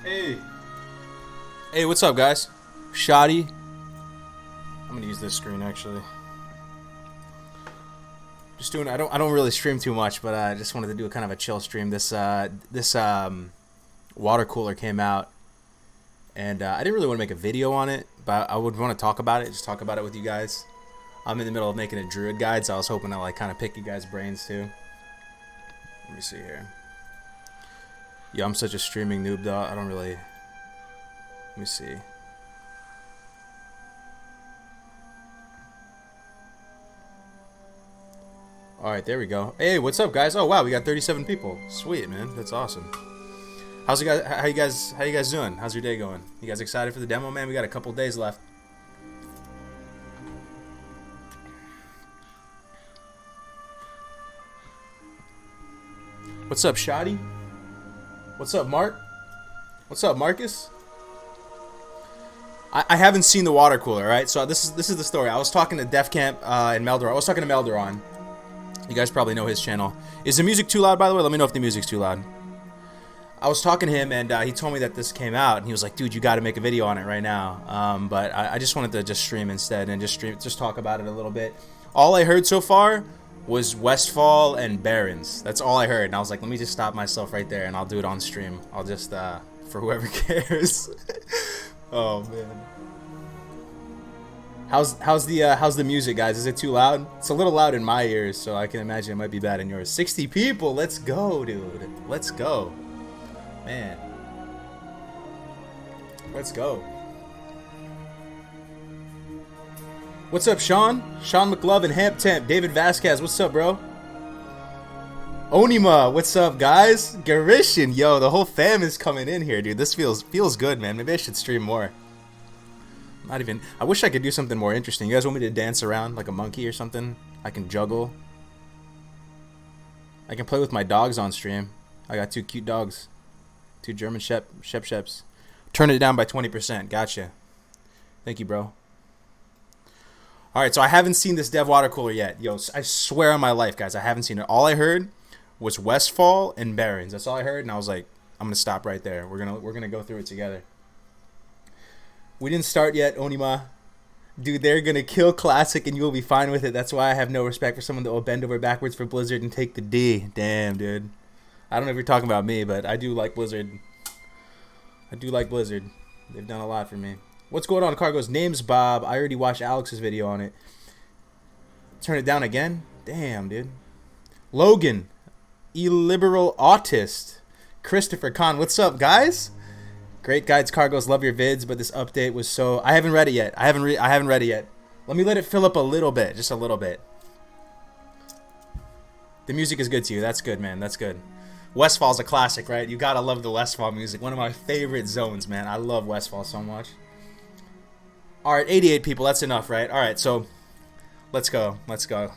Hey. Hey, what's up, guys? Shoddy. I'm gonna use this screen actually. Just doing. I don't really stream too much, but I just wanted to do a kind of a chill stream. This water cooler came out, and I didn't really want to make a video on it, but I would want to talk about it. Just talk about it with you guys. I'm in the middle of making a druid guide, so I was hoping to like kind of pick you guys' brains too. Let me see here. Yeah, I'm such a streaming noob though. I don't really. Let me see. Alright, there we go. Hey, what's up, guys? Oh wow, we got 37 people. Sweet, man. That's awesome. How's you guys? How you guys doing? How's your day going? You guys excited for the demo, man? We got a couple days left. What's up, Shoddy? What's up, Mark? What's up, Marcus? I haven't seen the water cooler, right? So this is the story. I was talking to Def Camp in Meldoron. I was talking to Meldoron. You guys probably know his channel. Is the music too loud, by the way? Let me know if the music's too loud. I was talking to him, and he told me that this came out, and he was like, "Dude, you got to make a video on it right now." But I just wanted to just stream instead and just talk about it a little bit. All I heard so far was Westfall and Barons. That's all I heard, and I was like, let me just stop myself right there, and I'll do it on stream. I'll just for whoever cares. Oh man. How's the music, guys? Is it too loud? It's a little loud in my ears, so I can imagine it might be bad in yours. 60 people. Let's go, dude. Let's go. Man. Let's go. What's up, Sean? Sean McLovin, Hamp Temp, David Vasquez. What's up, bro? Onima, what's up, guys? Garishan, yo, the whole fam is coming in here, dude. This feels good, man. Maybe I should stream more. Not even. I wish I could do something more interesting. You guys want me to dance around like a monkey or something? I can juggle. I can play with my dogs on stream. I got 2 cute dogs. 2 German Sheps. Turn it down by 20%. Gotcha. Thank you, bro. Alright, so I haven't seen this dev water cooler yet. Yo, I swear on my life, guys, I haven't seen it. All I heard was Westfall and Barons. That's all I heard, and I was like, I'm gonna stop right there. We're gonna go through it together. We didn't start yet, Onima. Dude, they're gonna kill Classic and you'll be fine with it. That's why I have no respect for someone that will bend over backwards for Blizzard and take the D. Damn, dude. I don't know if you're talking about me, but I do like Blizzard. I do like Blizzard. They've done a lot for me. What's going on, Cargo's? Name's Bob. I already watched Alex's video on it. Turn it down again? Damn, dude. Logan. Illiberal Autist. Christopher Khan. What's up, guys? Great guides, Cargos. Love your vids, but this update was so... I haven't read it yet. I haven't read it yet. Let me let it fill up a little bit. Just a little bit. The music is good to you. That's good, man. That's good. Westfall's a classic, right? You gotta love the Westfall music. One of my favorite zones, man. I love Westfall so much. Alright, 88 people. That's enough, right? Alright, so... Let's go. Let's go.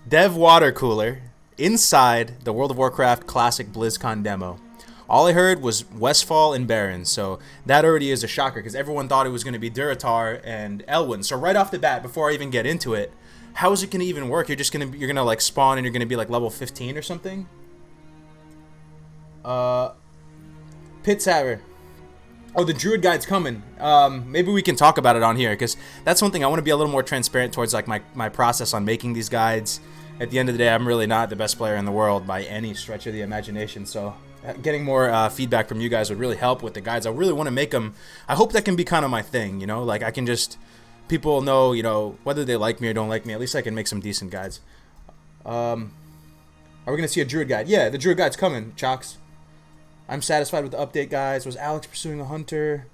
Dev Water Cooler inside the World of Warcraft Classic BlizzCon demo. All I heard was Westfall and Barons, so that already is a shocker because everyone thought it was going to be Duratar and Elwyn. So right off the bat, before I even get into it, how is it going to even work? You're gonna like spawn and you're gonna be like level 15 or something. Pit Saver. Oh, the Druid Guide's coming. Maybe we can talk about it on here because that's one thing I want to be a little more transparent towards, like my process on making these guides. At the end of the day, I'm really not the best player in the world by any stretch of the imagination, so getting more feedback from you guys would really help with the guides. I really want to make them. I hope that can be kind of my thing, you know, like I can just, people know, you know, whether they like me or don't like me, at least I can make some decent guides. Are we going to see a Druid Guide? Yeah, the Druid Guide's coming, Chocks. I'm satisfied with the update, guys. Was Alex pursuing a hunter?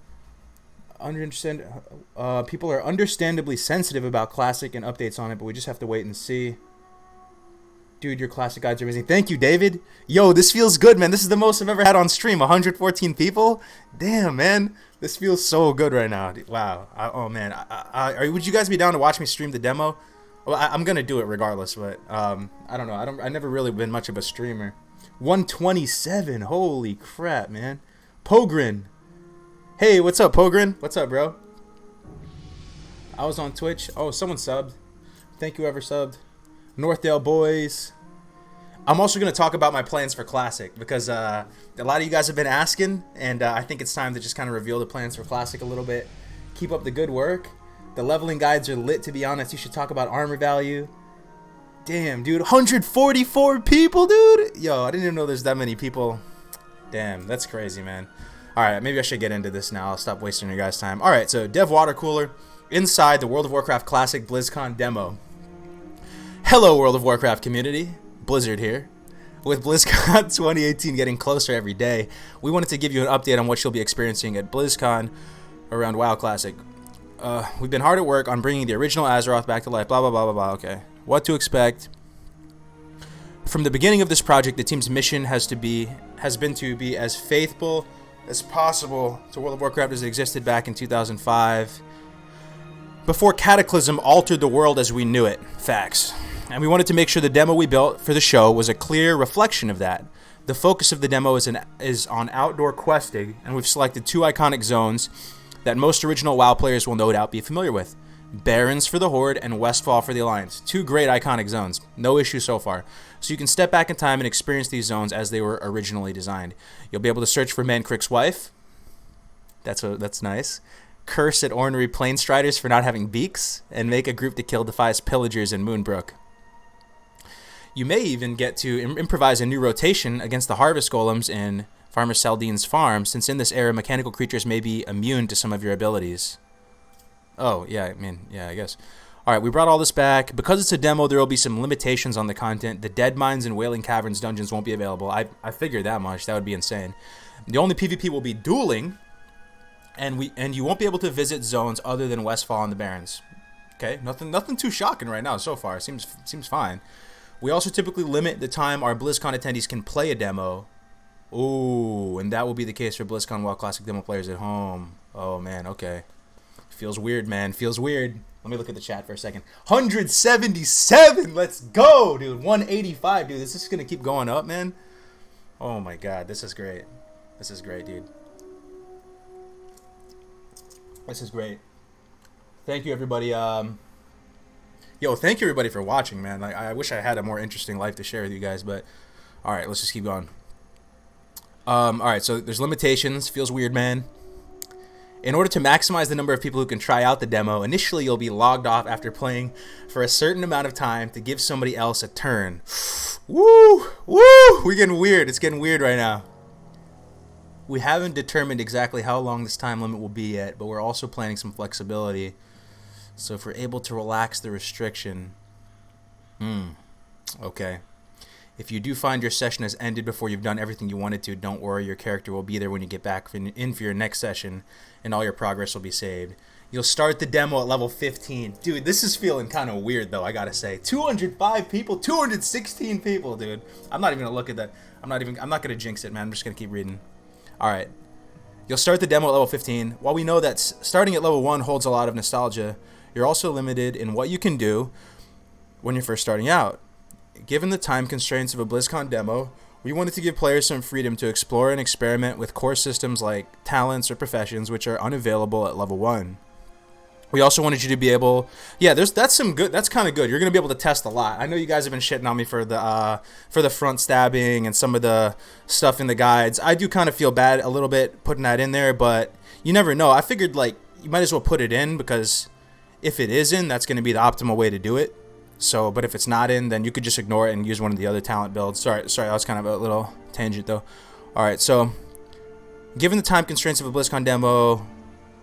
People are understandably sensitive about Classic and updates on it, but we just have to wait and see. Dude, your Classic guides are amazing. Thank you, David. Yo, this feels good, man. This is the most I've ever had on stream. 114 people? Damn, man. This feels so good right now. Wow. Oh, man. Would you guys be down to watch me stream the demo? Well, I'm going to do it regardless, but I don't know. I never really been much of a streamer. 127. Holy crap, man. Pogrin. Hey, what's up, Pogrin? What's up, bro? I was on Twitch. Oh, someone subbed. Thank you, whoever subbed. Northdale Boys. I'm also going to talk about my plans for Classic because a lot of you guys have been asking, and I think it's time to just kind of reveal the plans for Classic a little bit. Keep up the good work. The leveling guides are lit, to be honest. You should talk about armor value. Damn, dude. 144 people, dude. Yo, I didn't even know there's that many people. Damn, that's crazy, man. All right, maybe I should get into this now. I'll stop wasting your guys' time. All right, so Dev Watercooler inside the World of Warcraft Classic BlizzCon demo. Hello, World of Warcraft community. Blizzard here. With BlizzCon 2018 getting closer every day, we wanted to give you an update on what you'll be experiencing at BlizzCon around WoW Classic. We've been hard at work on bringing the original Azeroth back to life, blah, blah, blah, blah, blah. Okay. What to expect. From the beginning of this project, the team's mission has been to be as faithful as possible to World of Warcraft as it existed back in 2005, before Cataclysm altered the world as we knew it. Facts. And we wanted to make sure the demo we built for the show was a clear reflection of that. The focus of the demo is on outdoor questing, and we've selected 2 iconic zones that most original WoW players will no doubt be familiar with. Barrens for the Horde and Westfall for the Alliance. 2 great iconic zones. No issue so far. So you can step back in time and experience these zones as they were originally designed. You'll be able to search for Mancrick's wife. That's nice. Curse at ornery Planestriders for not having beaks, and make a group to kill Defias pillagers in Moonbrook. You may even get to improvise a new rotation against the Harvest Golems in Farmer Saldine's farm, since in this era mechanical creatures may be immune to some of your abilities. Oh, yeah, I guess. Alright, we brought all this back. Because it's a demo, there will be some limitations on the content. The Dead Mines and Wailing Caverns dungeons won't be available. I figured that much. That would be insane. The only PvP will be dueling, and you won't be able to visit zones other than Westfall and the Barrens. Okay, nothing too shocking right now so far. Seems fine. We also typically limit the time our BlizzCon attendees can play a demo. Ooh, and that will be the case for BlizzCon WoW Classic demo players at home. Oh, man, okay. Feels weird, man. Feels weird. Let me look at the chat for a second. 177! Let's go, dude. 185, dude. This is going to keep going up, man. Oh, my God. This is great. This is great, dude. This is great. Thank you, everybody. Yo, thank you, everybody, for watching, man. Like, I wish I had a more interesting life to share with you guys, but all right, let's just keep going. All right, so there's limitations. Feels weird, man. In order to maximize the number of people who can try out the demo, initially you'll be logged off after playing for a certain amount of time to give somebody else a turn. Woo! Woo! We're getting weird. It's getting weird right now. We haven't determined exactly how long this time limit will be yet, but we're also planning some flexibility. So if we're able to relax the restriction... Okay. If you do find your session has ended before you've done everything you wanted to, don't worry, your character will be there when you get back in for your next session, and all your progress will be saved. You'll start the demo at level 15. Dude, this is feeling kind of weird, though, I gotta say. 205 people? 216 people, dude. I'm not even gonna look at that. I'm not gonna jinx it, man. I'm just gonna keep reading. Alright. You'll start the demo at level 15. While we know that starting at level 1 holds a lot of nostalgia, you're also limited in what you can do when you're first starting out. Given the time constraints of a BlizzCon demo, we wanted to give players some freedom to explore and experiment with core systems like talents or professions, which are unavailable at level 1. We also wanted you to be able... Yeah, that's kind of good. You're going to be able to test a lot. I know you guys have been shitting on me for the front stabbing and some of the stuff in the guides. I do kind of feel bad a little bit putting that in there, but you never know. I figured, like, you might as well put it in, because if it is in, that's going to be the optimal way to do it. So, but if it's not in, then you could just ignore it and use one of the other talent builds. Sorry, that was kind of a little tangent, though. Alright, so, given the time constraints of a BlizzCon demo,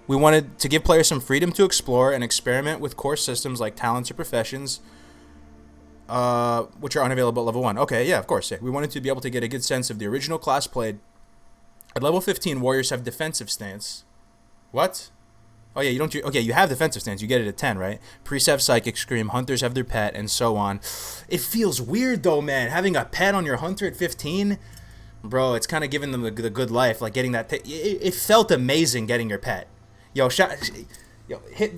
we wanted to give players some freedom to explore and experiment with core systems like talents or professions, which are unavailable at level 1. Okay, yeah, of course. Yeah. We wanted to be able to get a good sense of the original class played. At level 15, warriors have defensive stance. What? Oh yeah, you have defensive stance. You get it at 10, right? Priests have psychic scream, hunters have their pet, and so on. It feels weird though, man. Having a pet on your hunter at 15, bro. It's kind of giving them the good life, like getting that. It felt amazing getting your pet. Yo,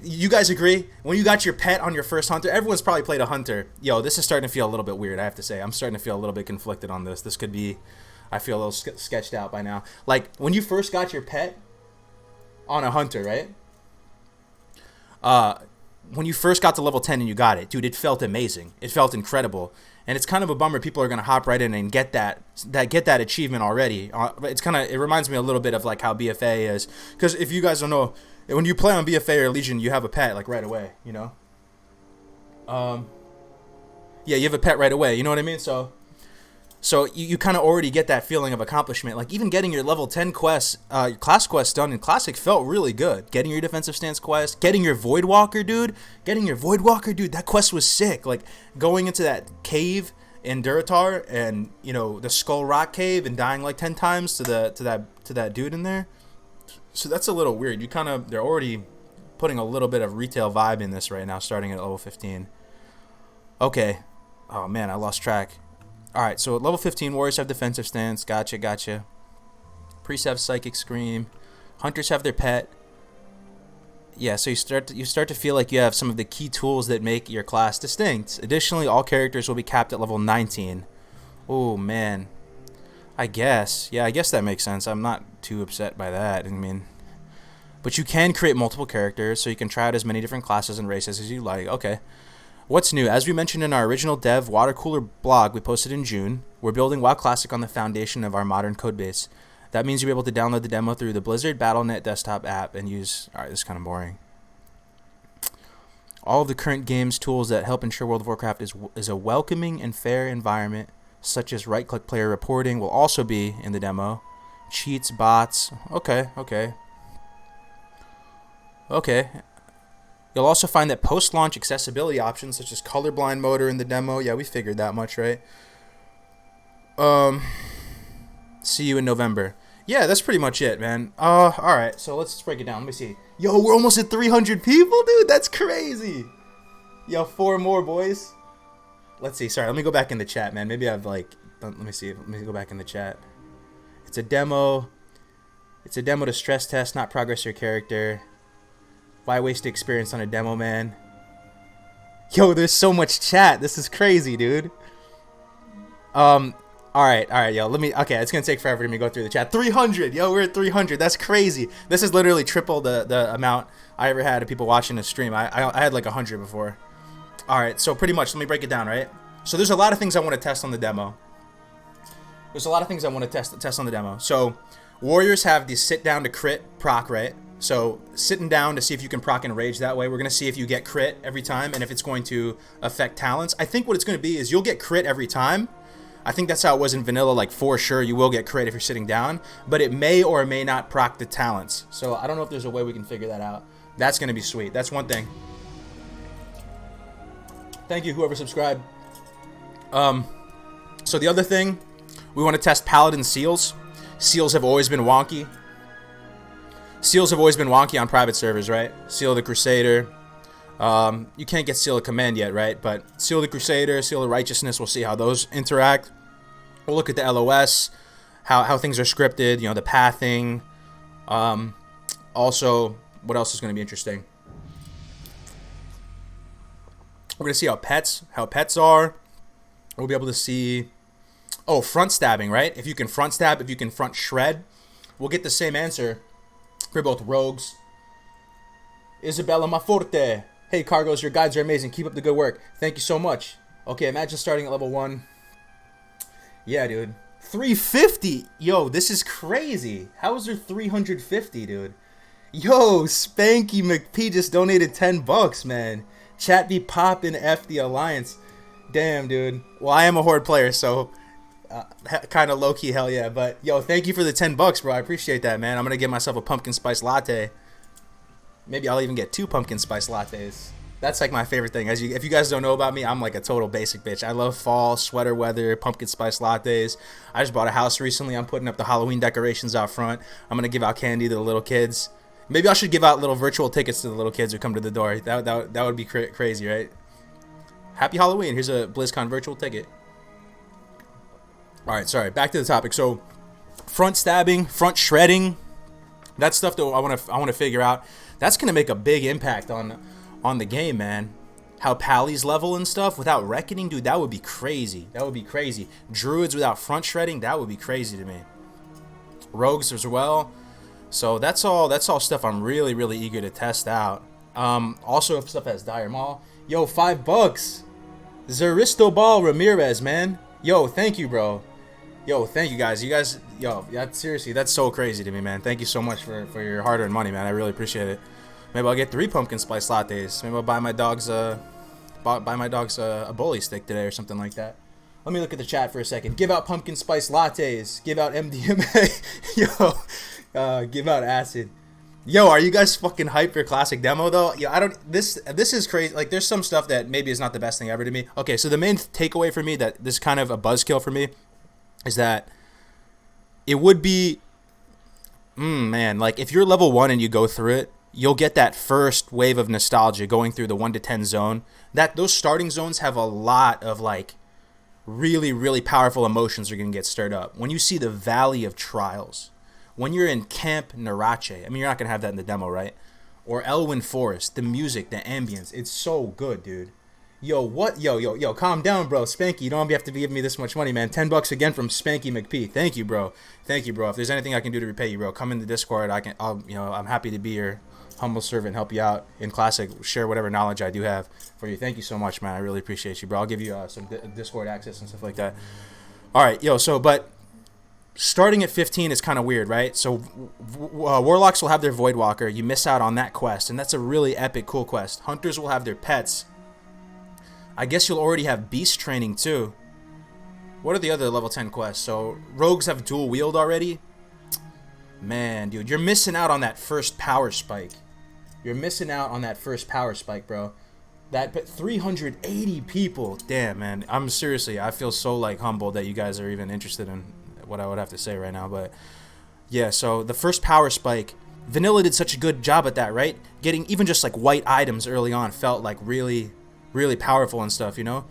you guys agree? When you got your pet on your first hunter, everyone's probably played a hunter. Yo, this is starting to feel a little bit weird. I have to say, I'm starting to feel a little bit conflicted on this. This could be. I feel a little sketched out by now. Like when you first got your pet on a hunter, right? when you first got to level 10 and you got it, dude, it felt amazing. It felt incredible. And it's kind of a bummer people are going to hop right in and get that achievement already. It reminds me a little bit of like how BFA is, because if you guys don't know, when you play on BFA or Legion, you have a pet like right away, you know. Yeah, you have a pet right away. You know what I mean? So you kind of already get that feeling of accomplishment. Like even getting your level 10 quests, your class quest done in Classic felt really good. Getting your defensive stance quest, getting your Void Walker, dude. That quest was sick. Like going into that cave in Duratar and, you know, the Skull Rock cave and dying like 10 times to that dude in there. So that's a little weird. They're already putting a little bit of retail vibe in this right now, starting at level 15. Okay. Oh man, I lost track. Alright, so at level 15, warriors have defensive stance. Gotcha. Priests have psychic scream. Hunters have their pet. Yeah, so you start to feel like you have some of the key tools that make your class distinct. Additionally, all characters will be capped at level 19. Oh man. I guess that makes sense. I'm not too upset by that. I mean, but you can create multiple characters, so you can try out as many different classes and races as you like. Okay. What's new? As we mentioned in our original dev Watercooler blog we posted in June, we're building WoW Classic on the foundation of our modern codebase. That means you'll be able to download the demo through the Blizzard Battle.net desktop app and use... Alright, this is kind of boring. All of the current games tools that help ensure World of Warcraft is a welcoming and fair environment, such as right-click player reporting, will also be in the demo. Cheats, bots... Okay. You'll also find that post-launch accessibility options such as colorblind mode are in the demo. Yeah, we figured that much, right? See you in November. Yeah, that's pretty much it, man. Alright, so let's break it down. Let me see. Yo, we're almost at 300 people, dude. That's crazy. Yo, 4 more, boys. Let's see. Sorry, let me go back in the chat, man. Maybe I've, like... Let me see. Let me go back in the chat. It's a demo. It's a demo to stress test, not progress your character. Why waste experience on a demo, man? Yo, there's so much chat. This is crazy, dude. Alright, yo, okay, it's gonna take forever for me to go through the chat. 300, yo, we're at 300. That's crazy. This is literally triple the amount I ever had of people watching the stream. I had like 100 before. Alright, so pretty much, let me break it down, right? So there's a lot of things I want to test on the demo. So, warriors have the sit down to crit proc, right? So, sitting down to see if you can proc and rage that way. We're going to see if you get crit every time and if it's going to affect talents. I think what it's going to be is you'll get crit every time. I think that's how it was in vanilla, like for sure you will get crit if you're sitting down. But it may or may not proc the talents. So, I don't know if there's a way we can figure that out. That's going to be sweet. That's one thing. Thank you, whoever subscribed. So, the other thing, we want to test Paladin Seals. Seals have always been wonky. On private servers, right? Seal of the Crusader. You can't get Seal of Command yet, right? But Seal of the Crusader, Seal of Righteousness, we'll see how those interact. We'll look at the LOS, how things are scripted, you know, the pathing. Also, what else is going to be interesting? We're going to see how pets are. We'll be able to see... Oh, front stabbing, right? If you can front stab, if you can front shred, we'll get the same answer for both rogues. Isabella Maforte. Hey, Cargos, your guides are amazing. Keep up the good work. Thank you so much. Okay, imagine starting at level 1. Yeah, dude. 350. Yo, this is crazy. How is there 350, dude? Yo, Spanky McP just donated 10 bucks, man. Chat be poppin' F the Alliance. Damn, dude. Well, I am a Horde player, so... kind of low-key, hell yeah. But, yo, thank you for the 10 bucks, bro. I appreciate that, man. I'm going to get myself a pumpkin spice latte. Maybe I'll even get 2 pumpkin spice lattes. That's, like, my favorite thing. If you guys don't know about me, I'm, like, a total basic bitch. I love fall, sweater weather, pumpkin spice lattes. I just bought a house recently. I'm putting up the Halloween decorations out front. I'm going to give out candy to the little kids. Maybe I should give out little virtual tickets to the little kids who come to the door. That would be crazy, right? Happy Halloween. Here's a BlizzCon virtual ticket. Alright, sorry, back to the topic. So, front stabbing, front shredding, that stuff that I want to figure out. That's going to make a big impact on the game, man. How Pally's level and stuff without Reckoning, dude, that would be crazy. That would be crazy. Druids without front shredding, that would be crazy to me. Rogues as well. So, that's all stuff I'm really, really eager to test out. Also, if stuff has dire mall. Yo, $5. Zaristobal Ramirez, man. Yo, thank you, bro. Yo, thank you guys. You guys, yo, seriously, that's so crazy to me, man. Thank you so much for your hard-earned money, man. I really appreciate it. Maybe I'll get 3 pumpkin spice lattes. Maybe I'll buy my dogs a bully stick today or something like that. Let me look at the chat for a second. Give out pumpkin spice lattes. Give out MDMA. Yo, give out acid. Yo, are you guys fucking hyped for classic demo though? Yo, I don't. This is crazy. Like, there's some stuff that maybe is not the best thing ever to me. Okay, so the main takeaway for me, that this is kind of a buzzkill for me, is that it would be, man, like if you're level 1 and you go through it, you'll get that first wave of nostalgia going through the 1 to 10 zone. Those starting zones have a lot of like really, really powerful emotions are gonna get stirred up. When you see the Valley of Trials, when you're in Camp Narache, I mean, you're not gonna have that in the demo, right? Or Elwyn Forest, the music, the ambience, it's so good, dude. Yo, what? Yo, calm down, bro. Spanky, you don't have to be giving me this much money, man. $10 again from Spanky McP. Thank you, bro. Thank you, bro. If there's anything I can do to repay you, bro, come in the Discord. I'm happy to be your humble servant, help you out in Classic, share whatever knowledge I do have for you. Thank you so much, man. I really appreciate you, bro. I'll give you some Discord access and stuff like that. All right, yo. So, but starting at 15 is kind of weird, right? So Warlocks will have their Voidwalker. You miss out on that quest, and that's a really epic, cool quest. Hunters will have their pets. I guess you'll already have beast training too. What are the other level 10 quests? So rogues have dual wield already. Man, dude, you're missing out on that first power spike. You're missing out on that first power spike, bro. But 380 people. Damn, man. I feel so like humbled that you guys are even interested in what I would have to say right now. But yeah, so the first power spike, Vanilla did such a good job at that, right? Getting even just like white items early on felt like really, really powerful and stuff, you know?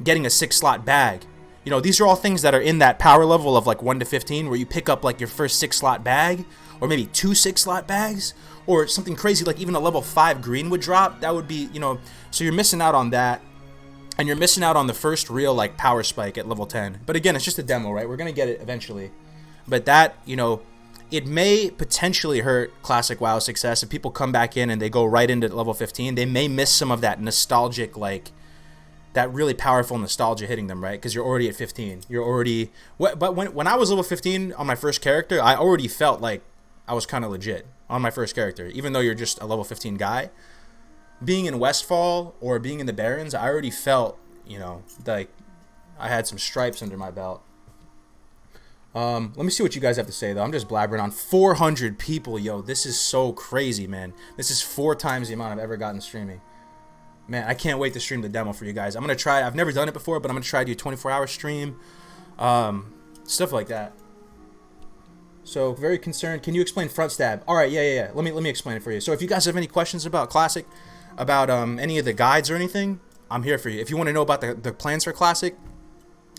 Getting a 6-slot bag. You know, these are all things that are in that power level of like 1 to 15 where you pick up like your first 6-slot bag, or maybe 2 6-slot bags, or something crazy like even a level 5 green would drop. That would be, you know, so you're missing out on that. And you're missing out on the first real like power spike at level 10. But again, it's just a demo, right? We're going to get it eventually. But that, you know, it may potentially hurt Classic WoW success if people come back in and they go right into level 15. They may miss some of that nostalgic, like, that really powerful nostalgia hitting them, right? Because you're already at 15. You're already... But when I was level 15 on my first character, I already felt like I was kind of legit on my first character. Even though you're just a level 15 guy. Being in Westfall or being in the Barrens, I already felt, you know, like I had some stripes under my belt. Let me see what you guys have to say, though. I'm just blabbering on. 400 people, yo. This is so crazy, man. This is 4 times the amount I've ever gotten streaming. Man, I can't wait to stream the demo for you guys. I'm going to try. I've never done it before, but I'm going to try to do a 24-hour stream. Stuff like that. So, very concerned. Can you explain front stab? All right, yeah. Let me explain it for you. So, if you guys have any questions about Classic, about any of the guides or anything, I'm here for you. If you want to know about the plans for Classic,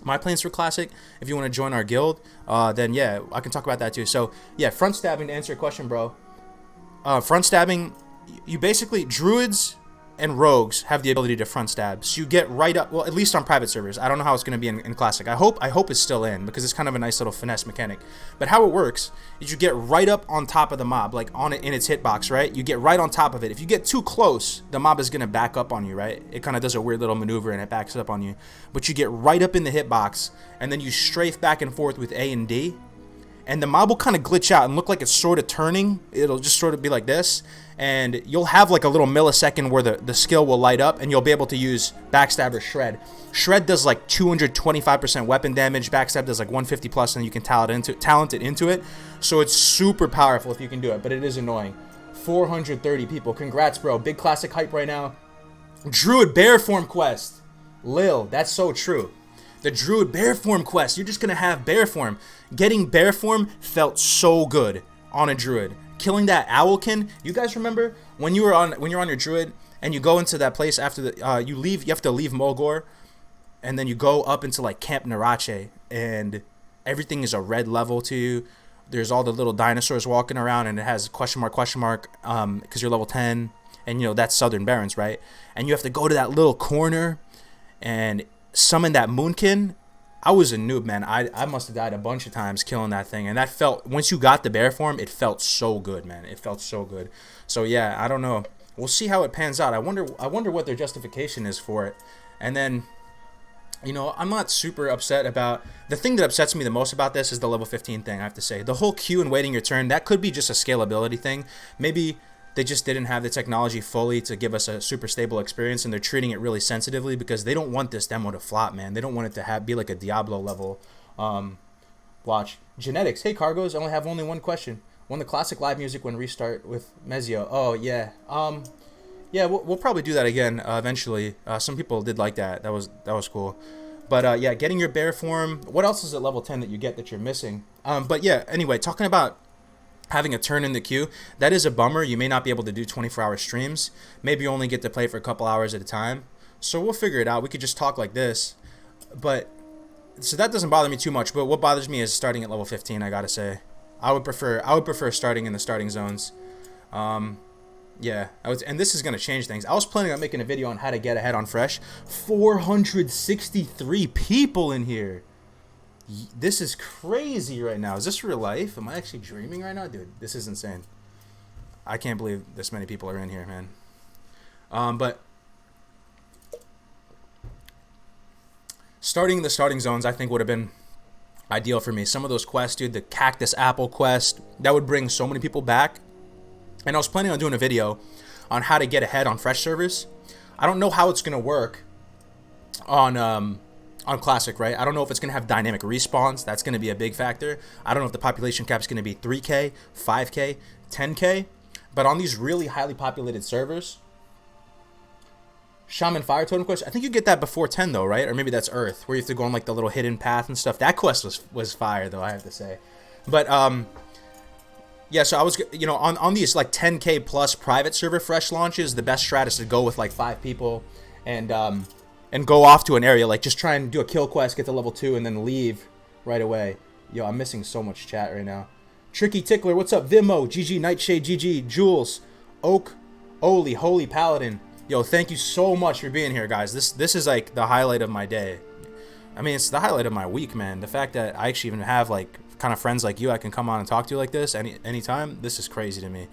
my plans for Classic, if you want to join our guild, then yeah, I can talk about that too. So yeah, front stabbing, to answer your question, bro. Front stabbing, you basically, druids and rogues have the ability to front stab. So you get right up, well, at least on private servers. I don't know how it's going to be in Classic. I hope it's still in, because it's kind of a nice little finesse mechanic. But how it works is you get right up on top of the mob, like on it in its hitbox, right? You get right on top of it. If you get too close, the mob is going to back up on you, right? It kind of does a weird little maneuver and it backs up on you. But you get right up in the hitbox, and then you strafe back and forth with A and D. And the mob will kind of glitch out and look like it's sort of turning. It'll just sort of be like this. And you'll have like a little millisecond where the skill will light up, and you'll be able to use Backstab or Shred. Shred does like 225% weapon damage. Backstab does like 150 plus, and you can talent it into it. So it's super powerful if you can do it, but it is annoying. 430 people. Congrats, bro. Big Classic hype right now. Druid Bear Form quest. Lil, that's so true. The Druid Bear Form quest. You're just going to have Bear Form. Getting Bear Form felt so good on a Druid. Killing that Owlkin. You guys remember when you're on your Druid and you go into that place after the you have to leave Mulgore, and then you go up into like Camp Narache, and everything is a red level to you. There's all the little dinosaurs walking around, and it has question mark because you're level 10, and you know that's Southern Barrens, right? And you have to go to that little corner and summon that Moonkin. I was a noob, man. I must have died a bunch of times killing that thing. And that felt, once you got the bear form, it felt so good, man. It felt so good. So, yeah, I don't know. We'll see how it pans out. I wonder what their justification is for it. And then, you know, I'm not super upset about... The thing that upsets me the most about this is the level 15 thing, I have to say. The whole queue and waiting your turn, that could be just a scalability thing. Maybe they just didn't have the technology fully to give us a super stable experience, and they're treating it really sensitively because they don't want this demo to flop, man. They don't want it to be like a Diablo level. Watch. Genetics. Hey, Cargos, I only one question. When the classic live music when restart with Mezio. Oh, yeah. Yeah, we'll probably do that again eventually. Some people did like that. That was cool. But yeah, getting your bear form. What else is at level 10 that you get that you're missing? But yeah, anyway, talking about having a turn in the queue, that is a bummer. You may not be able to do 24-hour streams. Maybe you only get to play for a couple hours at a time. So we'll figure it out. We could just talk like this. But so that doesn't bother me too much. But what bothers me is starting at level 15. I gotta say, I would prefer starting in the starting zones. Yeah, and this is gonna change things. I was planning on making a video on how to get ahead on Fresh. 463 people in here. This is crazy right now. Is this real life? Am I actually dreaming right now? Dude, this is insane. I can't believe this many people are in here, man. But starting the starting zones, I think, would have been ideal for me. Some of those quests, dude, the Cactus Apple quest, that would bring so many people back. And I was planning on doing a video on how to get ahead on Fresh servers. I don't know how it's going to work on Classic, right? I don't know if it's going to have dynamic respawns. That's going to be a big factor. I don't know if the population cap is going to be 3K, 5K, 10K. But on these really highly populated servers, Shaman Fire Totem quest, I think you get that before 10 though, right? Or maybe that's Earth, where you have to go on like the little hidden path and stuff. That quest was fire though, I have to say. But yeah, so I was, you know, on these like 10K plus private server Fresh launches, the best strat is to go with like 5 people and go off to an area, like just try and do a kill quest, get to level 2, and then leave right away. Yo, I'm missing so much chat right now. Tricky Tickler, what's up? Vimo, GG, Nightshade, GG, Jules, Oak, Oli, Holy Paladin. Yo, thank you so much for being here, guys. This is like the highlight of my day. I mean, it's the highlight of my week, man. The fact that I actually even have like kind of friends like you I can come on and talk to like this anytime, this is crazy to me.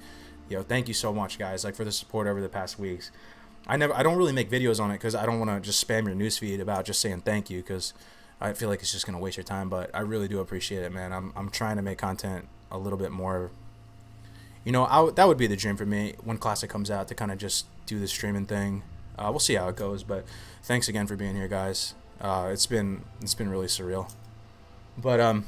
Yo, thank you so much, guys, like for the support over the past weeks. I don't really make videos on it because I don't want to just spam your newsfeed about just saying thank you, because I feel like it's just gonna waste your time. But I really do appreciate it, man. I'm trying to make content a little bit more, you know, that would be the dream for me when Classic comes out, to kind of just do the streaming thing. We'll see how it goes, but thanks again for being here, guys. It's been really surreal. But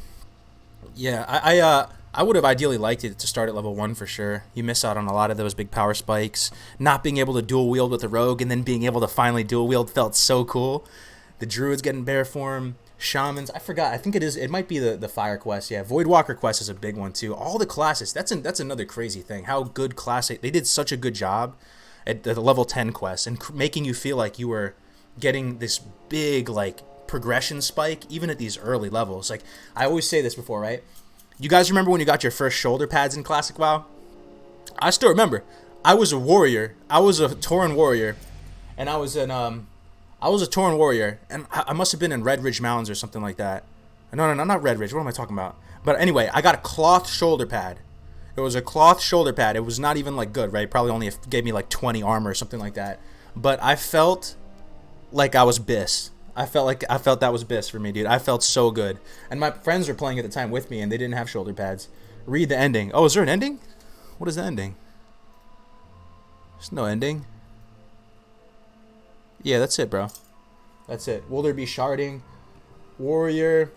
yeah, I would have ideally liked it to start at level 1 for sure. You miss out on a lot of those big power spikes. Not being able to dual wield with the rogue and then being able to finally dual wield felt so cool. The druids getting bear form, shamans. I forgot. I think it might be the fire quest. Yeah, Voidwalker quest is a big one too. All the classes. That's another crazy thing. How good Classic. They did such a good job at the level 10 quest and making you feel like you were getting this big like progression spike even at these early levels. Like, I always say this before, right? You guys remember when you got your first shoulder pads in Classic WoW? I still remember. I was a warrior. I was a Tauren warrior, and I was a Tauren warrior, and I must have been in Red Ridge Mountains or something like that. No, not Red Ridge. What am I talking about? But anyway, I got a cloth shoulder pad. It was a cloth shoulder pad. It was not even like good, right? Probably only gave me like 20 armor or something like that. But I felt like I was Biss. I felt that was Biss for me, dude. I felt so good. And my friends were playing at the time with me, and they didn't have shoulder pads. Read the ending. Oh, is there an ending? What is the ending? There's no ending. Yeah, that's it, bro. That's it. Will there be sharding? Warrior.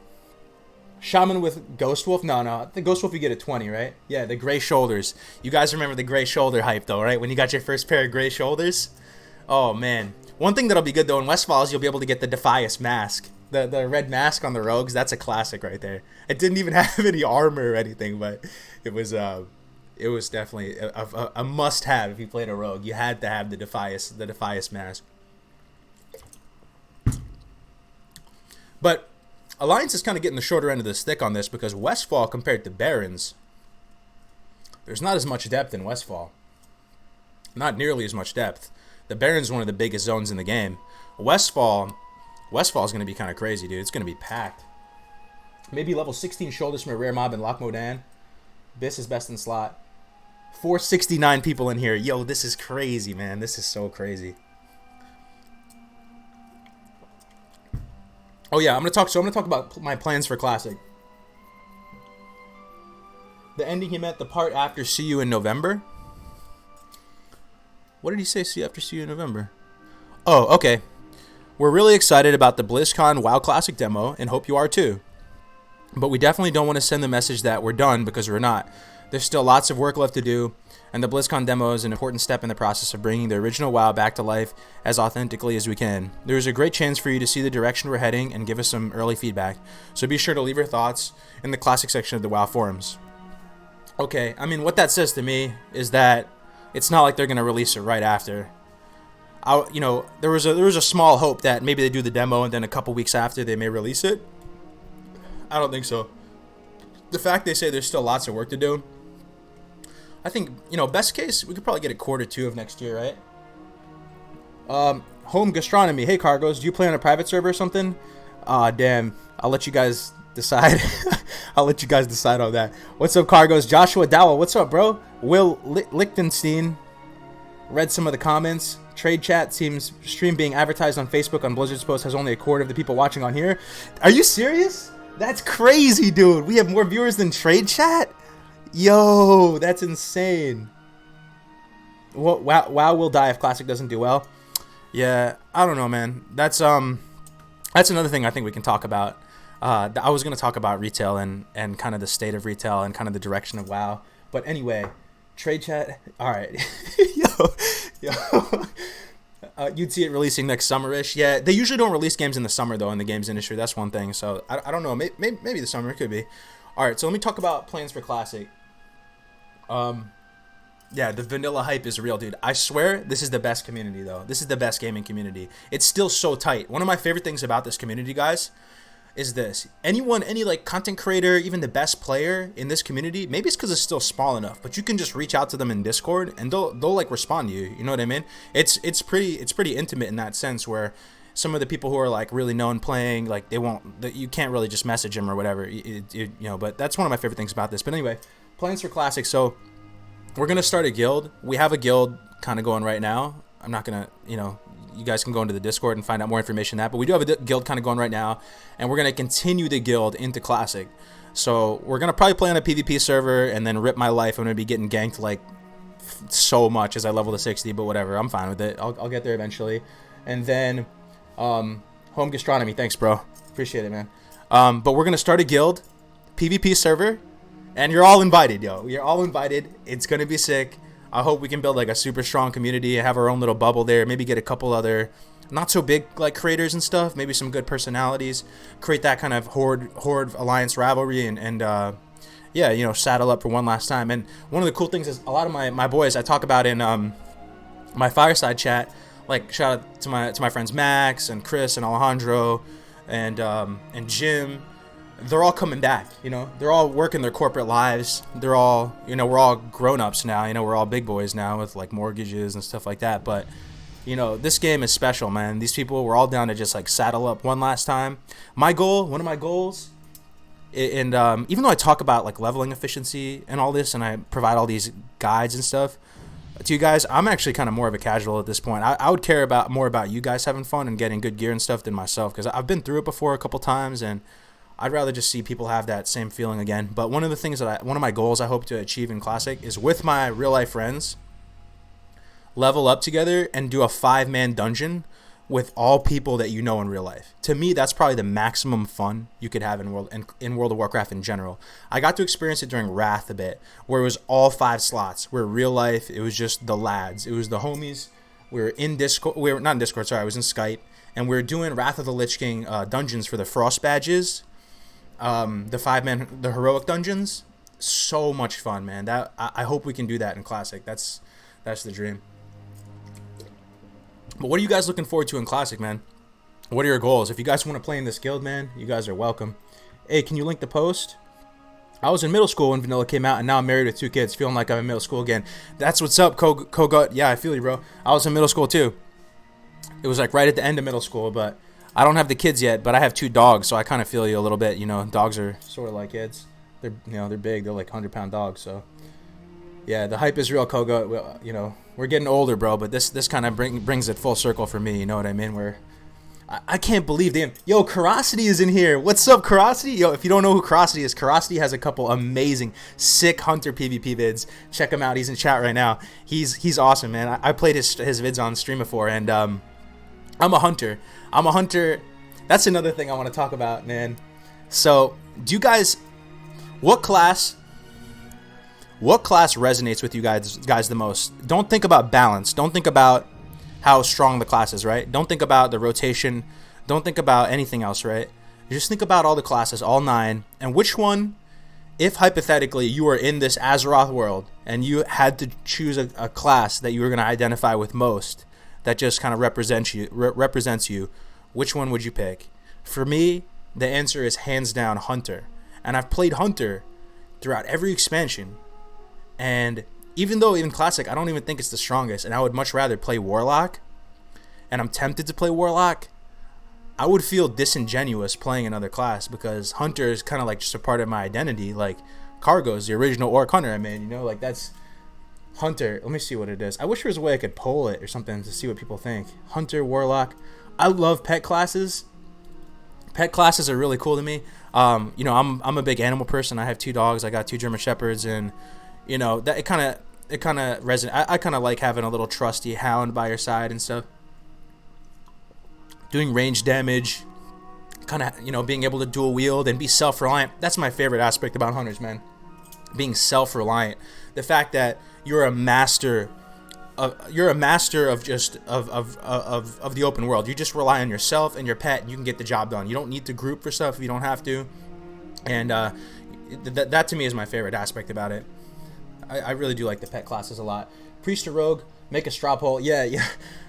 Shaman with Ghost Wolf? No. The Ghost Wolf you get at 20, right? Yeah, the gray shoulders. You guys remember the gray shoulder hype, though, right? When you got your first pair of gray shoulders? Oh, man. One thing that'll be good, though, in Westfall is you'll be able to get the Defias mask. The red mask on the rogues, that's a classic right there. It didn't even have any armor or anything, but it was definitely a must-have if you played a rogue. You had to have the Defias mask. But Alliance is kind of getting the shorter end of the stick on this, because Westfall, compared to Barrens, there's not as much depth in Westfall. Not nearly as much depth. The Barrens is one of the biggest zones in the game. Westfall is going to be kind of crazy, dude. It's going to be packed. Maybe level 16 shoulders from a rare mob in Loch Modan. Biss is best in slot. 469 people in here. Yo, this is crazy, man. This is so crazy. Oh yeah, I'm gonna talk about my plans for Classic. The ending he meant the part after see you in November. What did he say? See you in November. Oh, okay. We're really excited about the BlizzCon WoW Classic demo and hope you are too. But we definitely don't want to send the message that we're done, because we're not. There's still lots of work left to do, and the BlizzCon demo is an important step in the process of bringing the original WoW back to life as authentically as we can. There's a great chance for you to see the direction we're heading and give us some early feedback, so be sure to leave your thoughts in the Classic section of the WoW forums. Okay, I mean, what that says to me is that it's not like they're going to release it right after. There was a small hope that maybe they do the demo and then a couple weeks after they may release it. I don't think so. The fact they say there's still lots of work to do, I think, best case, we could probably get a Q2 of next year, right? Home gastronomy. Hey, Cargos, do you play on a private server or something? Damn. I'll let you guys decide. I'll let you guys decide on that. What's up, Cargos? Joshua Dowell, what's up, bro? Will Lichtenstein read some of the comments. Trade chat seems stream being advertised on Facebook on Blizzard's post has only a quarter of the people watching on here. Are you serious? That's crazy, dude. We have more viewers than trade chat? Yo, that's insane. WoW will die if Classic doesn't do well. Yeah, I don't know, man. That's another thing I think we can talk about. I was going to talk about retail and kind of the state of retail and kind of the direction of WoW. But anyway, trade chat. All right. yo. You'd see it releasing next summer-ish. Yeah, they usually don't release games in the summer, though, in the games industry. That's one thing. So, I don't know. Maybe the summer. It could be. All right, so let me talk about plans for Classic. Yeah, the vanilla hype is real, dude. I swear this is the best community, though. This is the best gaming community. It's still so tight. One of my favorite things about this community, guys, is this. Any like content creator, even the best player in this community, maybe it's because it's still small enough, but you can just reach out to them in Discord and they'll like respond to you. You know what I mean? It's pretty intimate in that sense, where some of the people who are like really known playing, like you can't really just message them or whatever. But that's one of my favorite things about this. But anyway, plans for Classic. So we're gonna start a guild. We have a guild kind of going right now. I'm not gonna, you guys can go into the Discord and find out more information on that. But we do have a guild kind of going right now, and we're gonna continue the guild into Classic. So we're gonna probably play on a PvP server and then rip my life. I'm gonna be getting ganked like so much as I level to 60, but whatever. I'm fine with it. I'll get there eventually. And then home gastronomy. Thanks, bro. Appreciate it, man. But we're gonna start a guild, PvP server. And you're all invited, yo. You're all invited. It's going to be sick. I hope we can build like a super strong community, have our own little bubble there, maybe get a couple other not so big like creators and stuff, maybe some good personalities, create that kind of horde alliance rivalry and saddle up for one last time. And one of the cool things is a lot of my boys I talk about in my fireside chat, like shout out to my friends Max and Chris and Alejandro and Jim. They're all coming back, they're all working their corporate lives. They're all, we're all grown-ups now, we're all big boys now with like mortgages and stuff like that. But, this game is special, man. These people were all down to just like saddle up one last time. One of my goals, and even though I talk about like leveling efficiency and all this, and I provide all these guides and stuff to you guys, I'm actually kind of more of a casual at this point. I would care more about you guys having fun and getting good gear and stuff than myself, because I've been through it before a couple times, and I'd rather just see people have that same feeling again. But one of the things one of my goals I hope to achieve in Classic is with my real life friends, level up together and do a 5-man dungeon with all people that you know in real life. To me, that's probably the maximum fun you could have in World of Warcraft in general. I got to experience it during Wrath a bit, where it was all 5 slots. Where real life, it was just the lads. It was the homies. We were in Discord. We were not in Discord. Sorry, I was in Skype, and we were doing Wrath of the Lich King dungeons for the Frost badges. The heroic dungeons, so much fun, man. I hope we can do that in Classic. That's the dream. But what are you guys looking forward to in Classic, man? What are your goals? If you guys want to play in this guild, man, you guys are welcome. Hey, can you link the post? I was in middle school when Vanilla came out, and now I'm married with 2 kids, feeling like I'm in middle school again. That's what's up, Kogut. Yeah, I feel you, bro. I was in middle school too. It was like right at the end of middle school, but I don't have the kids yet, but I have 2 dogs, so I kind of feel you a little bit. Dogs are sort of like kids. They're big. They're like 100-pound dogs. So Yeah, the hype is real, Koga. You know, we're getting older, bro, but this kind of brings it full circle for me. You know what I mean? Where I can't believe, damn, yo, Karosity is in here. What's up, Karosity? Yo, if you don't know who Karosity is, Karosity has a couple amazing, sick Hunter PvP vids. Check him out. He's in chat right now. He's awesome, man. I played his vids on stream before, and I'm a Hunter. I'm a Hunter. That's another thing I want to talk about, man. So, do you guys, what class resonates with you guys the most? Don't think about balance. Don't think about how strong the class is, right? Don't think about the rotation. Don't think about anything else, right? Just think about all the classes, all 9, and which one, if hypothetically you were in this Azeroth world and you had to choose a class that you were going to identify with most, that just kind of represents you, which one would you pick? For me, the answer is hands down Hunter. And I've played Hunter throughout every expansion. And even though in Classic, I don't even think it's the strongest, and I would much rather play Warlock, and I'm tempted to play Warlock, I would feel disingenuous playing another class because Hunter is kind of like just a part of my identity. Like Cargo's the original Orc Hunter I made, you know, like that's Hunter. Let me see what it is. I wish there was a way I could poll it or something to see what people think. Hunter, Warlock. I love pet classes. Pet classes are really cool to me. You know, I'm a big animal person. I have 2 dogs. I got 2 German Shepherds, and you know that it kind of resonates. I kind of like having a little trusty hound by your side and stuff. Doing range damage, kind of, you know, being able to dual wield and be self-reliant. That's my favorite aspect about hunters, man. Being self-reliant. The fact that you're a master of just of the open world. You just rely on yourself and your pet, and you can get the job done. You don't need to group for stuff if you don't have to. And that to me is my favorite aspect about it. I really do like the pet classes a lot. Priest or Rogue, make a straw poll. Yeah.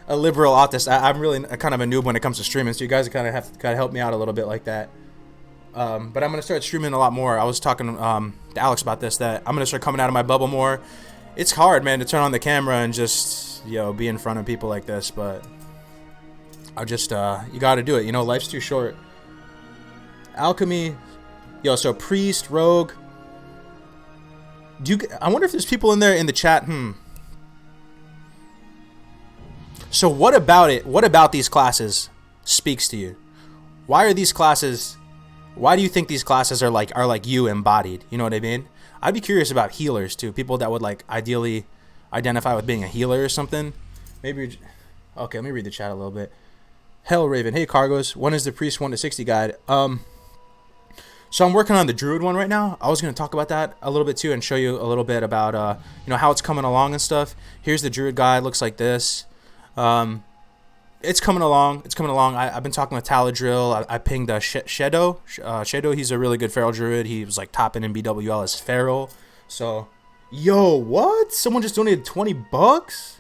A liberal autist. I'm really kind of a noob when it comes to streaming, so you guys kind of have to help me out a little bit like that. But I'm going to start streaming a lot more. I was talking to Alex about this, that I'm going to start coming out of my bubble more. It's hard, man, to turn on the camera and just, you know, be in front of people like this, but I just, you got to do it. You know, life's too short. Alchemy. Yo, so Priest, Rogue. I wonder if there's people in there in the chat. So what about these classes speaks to you? Why do you think these classes are like you embodied? You know what I mean? I'd be curious about healers too. People that would like ideally identify with being a healer or something. Maybe. Okay, let me read the chat a little bit. Hell Raven, hey Cargos, when is the Priest 1 to 60 guide? So I'm working on the Druid one right now. I was going to talk about that a little bit too and show you a little bit about you know, how it's coming along and stuff. Here's the Druid guide. Looks like this. It's coming along. I've been talking with Taladrill. I pinged Shadow. Shadow, he's a really good Feral Druid. He was like topping in BWL as Feral. So, yo, what? Someone just donated $20?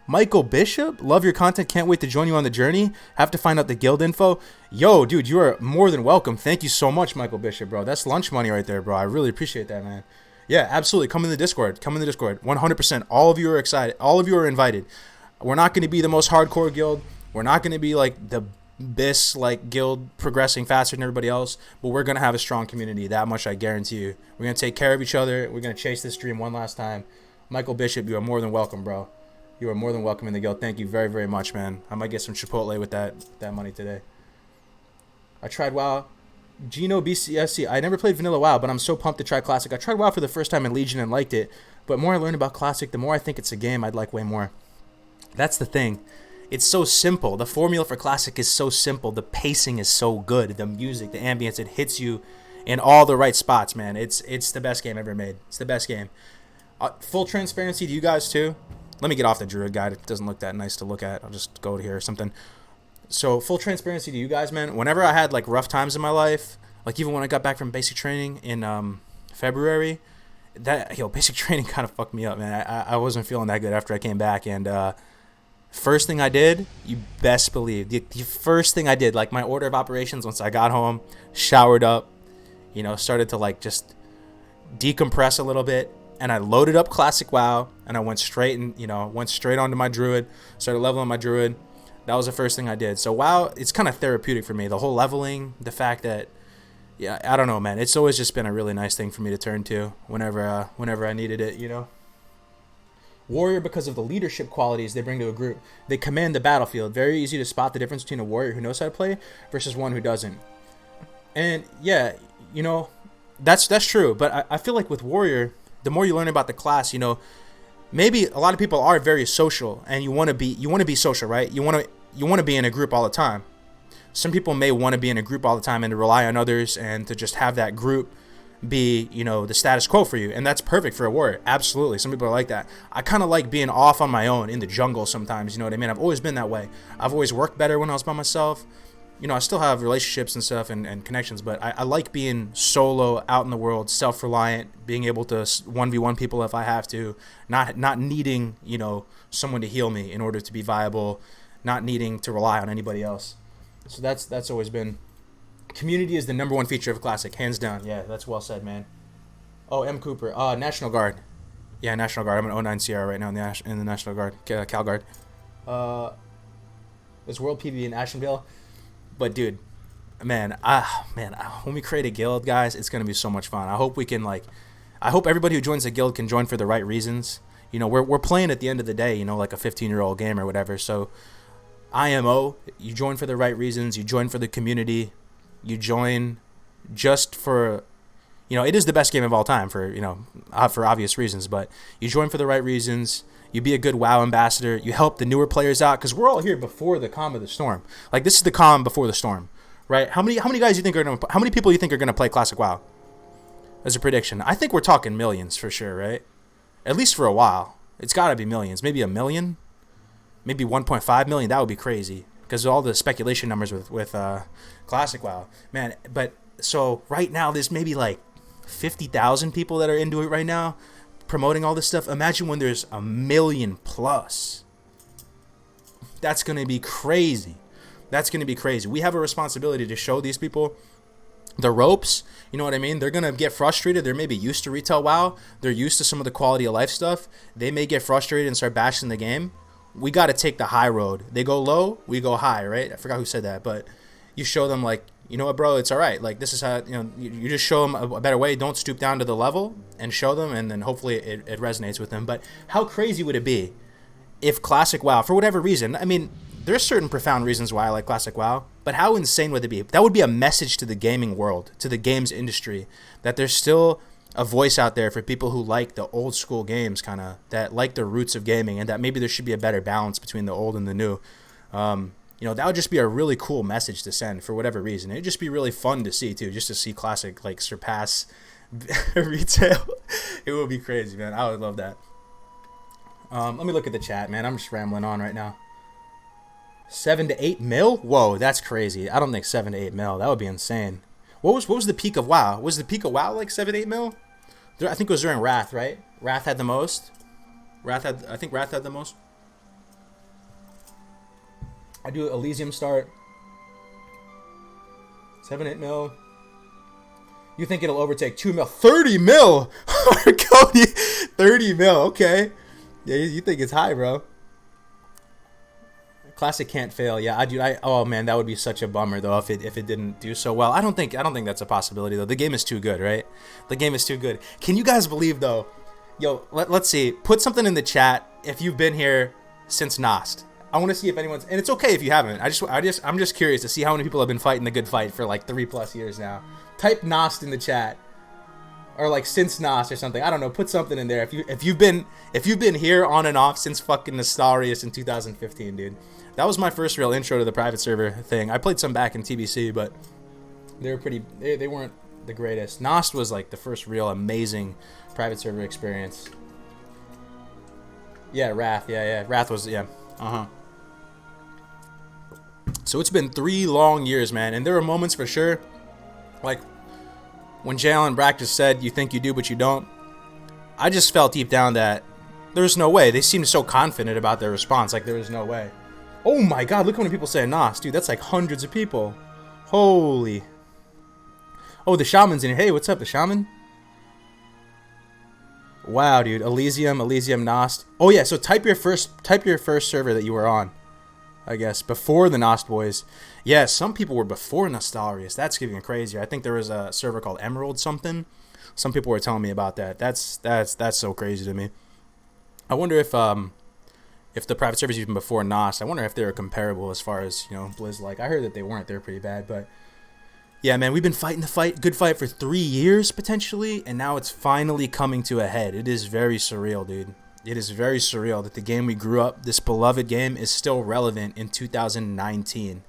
Michael Bishop, love your content. Can't wait to join you on the journey. Have to find out the guild info. Yo, dude, you are more than welcome. Thank you so much, Michael Bishop, bro. That's lunch money right there, bro. I really appreciate that, man. Yeah, absolutely. Come in the Discord. 100%. All of you are excited. All of you are invited. We're not going to be the most hardcore guild. We're not going to be like the best like guild progressing faster than everybody else, but we're going to have a strong community. That much I guarantee you. We're going to take care of each other. We're going to chase this dream one last time. Michael Bishop, you are more than welcome, bro. You are more than welcome in the guild. Thank you very, very much, man. I might get some Chipotle with that money today. I tried WoW. Gino BCSC. I never played Vanilla WoW, but I'm so pumped to try Classic. I tried WoW for the first time in Legion and liked it, but more I learn about Classic, the more I think it's a game I'd like way more. That's the thing. It's so simple. The formula for Classic is so simple. The pacing is so good. The music, the ambience, it hits you in all the right spots, man. It's the best game ever made. It's the best game. Full transparency to you guys, too. Let me get off the Druid guide. It doesn't look that nice to look at. I'll just go to here or something. So, full transparency to you guys, man. Whenever I had, like, rough times in my life, like, even when I got back from basic training in February, basic training kind of fucked me up, man. I wasn't feeling that good after I came back, and first thing I did, you best believe, the first thing I did, like, my order of operations once I got home, showered up, you know, started to, like, just decompress a little bit, and I loaded up Classic WoW, and I went straight onto my Druid, started leveling my Druid. That was the first thing I did. So WoW, it's kind of therapeutic for me. The whole leveling, the fact that, yeah, I don't know, man. It's always just been a really nice thing for me to turn to whenever I needed it, you know. Warrior because of the leadership qualities they bring to a group. They command the battlefield. Very easy to spot the difference between a warrior who knows how to play versus one who doesn't. And yeah, you know, that's true. But I feel like with warrior, the more you learn about the class, you know, maybe a lot of people are very social, and you want to be social, right? You want to be in a group all the time. Some people may want to be in a group all the time and to rely on others and to just have that group be, you know, the status quo for you, and that's perfect for a warrior. Absolutely, some people are like that. I kind of like being off on my own in the jungle sometimes. You know what I mean? I've always been that way. I've always worked better when I was by myself. You know, I still have relationships and stuff and connections, but I like being solo, out in the world, self-reliant, being able to 1v1 people if I have to, not needing, you know, someone to heal me in order to be viable, not needing to rely on anybody else. So that's always been. Community is the number one feature of Classic, hands down. Yeah, that's well said, man. Oh, M. Cooper. National Guard. Yeah, National Guard. I'm an 09 Sierra right now in the National Guard, Cal Guard. There's World PB in Ashenville. But dude, man, when we create a guild, guys, it's gonna be so much fun. I hope we can I hope everybody who joins the guild can join for the right reasons. You know, we're playing at the end of the day, you know, like a 15-year-old game or whatever. So, IMO, you join for the right reasons. You join for the community. You join just for, you know, it is the best game of all time for, you know, for obvious reasons. But you join for the right reasons. You be a good WoW ambassador. You help the newer players out because we're all here before the calm of the storm. Like, this is the calm before the storm, right? How many guys you think are how many people you think are gonna play Classic WoW? As a prediction, I think we're talking millions for sure, right? At least for a while, it's got to be millions. Maybe a million, maybe 1.5 million. That would be crazy because of all the speculation numbers with Classic WoW, man. But so right now, there's maybe like 50,000 people that are into it right now, promoting all this stuff. Imagine when there's a million plus. That's gonna be crazy. That's gonna be crazy. We have a responsibility to show these people the ropes. You know what I mean? They're gonna get frustrated. They're maybe used to retail WoW. They're used to some of the quality of life stuff. They may get frustrated and start bashing the game. We got to take the high road. They go low, we go high, right? I forgot who said that, but you show them, like, you know what, bro, it's all right. Like, this is how, you know, you just show them a better way. Don't stoop down to the level and show them, and then hopefully it resonates with them. But how crazy would it be if Classic WoW, for whatever reason, I mean, there's certain profound reasons why I like Classic WoW, but how insane would it be? That would be a message to the gaming world, to the games industry, that there's still a voice out there for people who like the old school games, kind of, that like the roots of gaming, and that maybe there should be a better balance between the old and the new. You know, that would just be a really cool message to send for whatever reason. It'd just be really fun to see too, just to see Classic like surpass retail. It would be crazy, man. I would love that. Let me look at the chat, man. I'm just rambling on right now. 7 to 8 mil? Whoa, that's crazy. I don't think 7 to 8 mil. That would be insane. What was the peak of WoW? Was the peak of WoW like 7 to 8 mil? I think it was during Wrath, right? Wrath had the most. I think Wrath had the most. I do Elysium start. 7, 8 mil. You think it'll overtake 2 mil? 30 mil! Cody, 30 mil, okay. Yeah, you think it's high, bro. Classic can't fail. Yeah, oh man, that would be such a bummer though if it didn't do so well. I don't think that's a possibility though. The game is too good, right? The game is too good. Can you guys believe though? Yo, let's see. Put something in the chat if you've been here since Nost. I want to see if anyone's, and it's okay if you haven't. I'm just curious to see how many people have been fighting the good fight for like 3+ years now. Type Nost in the chat. Or like since Nost or something. I don't know. Put something in there. If you've been here on and off since fucking Nostarius in 2015, dude. That was my first real intro to the private server thing. I played some back in TBC, but they weren't the greatest. Nost was like the first real amazing private server experience. Yeah, Wrath. Yeah. Wrath was, yeah. So it's been 3 long years, man. And there were moments for sure, like when Jalen Brack just said, you think you do, but you don't. I just felt deep down that there's no way. They seemed so confident about their response, like there was no way. Oh my god, look how many people say Nos. Dude, that's like hundreds of people. Holy. Oh, the Shaman's in here. Hey, what's up, the Shaman? Wow, dude. Elysium, Nost. Oh yeah, so type your first server that you were on. I guess before the Nost boys. Yeah, some people were before Nostarius. That's getting crazier. I think there was a server called Emerald something. Some people were telling me about that. That's so crazy to me. I wonder if the private servers even before NOS, I wonder if they were comparable as far as, you know, Blizz. Like, I heard that they weren't. They're pretty bad, but yeah, man, we've been fighting the fight, good fight for 3 years potentially, and now it's finally coming to a head. It is very surreal, dude. It is very surreal that the game we grew up, this beloved game, is still relevant in 2019.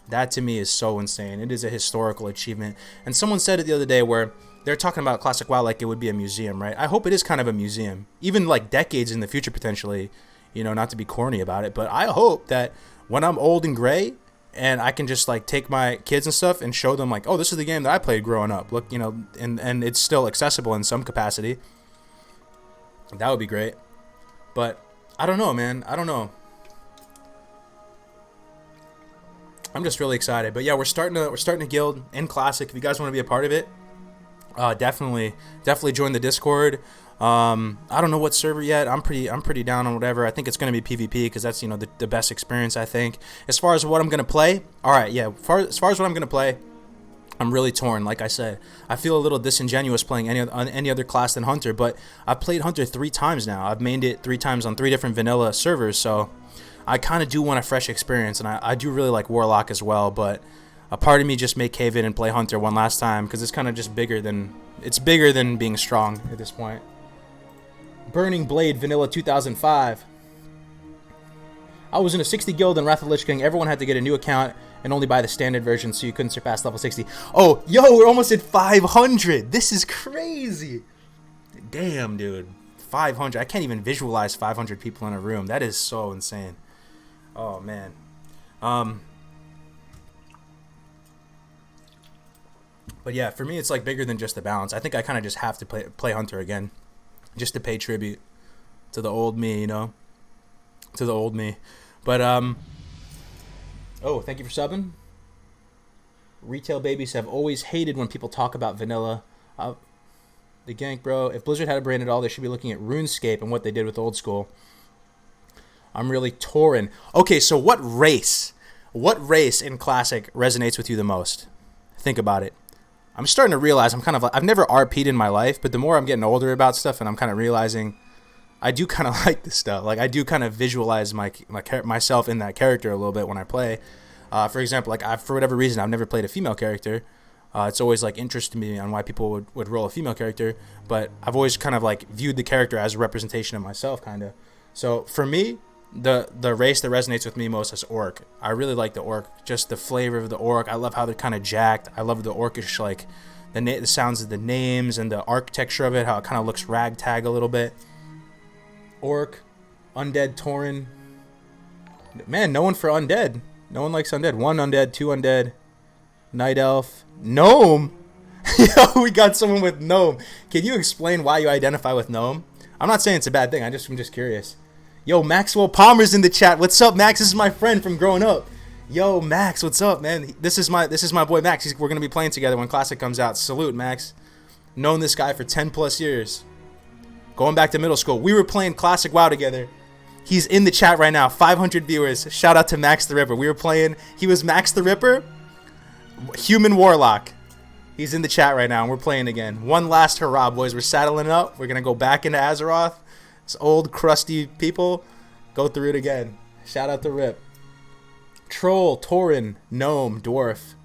That to me is so insane. It is a historical achievement. And someone said it the other day where they're talking about Classic WoW like it would be a museum, right? I hope it is kind of a museum, even like decades in the future potentially, you know, not to be corny about it, but I hope that when I'm old and gray and I can just like take my kids and stuff and show them like, oh, this is the game that I played growing up. Look, you know, and it's still accessible in some capacity. That would be great. But I don't know, man. I don't know. I'm just really excited. But yeah, we're starting a guild in Classic. If you guys want to be a part of it, definitely join the Discord. I don't know what server yet. I'm pretty down on whatever. I think it's gonna be PvP because that's, you know, the best experience, I think. As far as what I'm gonna play, all right, yeah. As far as what I'm gonna play, I'm really torn. Like I said, I feel a little disingenuous playing any other class than Hunter, but I've played Hunter 3 times now. I've mained it 3 times on 3 different vanilla servers, so I kind of do want a fresh experience, and I do really like Warlock as well, but a part of me just may cave in and play Hunter one last time because it's kind of just bigger than being strong at this point. Burning Blade Vanilla 2005. I was in a 60 guild in Wrath of the Lich King. Everyone had to get a new account and only buy the standard version, so you couldn't surpass level 60. Oh, yo, we're almost at 500. This is crazy. Damn, dude. 500. I can't even visualize 500 people in a room. That is so insane. Oh, man. But yeah, for me, it's like bigger than just the balance. I think I kind of just have to play Hunter again, just to pay tribute to the old me, you know, to the old me. But oh, thank you for subbing. Retail babies have always hated when people talk about vanilla. The gank, bro. If Blizzard had a brain at all, they should be looking at RuneScape and what they did with old school. I'm really torn. Okay, so what race in Classic resonates with you the most? Think about it. I'm starting to realize I've never RP'd in my life, but the more I'm getting older about stuff, and I'm kind of realizing I do kind of like this stuff. Like, I do kind of visualize myself in that character a little bit when I play. For example, like, for whatever reason, I've never played a female character. It's always like interested me on why people would roll a female character, but I've always kind of like viewed the character as a representation of myself, kind of. So for me, the race that resonates with me most is Orc. I really like the Orc, just the flavor of the Orc. I love how they're kind of jacked. I love the Orcish, like the sounds of the names and the architecture of it, how it kind of looks ragtag a little bit. Orc, Undead, Tauren. Man, no one for Undead. No one likes Undead. 1 Undead, 2 Undead, Night Elf, Gnome. Yo, we got someone with Gnome. Can you explain why you identify with Gnome? I'm not saying it's a bad thing. I'm just curious. Yo, Maxwell Palmer's in the chat. What's up, Max? This is my friend from growing up. Yo, Max, what's up, man? This is my boy Max. We're gonna be playing together when Classic comes out. Salute, Max. Known this guy for 10+ years. Going back to middle school. We were playing Classic WoW together. He's in the chat right now. 500 viewers. Shout out to Max the Ripper. We were playing. He was Max the Ripper. Human Warlock. He's in the chat right now, and we're playing again. One last hurrah, boys. We're saddling up. We're gonna go back into Azeroth. It's old, crusty people. Go through it again. Shout out to Rip. Troll, Tauren, Gnome, Dwarf.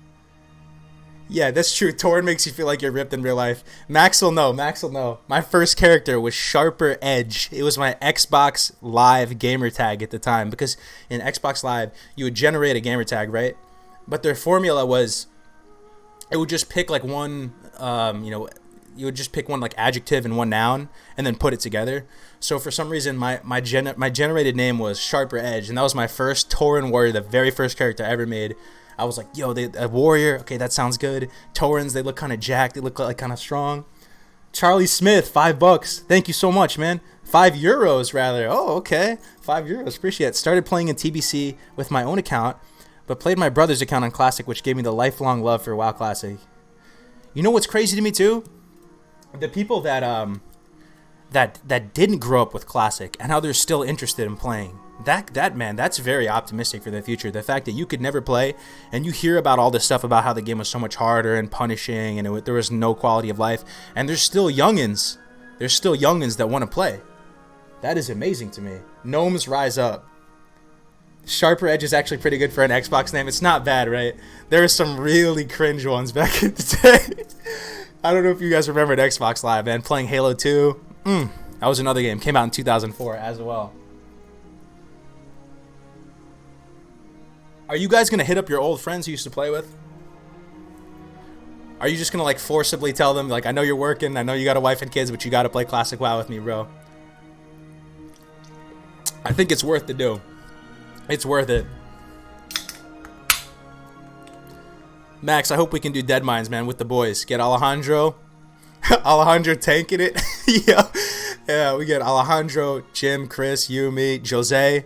Yeah, that's true. Tauren makes you feel like you're ripped in real life. Max will know. Max will know. My first character was Sharper Edge. It was my Xbox Live gamer tag at the time. Because in Xbox Live, you would generate a gamer tag, right? But their formula was, it would just pick like one, you would just pick one like adjective and one noun and then put it together. So for some reason, my generated name was Sharper Edge, and that was my first Tauren warrior, the very first character I ever made. I was like, yo, a warrior, okay, that sounds good. Taurens, they look kind of jacked, they look like kind of strong. Charlie Smith, $5. Thank you so much, man. €5 rather. Oh, okay. €5. Appreciate it. Started playing in TBC with my own account, but played my brother's account on Classic, which gave me the lifelong love for WoW Classic. You know what's crazy to me too? The people that didn't grow up with Classic and how they're still interested in playing. That's very optimistic for the future. The fact that you could never play and you hear about all this stuff about how the game was so much harder and punishing and there was no quality of life, and there's still youngins that want to play. That is amazing to me. Gnomes rise up. Sharper Edge is actually pretty good for an Xbox name. It's not bad, right? There were some really cringe ones back in the day. I don't know if you guys remember at Xbox Live, man. Playing Halo 2. That was another game. Came out in 2004 as well. Are you guys going to hit up your old friends you used to play with? Are you just going to like forcibly tell them, like, I know you're working, I know you got a wife and kids, but you got to play Classic WoW with me, bro? I think it's worth to do. It's worth it. Max, I hope we can do Dead Mines, man, with the boys. Get Alejandro. Alejandro tanking it. Yeah, we get Alejandro, Jim, Chris, you, me, Jose.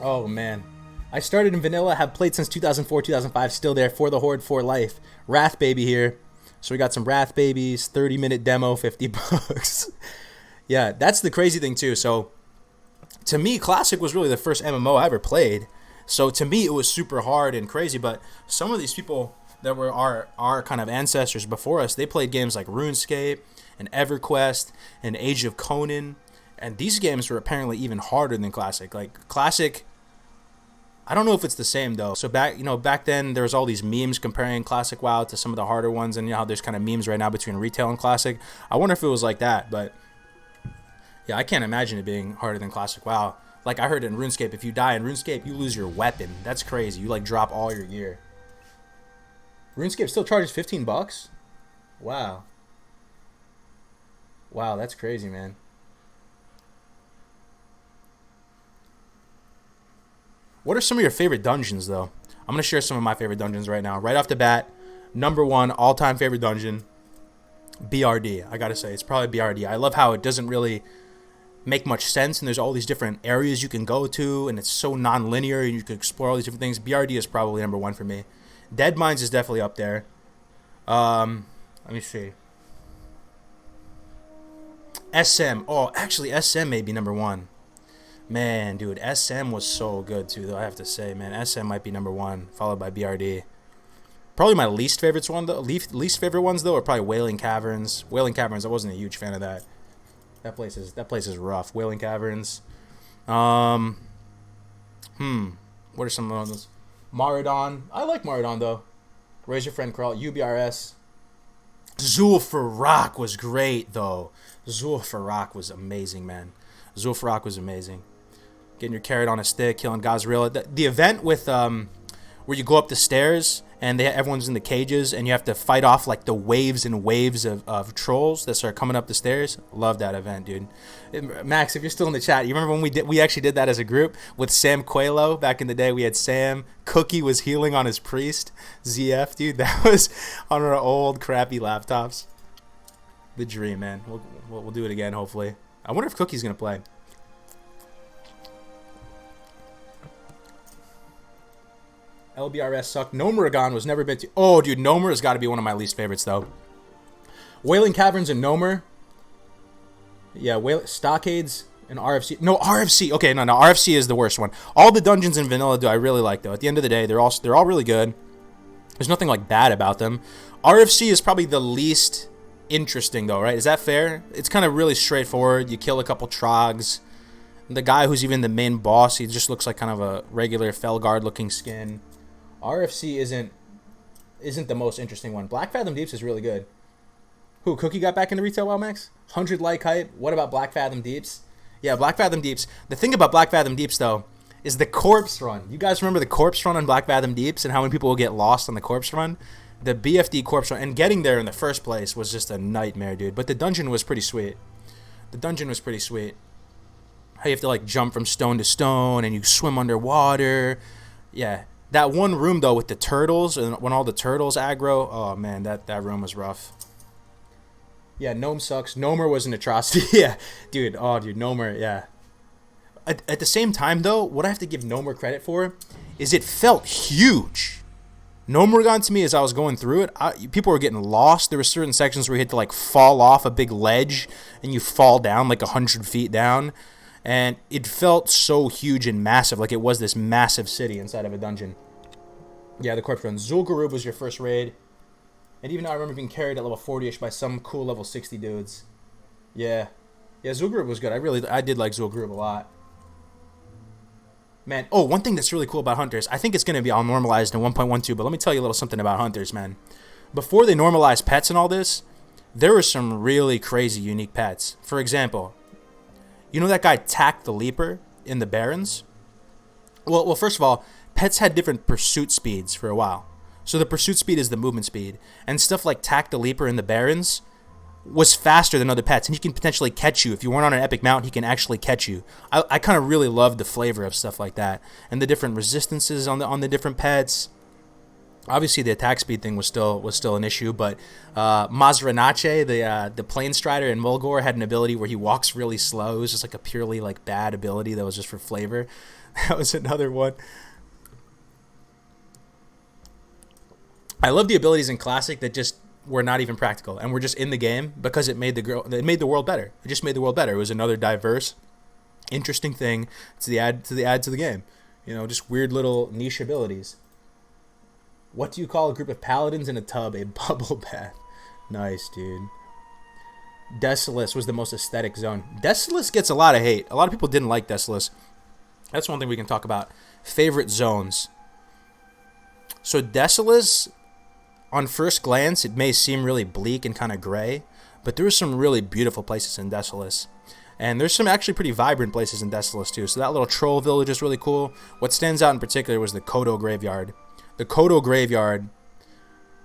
Oh, man. I started in vanilla, have played since 2004, 2005, still there, for the Horde, for life. Wrath Baby here. So we got some Wrath Babies, 30-minute demo, $50. Yeah, that's the crazy thing, too. So, to me, Classic was really the first MMO I ever played. So, to me, it was super hard and crazy. But some of these people that were our kind of ancestors before us, they played games like RuneScape and EverQuest and Age of Conan. And these games were apparently even harder than Classic. Like, Classic, I don't know if it's the same, though. So, back then, there was all these memes comparing Classic WoW to some of the harder ones. And you know how there's kind of memes right now between retail and Classic. I wonder if it was like that, but yeah, I can't imagine it being harder than Classic WoW. Like I heard in RuneScape, if you die in RuneScape, you lose your weapon. That's crazy. You like drop all your gear. RuneScape still charges $15? Wow. Wow, that's crazy, man. What are some of your favorite dungeons, though? I'm going to share some of my favorite dungeons right now. Right off the bat, number one all-time favorite dungeon, BRD. I got to say, it's probably BRD. I love how it doesn't really make much sense, and there's all these different areas you can go to, and it's so non-linear, and you can explore all these different things. BRD is probably number one for me. Dead Mines is definitely up there. Let me see. SM. Oh, actually, SM may be number one. Man, dude, SM was so good, too, though, I have to say, man. SM might be number one, followed by BRD. Probably my least favorite ones, though, are probably Wailing Caverns. Wailing Caverns, I wasn't a huge fan of that. That place is rough. Wailing Caverns. What are some of those? Maradon. I like Maradon, though. Raise Your Friend Crawl. UBRS. Zul'Farrak was great, though. Zul'Farrak was amazing, man. Zul'Farrak was amazing. Getting your carrot on a stick, killing Gazrilla. The event with where you go up the stairs and everyone's in the cages and you have to fight off like the waves and waves of trolls that start coming up the stairs. Love that event, dude. Max, if you're still in the chat, you remember when we actually did that as a group with Sam Coelho back in the day? We had Sam. Cookie was healing on his priest. ZF, dude. That was on our old crappy laptops. The dream, man. We'll do it again, hopefully. I wonder if Cookie's going to play. LBRS sucked. Gnomeregan was never been to... Oh, dude, Gnomer has got to be one of my least favorites, though. Wailing Caverns and Gnomer. Yeah, Stockades and RFC. No, RFC. Okay, no, RFC is the worst one. All the dungeons in vanilla do I really like, though. At the end of the day, they're all really good. There's nothing, like, bad about them. RFC is probably the least interesting, though, right? Is that fair? It's kind of really straightforward. You kill a couple trogs. The guy who's even the main boss, he just looks like kind of a regular Felguard-looking skin. RFC isn't the most interesting one. Black Fathom Deeps is really good. Who, Cookie got back into retail, WoW Max? 100 like hype. What about Black Fathom Deeps? Yeah, Black Fathom Deeps. The thing about Black Fathom Deeps, though, is the corpse run. You guys remember the corpse run on Black Fathom Deeps and how many people will get lost on the corpse run? The BFD corpse run, and getting there in the first place was just a nightmare, dude. But the dungeon was pretty sweet. How you have to, like, jump from stone to stone, and you swim underwater. Yeah. That one room, though, with the turtles, and when all the turtles aggro, oh, man, that room was rough. Yeah, Gnome sucks. Gnomer was an atrocity. Yeah, dude. Oh, dude, Gnomer, yeah. At the same time, though, what I have to give Gnomer credit for is it felt huge. Gnomeregan, to me, as I was going through it, people were getting lost. There were certain sections where you had to, like, fall off a big ledge, and you fall down, like, 100 feet down. And it felt so huge and massive, like it was this massive city inside of a dungeon. Yeah, the corpse run. Zul'Gurub was your first raid. And even though I remember being carried at level 40-ish by some cool level 60 dudes. Yeah. Yeah, Zul'Gurub was good. I did like Zul'Gurub a lot. Man, oh, one thing that's really cool about hunters, I think it's going to be all normalized in 1.12, but let me tell you a little something about hunters, man. Before they normalized pets and all this, there were some really crazy unique pets. For example, you know that guy Tack the Leaper in the Barrens? Well, first of all, pets had different pursuit speeds for a while. So the pursuit speed is the movement speed. And stuff like Tack the Leaper in the Barrens was faster than other pets, and he can potentially catch you. If you weren't on an epic mount, he can actually catch you. I kind of really love the flavor of stuff like that, and the different resistances on the different pets. Obviously, the attack speed thing was still an issue, but Mazranache, the Plane Strider in Mulgore, had an ability where he walks really slow. It was just like a purely like bad ability that was just for flavor. That was another one. I love the abilities in Classic that just were not even practical and were just in the game because it made the world better. It just made the world better. It was another diverse, interesting thing to add to the game. You know, just weird little niche abilities. What do you call a group of paladins in a tub? A bubble bath. Nice, dude. Desolus was the most aesthetic zone. Desolus gets a lot of hate. A lot of people didn't like Desolus. That's one thing we can talk about. Favorite zones. So Desolus, on first glance, it may seem really bleak and kind of gray, but there are some really beautiful places in Desolus. And there's some actually pretty vibrant places in Desolus too. So that little troll village is really cool. What stands out in particular was the Kodo Graveyard. The Kodo Graveyard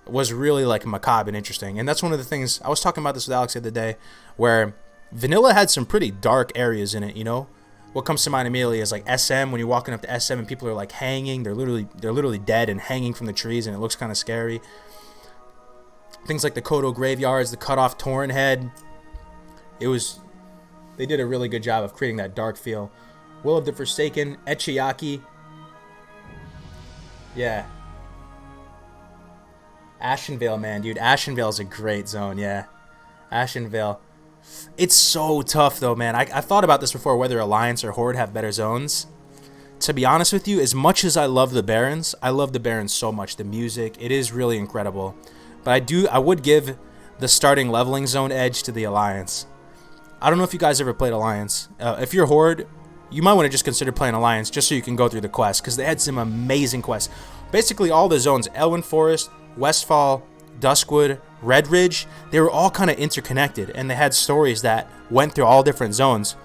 was really like macabre and interesting. And that's one of the things, I was talking about this with Alex the other day, where Vanilla had some pretty dark areas in it, you know? What comes to mind immediately is like SM, when you're walking up to SM and people are like hanging, they're literally dead and hanging from the trees, and it looks kind of scary. Things like the Kodo Graveyards, the Cut Off Torn Head. They did a really good job of creating that dark feel. Will of the Forsaken, Echiyaki. Yeah. Ashenvale, man, dude. Ashenvale's a great zone, yeah. Ashenvale. It's so tough, though, man. I've thought about this before, whether Alliance or Horde have better zones. To be honest with you, as much as I love the Barrens, I love the Barrens so much. The music, it is really incredible. But I would give the starting leveling zone edge to the Alliance. I don't know if you guys ever played Alliance. If you're Horde, you might want to just consider playing Alliance just so you can go through the quests, because they had some amazing quests. Basically, all the zones, Elwyn Forest, Westfall, Duskwood, Red Ridge, they were all kind of interconnected, and they had stories that went through all different zones.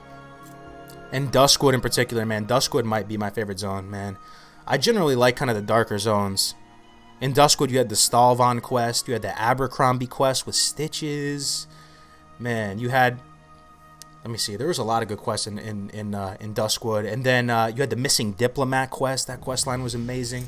And Duskwood in particular, man, Duskwood might be my favorite zone, man. I generally like kind of the darker zones. In Duskwood, you had the Stalvon quest, you had the Abercrombie quest with Stitches. Man, you had, let me see, there was a lot of good quests in Duskwood. And then you had the Missing Diplomat quest. That quest line was amazing.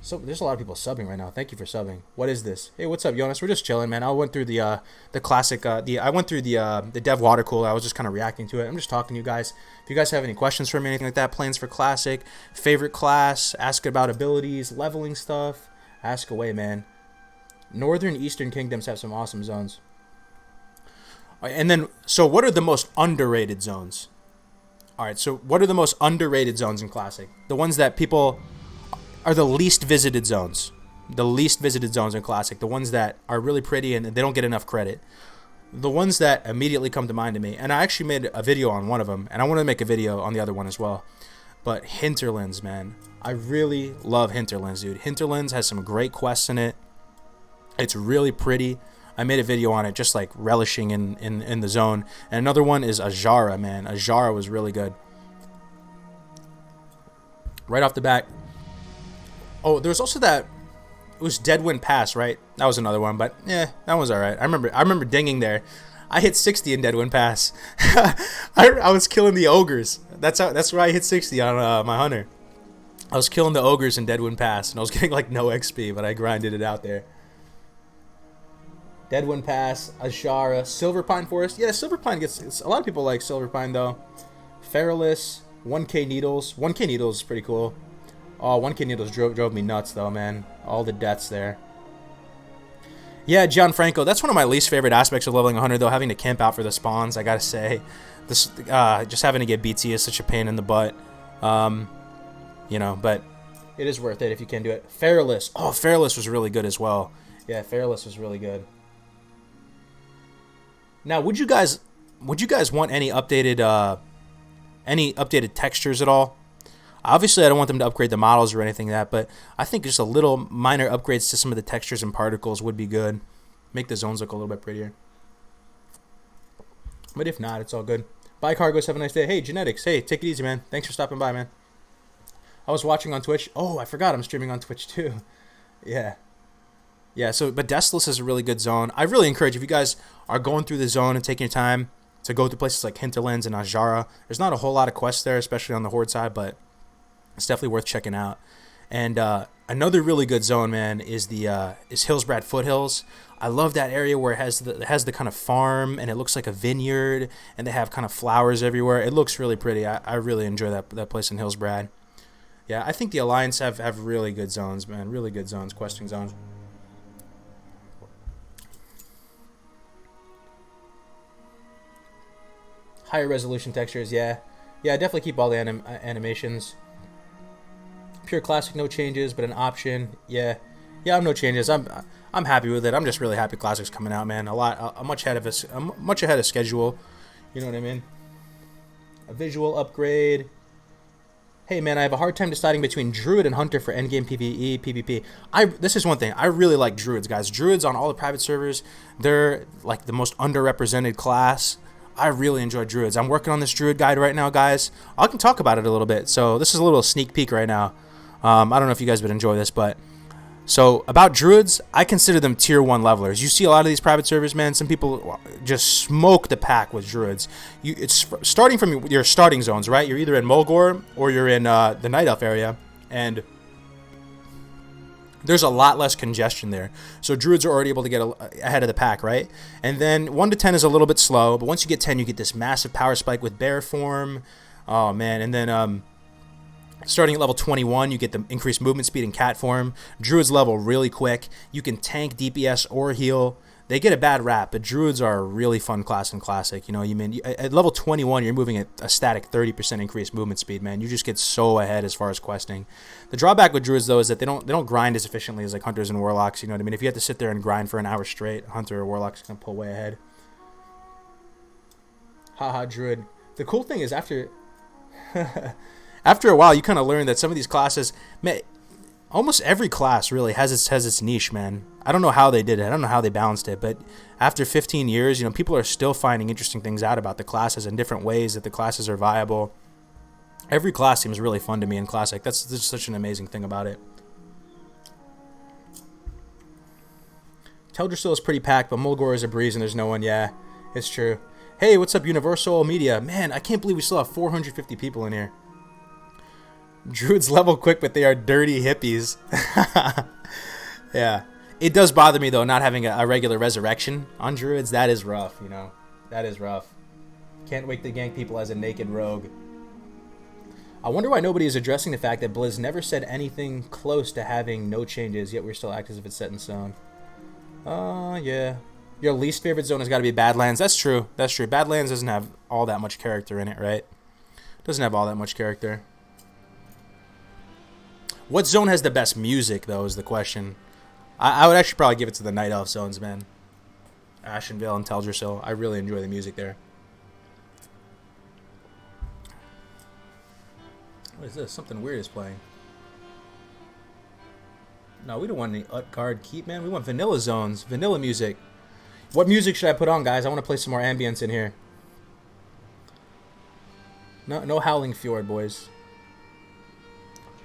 So there's a lot of people subbing right now. Thank you for subbing. What is this? Hey, what's up, Jonas? We're just chilling, man. I went through the classic, I went through the Dev Watercooler. I was just kind of reacting to it. I'm just talking to you guys. If you guys have any questions for me, anything like that, plans for classic, favorite class, ask about abilities, leveling stuff, ask away, man. Northern Eastern Kingdoms have some awesome zones. And then, so what are the most underrated zones? All right, so what are the most underrated zones in classic? The ones that people are the least visited zones. The least visited zones in classic. The ones that are really pretty and they don't get enough credit. The ones that immediately come to mind to me. And I actually made a video on one of them, and I want to make a video on the other one as well. But Hinterlands, man. I really love Hinterlands, dude. Hinterlands has some great quests in it. It's really pretty. I made a video on it, just like relishing in the zone. And another one is Ajara, man. Ajara was really good. Right off the bat. Oh, there was also that. It was Deadwind Pass, right? That was another one, but yeah, that was all right. I remember dinging there. I hit 60 in Deadwind Pass. I was killing the ogres. That's where I hit 60 on my hunter. I was killing the ogres in Deadwind Pass, and I was getting like no XP, but I grinded it out there. Deadwind Pass, Ajara, Silverpine Forest. Yeah, Silverpine gets a lot of people like Silverpine though. Feralus, 1K Needles. 1K Needles is pretty cool. Oh, 1K Needles drove me nuts though, man. All the deaths there. Yeah, Gianfranco, that's one of my least favorite aspects of leveling 100 though, having to camp out for the spawns, I gotta say. This just having to get BT is such a pain in the butt. You know, but it is worth it if you can do it. Feralus. Oh, Feralus was really good as well. Yeah, Feralus was really good. Now, would you guys would you guys want any updated textures at all? Obviously, I don't want them to upgrade the models or anything like that, but I think just a little minor upgrades to some of the textures and particles would be good. Make the zones look a little bit prettier. But if not, it's all good. Bye, Cargos. Have a nice day. Hey, Genetics. Hey, take it easy, man. Thanks for stopping by, man. I was watching on Twitch. Oh, I forgot I'm streaming on Twitch, too. Yeah. Yeah, so, but Deathless is a really good zone. I really encourage, if you guys are going through the zone and taking your time to go to places like Hinterlands and Ajara, there's not a whole lot of quests there, especially on the Horde side, but it's definitely worth checking out. And another really good zone, man, is Hillsbrad Foothills. I love that area where it has the kind of farm, and it looks like a vineyard, and they have kind of flowers everywhere. It looks really pretty. I really enjoy that place in Hillsbrad. Yeah, I think the Alliance have really good zones, man. Really good zones, questing zones. Higher resolution textures, yeah. Yeah, definitely keep all the animations. Pure classic, no changes, but an option, yeah. Yeah, no changes. I'm happy with it. I'm just really happy classic's coming out, man. I'm much ahead of schedule. You know what I mean? A visual upgrade. Hey, man, I have a hard time deciding between Druid and Hunter for endgame PvE, PvP. This is one thing. I really like Druids, guys. Druids on all the private servers, they're like the most underrepresented class. I really enjoy Druids. I'm working on this Druid guide right now, guys. I can talk about it a little bit. So this is a little sneak peek right now. I don't know if you guys would enjoy this, but so about Druids, I consider them tier 1 levelers. You see a lot of these private servers, man. Some people just smoke the pack with Druids. It's starting from your starting zones, right? You're either in Mulgore or you're in the Night Elf area, and there's a lot less congestion there. So Druids are already able to get ahead of the pack, right? And then 1 to 10 is a little bit slow, but once you get 10, you get this massive power spike with Bear Form. Oh, man. And then starting at level 21, you get the increased movement speed and Cat Form. Druids level really quick. You can tank, DPS, or heal. They get a bad rap, but Druids are a really fun class in Classic. You know, at level 21, you're moving at a static 30% increased movement speed, man. You just get so ahead as far as questing. The drawback with Druids, though, is that they don't grind as efficiently as like Hunters and Warlocks. You know what I mean? If you have to sit there and grind for an hour straight, Hunter or Warlock's gonna pull way ahead. Haha, Druid. The cool thing is after a while, you kind of learn that some of these classes, man, almost every class really has its niche, man. I don't know how they did it. I don't know how they balanced it, but after 15 years, you know, people are still finding interesting things out about the classes and different ways that the classes are viable. Every class seems really fun to me in Classic. That's just such an amazing thing about it. Teldrassil is pretty packed, but Mulgore is a breeze and there's no one. Yeah, it's true. Hey, what's up, Universal Media? Man, I can't believe we still have 450 people in here. Druids level quick, but they are dirty hippies. Yeah. It does bother me, though, not having a regular resurrection on Druids. That is rough, you know. That is rough. Can't wait to gank people as a naked rogue. I wonder why nobody is addressing the fact that Blizz never said anything close to having no changes, yet we're still act as if it's set in stone. Yeah. Your least favorite zone has got to be Badlands. That's true. That's true. Badlands doesn't have all that much character in it, right? Doesn't have all that much character. What zone has the best music, though, is the question. I would actually probably give it to the Night Elf zones, man. Ashenvale and Teldrassil. I really enjoy the music there. What is this? Something weird is playing. No, we don't want any Utgard Keep, man. We want vanilla zones. Vanilla music. What music should I put on, guys? I want to play some more ambience in here. No Howling Fjord, boys.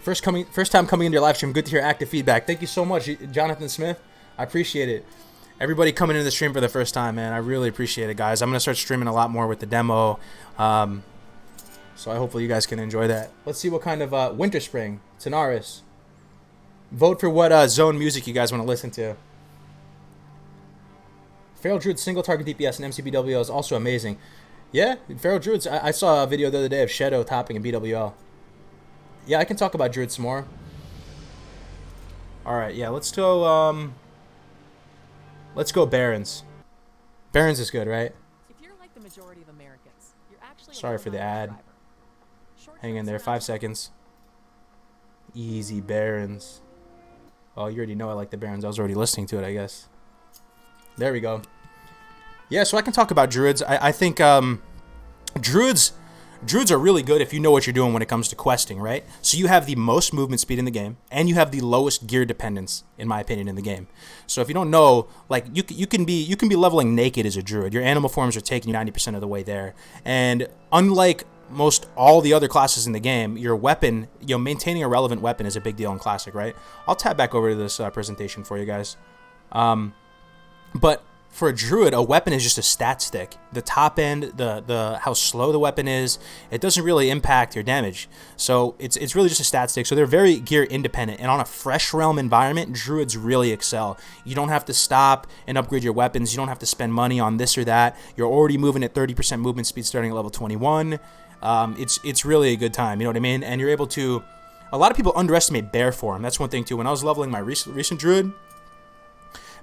First time coming into your live stream. Good to hear active feedback. Thank you so much, Jonathan Smith. I appreciate it. Everybody coming into the stream for the first time, man. I really appreciate it, guys. I'm going to start streaming a lot more with the demo. So hopefully you guys can enjoy that. Let's see what kind of Winter Spring. Tanaris. Vote for what zone music you guys want to listen to. Feral Druid's single target DPS and MCBWL is also amazing. Yeah, Feral Druids. I saw a video the other day of Shadow topping a BWL. Yeah, I can talk about Druid some more. Alright, yeah, let's go Barons. Barons is good, right? If you're like the majority of Americans, you're actually sorry for the ad. Hang in there, 5 seconds. Easy Barons. Oh, you already know I like the Barons. I was already listening to it, I guess. There we go. Yeah, so I can talk about druids. I think druids druids are really good if you know what you're doing when it comes to questing, right? So you have the most movement speed in the game, and you have the lowest gear dependence, in my opinion, in the game. So if you don't know, like you can be leveling naked as a druid. Your animal forms are taking you 90% of the way there, and unlike most all the other classes in the game, your weapon, maintaining a relevant weapon is a big deal in Classic, right? I'll tab back over to this presentation for you guys. But for a druid, a weapon is just a stat stick. The top end, the how slow the weapon is, it doesn't really impact your damage. So it's really just a stat stick. So they're very gear independent. And on a fresh realm environment, druids really excel. You don't have to stop and upgrade your weapons. You don't have to spend money on this or that. You're already moving at 30% movement speed starting at level 21. It's really a good time. You know what I mean? And you're able to. A lot of people underestimate bear form. That's one thing too. When I was leveling my recent druid,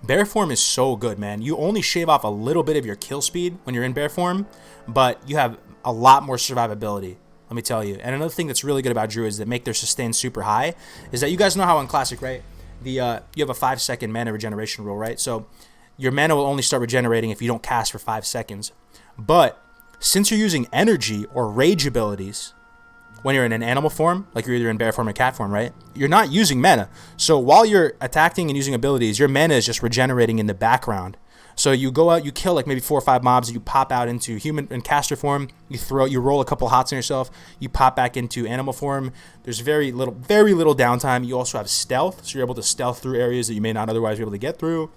bear form is so good, man. You only shave off a little bit of your kill speed when you're in bear form, but you have a lot more survivability, let me tell you. And another thing that's really good about druids that make their sustain super high is that you guys know how in Classic, right? You have a 5-second mana regeneration rule, right? So your mana will only start regenerating if you don't cast for 5 seconds. But since you're using energy or rage abilities when you're in an animal form, like you're either in bear form or cat form, right? You're not using mana. So while you're attacking and using abilities, your mana is just regenerating in the background. So you go out, you kill like maybe 4 or 5 mobs, you pop out into human and caster form, you roll a couple hots on yourself, you pop back into animal form. There's very little downtime. You also have stealth, so you're able to stealth through areas that you may not otherwise be able to get through.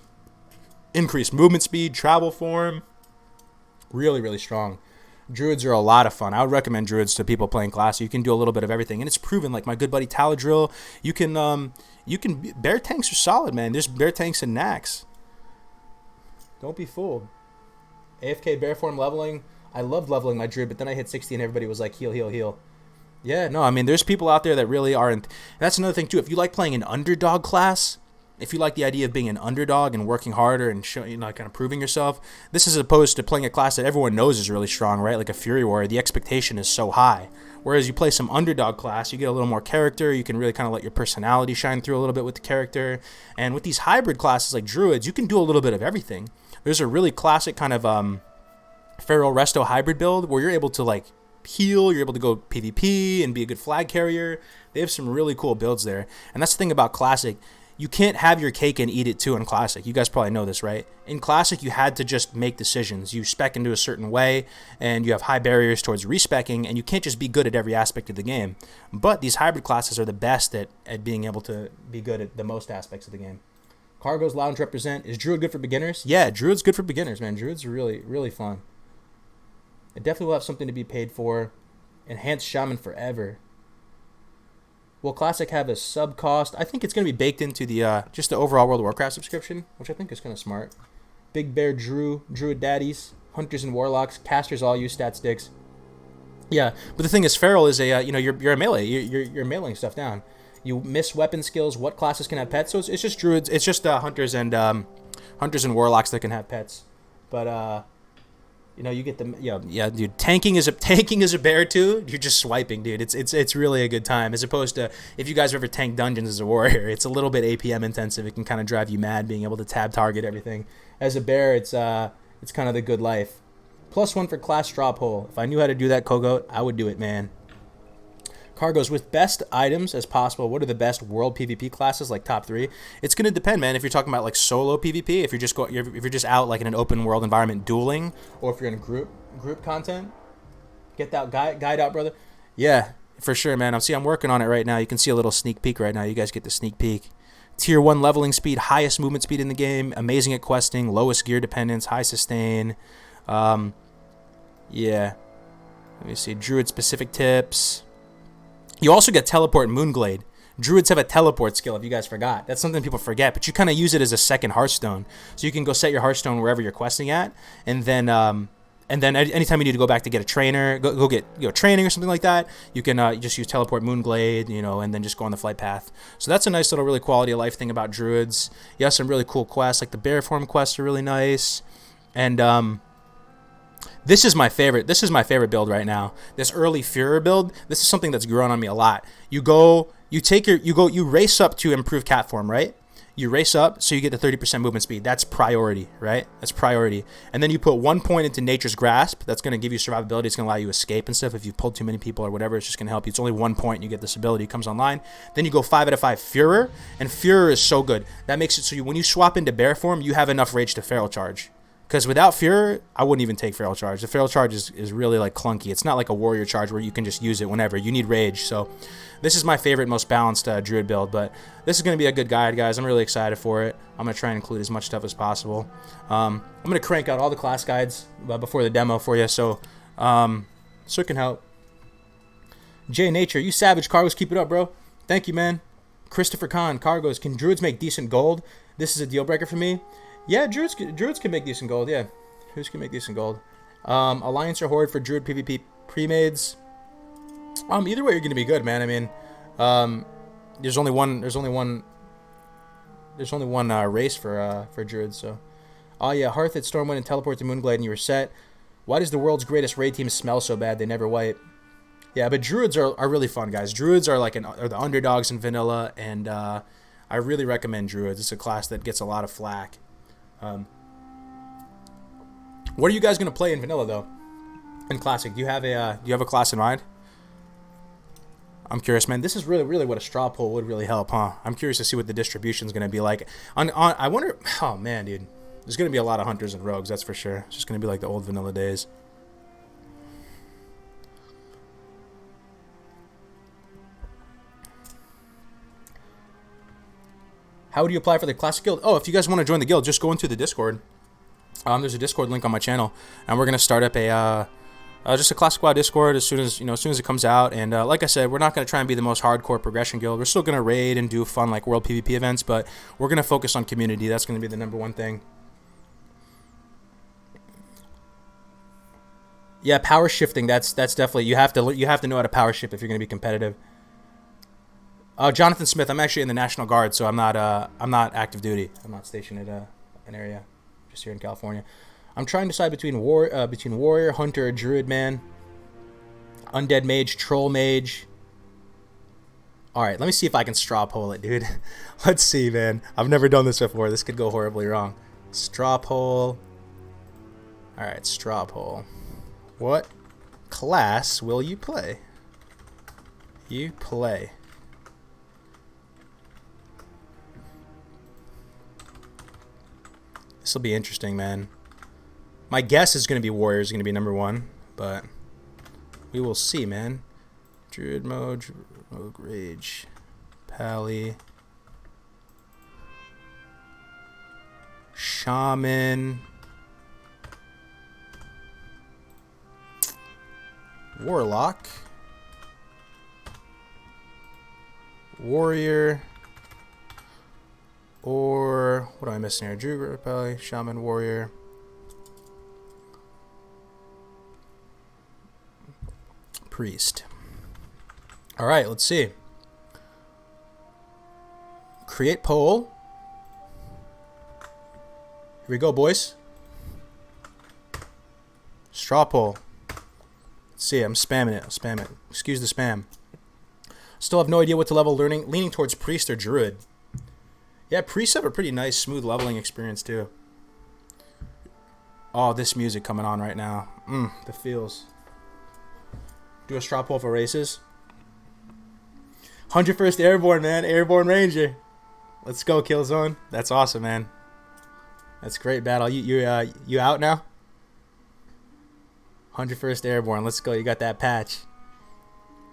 Increased movement speed, travel form. Really, really strong. Druids are a lot of fun. I would recommend druids to people playing Classic. You can do a little bit of everything, and it's proven. Like my good buddy Taladrill, you can bear tanks are solid, man. There's bear tanks and Nax. Don't be fooled. AFK bear form leveling. I loved leveling my druid, but then I hit 60 and everybody was like heal, heal, heal. Yeah, no, I mean there's people out there that really aren't. And that's another thing too. If you like playing an underdog class, if you like the idea of being an underdog and working harder and kind of proving yourself, this is opposed to playing a class that everyone knows is really strong, right? Like a Fury Warrior, the expectation is so high. Whereas you play some underdog class, you get a little more character. You can really kind of let your personality shine through a little bit with the character. And with these hybrid classes like druids, you can do a little bit of everything. There's a really classic kind of Feral Resto hybrid build where you're able to like heal, you're able to go PvP and be a good flag carrier. They have some really cool builds there. And that's the thing about Classic. You can't have your cake and eat it too in Classic. You guys probably know this, right? In Classic, you had to just make decisions. You spec into a certain way, and you have high barriers towards respecking, and you can't just be good at every aspect of the game. But these hybrid classes are the best at being able to be good at the most aspects of the game. Cargo's Lounge represent. Is Druid good for beginners? Yeah, Druid's good for beginners, man. Druid's really, really fun. It definitely will have something to be paid for. Enhanced Shaman forever. Will Classic have a sub cost? I think it's going to be baked into the just the overall World of Warcraft subscription, which I think is kind of smart. Big Bear Druid Daddies, Hunters and Warlocks, Casters all use stat sticks. Yeah, but the thing is, Feral is a you're a melee. You're mailing stuff down. You miss weapon skills. What classes can have pets? So it's just Druids. It's just Hunters and Warlocks that can have pets. But you get the yeah, dude. Tanking is a bear too. You're just swiping, dude. It's really a good time as opposed to if you guys have ever tanked dungeons as a warrior. It's a little bit APM intensive. It can kind of drive you mad being able to tab target everything. As a bear, it's kind of the good life. +1 for class drop hole. If I knew how to do that, Kogoat, I would do it, man. Cargoes with best items as possible. What are the best world PvP classes, like top 3? It's gonna depend, man. If you're talking about like solo PvP, if you're just out like in an open world environment dueling, or if you're in group content, get that guide out, brother. Yeah, for sure, man. I'm working on it right now. You can see a little sneak peek right now. You guys get the sneak peek. Tier 1 leveling speed, highest movement speed in the game, amazing at questing, lowest gear dependence, high sustain. Yeah. Let me see. Druid specific tips. You also get Teleport and Moonglade. Druids have a teleport skill, if you guys forgot. That's something people forget, but you kind of use it as a second Hearthstone. So you can go set your Hearthstone wherever you're questing at, and then anytime you need to go back to get a trainer, go get training or something like that, you can you just use Teleport Moonglade, and then just go on the flight path. So that's a nice little really quality of life thing about Druids. You have some really cool quests, like the Bear Form quests are really nice, and This is my favorite build right now. This early Führer build. This is something that's grown on me a lot. You race up to improve cat form, right? You race up so you get the 30% movement speed. That's priority, right? That's priority. And then you put 1 point into Nature's Grasp. That's going to give you survivability. It's going to allow you to escape and stuff. If you've pulled too many people or whatever, it's just going to help you. It's only 1 point and you get this ability. It comes online. Then you go 5 out of 5 Führer. And Führer is so good. That makes it so when you swap into bear form, you have enough rage to feral charge. Because without Führer, I wouldn't even take feral charge. The feral charge is really like clunky. It's not like a warrior charge where you can just use it whenever. You need rage. So this is my favorite, most balanced druid build. But this is going to be a good guide, guys. I'm really excited for it. I'm going to try and include as much stuff as possible. I'm going to crank out all the class guides before the demo for you, so it can help. J Nature, you savage. Cargos, keep it up, bro. Thank you, man. Christopher Khan, Cargos, can druids make decent gold? This is a deal breaker for me. Yeah, druids can make decent gold, yeah. Druids can make decent gold. Alliance or Horde for druid PvP pre-mades. Either way, you're going to be good, man. I mean, there's only one race for druids, so. Oh, yeah, Hearth at Stormwind and Teleport to Moonglade and you were set. Why does the world's greatest raid team smell so bad they never wipe? Yeah, but druids are really fun, guys. Druids are like are the underdogs in vanilla, and I really recommend druids. It's a class that gets a lot of flack. What are you guys gonna play in vanilla though? In classic, do you have a class in mind? I'm curious, man. This is really what a straw poll would really help, huh? I'm curious to see what the distribution is gonna be like. I wonder. Oh man, dude, there's gonna be a lot of hunters and rogues. That's for sure. It's just gonna be like the old vanilla days. How would you apply for the Classic Guild? Oh, if you guys want to join the guild, just go into the Discord. There's a Discord link on my channel, and we're gonna start up just a Classic WoW Discord as soon as it comes out. And like I said, we're not gonna try and be the most hardcore progression guild. We're still gonna raid and do fun like world PvP events, but we're gonna focus on community. That's gonna be the #1 thing. Yeah, power shifting. That's definitely you have to know how to power shift if you're gonna be competitive. Jonathan Smith. I'm actually in the National Guard, so I'm not active duty. I'm not stationed at an area, just here in California. I'm trying to decide between warrior, hunter, druid, man, undead mage, troll mage. All right, let me see if I can straw poll it, dude. Let's see, man. I've never done this before. This could go horribly wrong. Straw poll. All right, straw poll. What class will you play? You play. This will be interesting, man. My guess is going to be Warrior is going to be #1, but we will see, man. Druid mode, Rogue Rage, Pally, Shaman, Warlock, Warrior, or what am I missing here? Druid, Pally, Shaman, Warrior. Priest. All right, let's see. Create poll. Here we go, boys. Straw poll. Let's see. I'm spamming it. I'll spam it. Excuse the spam. Still have no idea what to level. Leaning towards priest or druid. Yeah, priests have a pretty nice, smooth leveling experience too. Oh, this music coming on right now. The feels. Do a straw poll for races. 101st Airborne, man. Airborne Ranger. Let's go, Killzone. That's awesome, man. That's great battle. You out now? 101st Airborne. Let's go. You got that patch.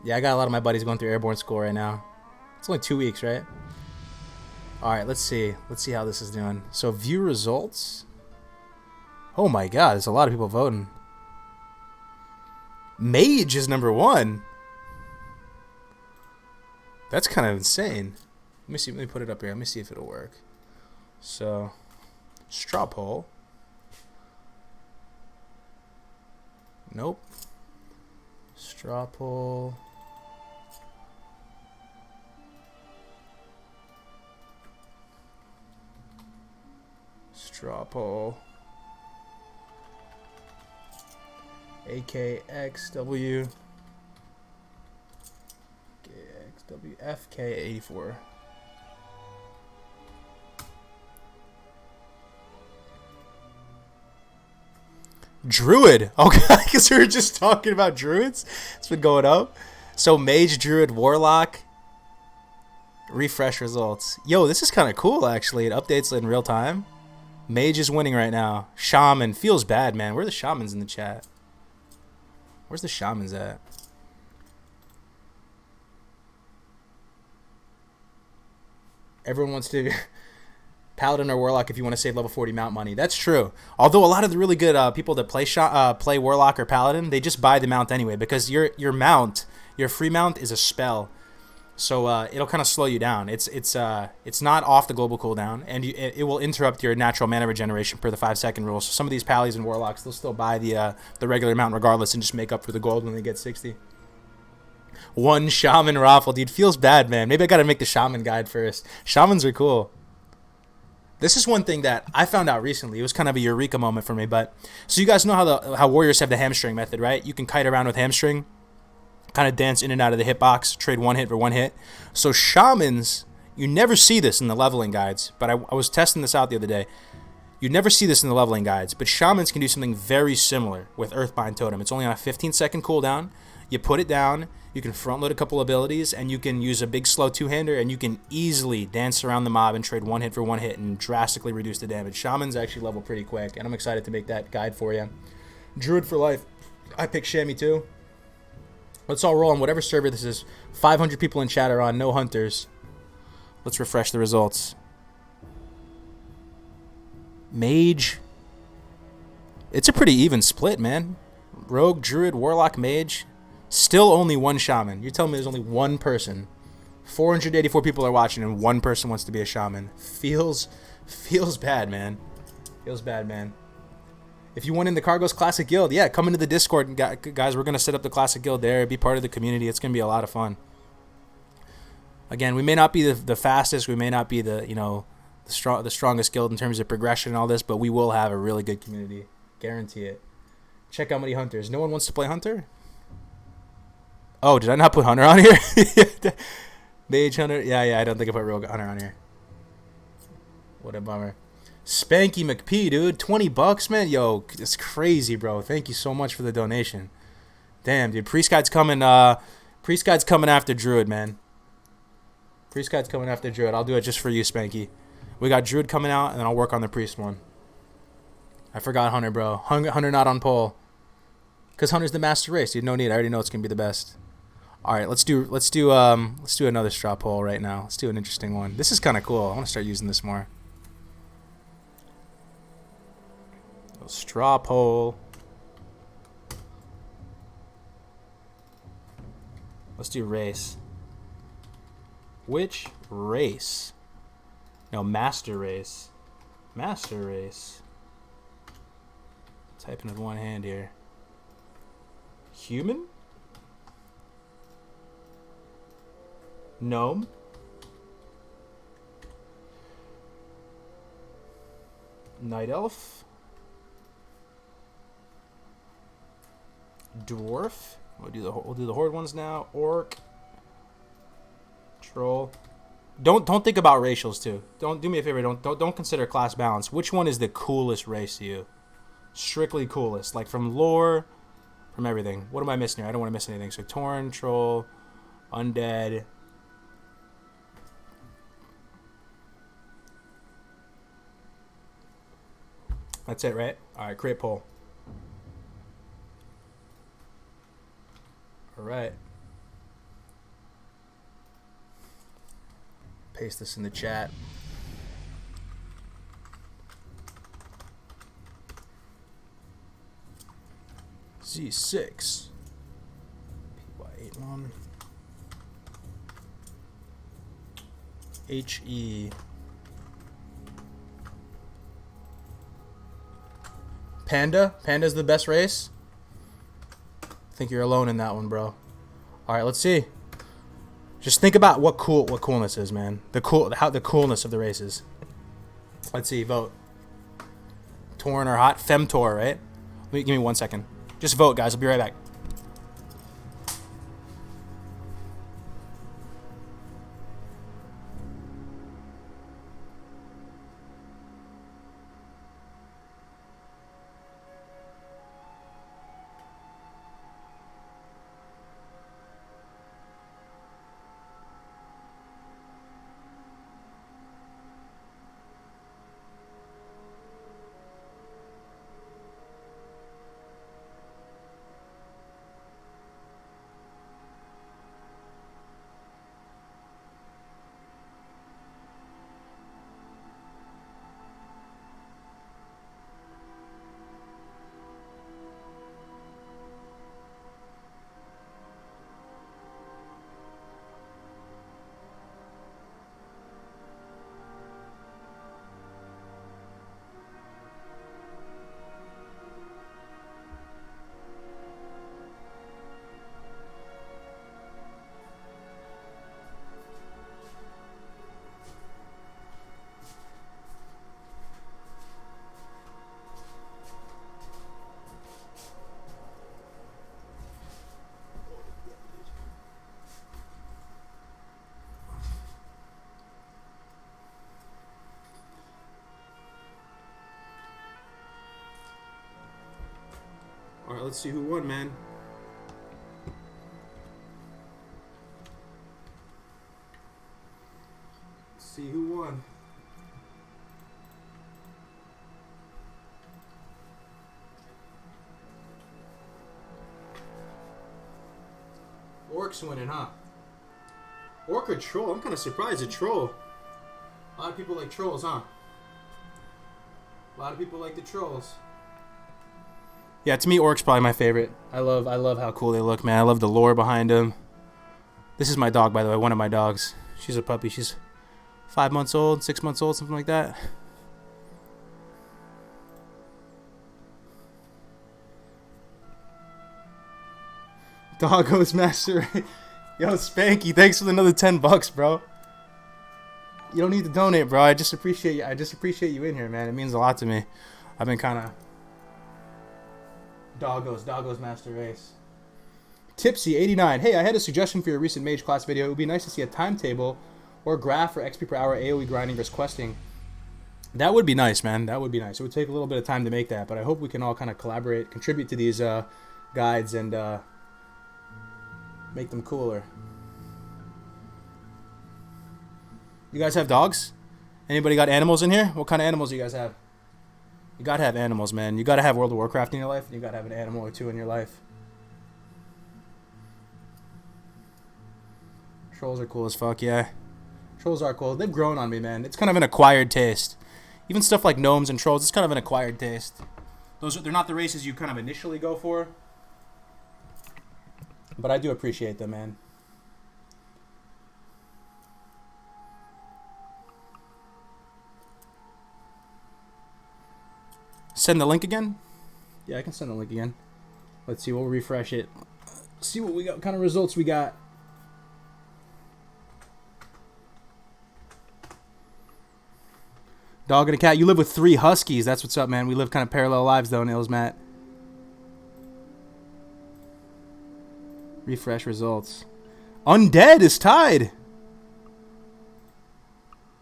Yeah, I got a lot of my buddies going through Airborne school right now. It's only 2 weeks, right? All right, let's see. Let's see how this is doing. So view results. Oh my God, there's a lot of people voting. Mage is #1. That's kind of insane. Let me see. Let me put it up here. Let me see if it'll work. So, straw poll. Nope. Straw poll. Straw poll. AKXW. KXW FK84. Druid. Okay, because we were just talking about druids. It's been going up. So mage, druid, warlock. Refresh results. Yo, this is kind of cool, actually. It updates in real time. Mage is winning right now. Shaman. Feels bad, man. Where are the shamans in the chat? Where's the shamans at? Everyone wants to... Paladin or Warlock if you want to save level 40 mount money. That's true. Although a lot of the really good people that play Warlock or Paladin, they just buy the mount anyway because your mount, your free mount is a spell. So it'll kind of slow you down. It's not off the global cooldown, and it will interrupt your natural mana regeneration per the 5-second rule. So some of these Pallies and Warlocks, they'll still buy the regular mount regardless and just make up for the gold when they get 60. One Shaman raffle, dude. Feels bad, man. Maybe I got to make the Shaman guide first. Shamans are cool. This is one thing that I found out recently. It was kind of a eureka moment for me. But so you guys know how warriors have the hamstring method, right? You can kite around with hamstring, kind of dance in and out of the hitbox, trade one hit for one hit. So shamans, you never see this in the leveling guides. But I was testing this out the other day. You never see this in the leveling guides. But shamans can do something very similar with Earthbind Totem. It's only on a 15-second cooldown. You put it down. You can front load a couple abilities, and you can use a big slow two-hander, and you can easily dance around the mob and trade one hit for one hit and drastically reduce the damage. Shamans actually level pretty quick, and I'm excited to make that guide for you. Druid for life. I picked Chamois too. Let's all roll on whatever server this is. 500 people in chat are on, no hunters. Let's refresh the results. Mage. It's a pretty even split, man. Rogue, Druid, Warlock, Mage. Still only one shaman. You're telling me there's only one person. 484 people are watching and one person wants to be a shaman. Feels bad, man. Feels bad, man. If you want in the Cargos Classic Guild, yeah, come into the Discord, guys. We're going to set up the Classic Guild there. Be part of the community. It's going to be a lot of fun. Again, we may not be the fastest. We may not be the strongest guild in terms of progression and all this, but we will have a really good community. Guarantee it. Check out many hunters. No one wants to play hunter? Oh, did I not put Hunter on here? Mage Hunter? Yeah, I don't think I put real Hunter on here. What a bummer. Spanky McP, dude. 20 bucks, man? Yo, it's crazy, bro. Thank you so much for the donation. Damn, dude. Priest Guide's coming after Druid, man. Priest Guide's coming after Druid. I'll do it just for you, Spanky. We got Druid coming out, and then I'll work on the Priest one. I forgot Hunter, bro. Hunter not on poll. Because Hunter's the master race, dude. No need. I already know it's going to be the best. All right, let's do another straw poll right now. Let's do an interesting one. This is kind of cool. I want to start using this more. Straw poll. Let's do race. Which race? No, master race. Master race. Typing with one hand here. Human? Gnome? Night Elf? Dwarf? We'll do the Horde ones now. Orc? Troll? Don't think about racials too. Don't do me a favor. Don't consider class balance. Which one is the coolest race to you? Strictly coolest, like from lore, from everything. What am I missing here? I don't want to miss anything. So Tauren, Troll, Undead. That's it, right? All right, create poll. All right. Paste this in the chat. Z6. PY81. HE. Panda? Panda's the best race? I think you're alone in that one, bro. Alright, let's see. Just think about what coolness is, man. The coolness of the races. Let's see, vote. Tauren or hot? Femtor, right? Give me 1 second. Just vote, guys. I'll be right back. let's see who won, man. Let's see who won. Orc's winning, huh? Orc or troll? I'm kind of surprised at troll. A lot of people like trolls, huh? A lot of people like the trolls. Yeah, to me, Orc's probably my favorite. I love how cool they look, man. I love the lore behind them. This is my dog, by the way. One of my dogs. She's a puppy. She's 5 months old, 6 months old, something like that. Doggos Master. Yo, Spanky, thanks for another $10, bro. You don't need to donate, bro. I just appreciate you. I just appreciate you in here, man. It means a lot to me. I've been kind of Doggos Master Race. Tipsy 89. Hey, I had a suggestion for your recent mage class video. It would be nice to see a timetable or graph for XP per hour AoE grinding versus questing. That would be nice, man. That would be nice. It would take a little bit of time to make that, but I hope we can all kind of collaborate, contribute to these guides, and make them cooler. You guys have dogs? Anybody got animals in here? What kind of animals do you guys have? You gotta have animals, man. You gotta have World of Warcraft in your life, and you gotta have an animal or two in your life. Trolls are cool as fuck, yeah. Trolls are cool. They've grown on me, man. It's kind of an acquired taste. Even stuff like gnomes and trolls, it's kind of an acquired taste. They're not the races you kind of initially go for. But I do appreciate them, man. Send the link again? Yeah, I can send the link again. Let's see, we'll refresh it. See what we got, what kind of results we got. Dog and a cat. You live with 3 huskies. That's what's up, man. We live kind of parallel lives, though, Nails Matt. Refresh results. Undead is tied.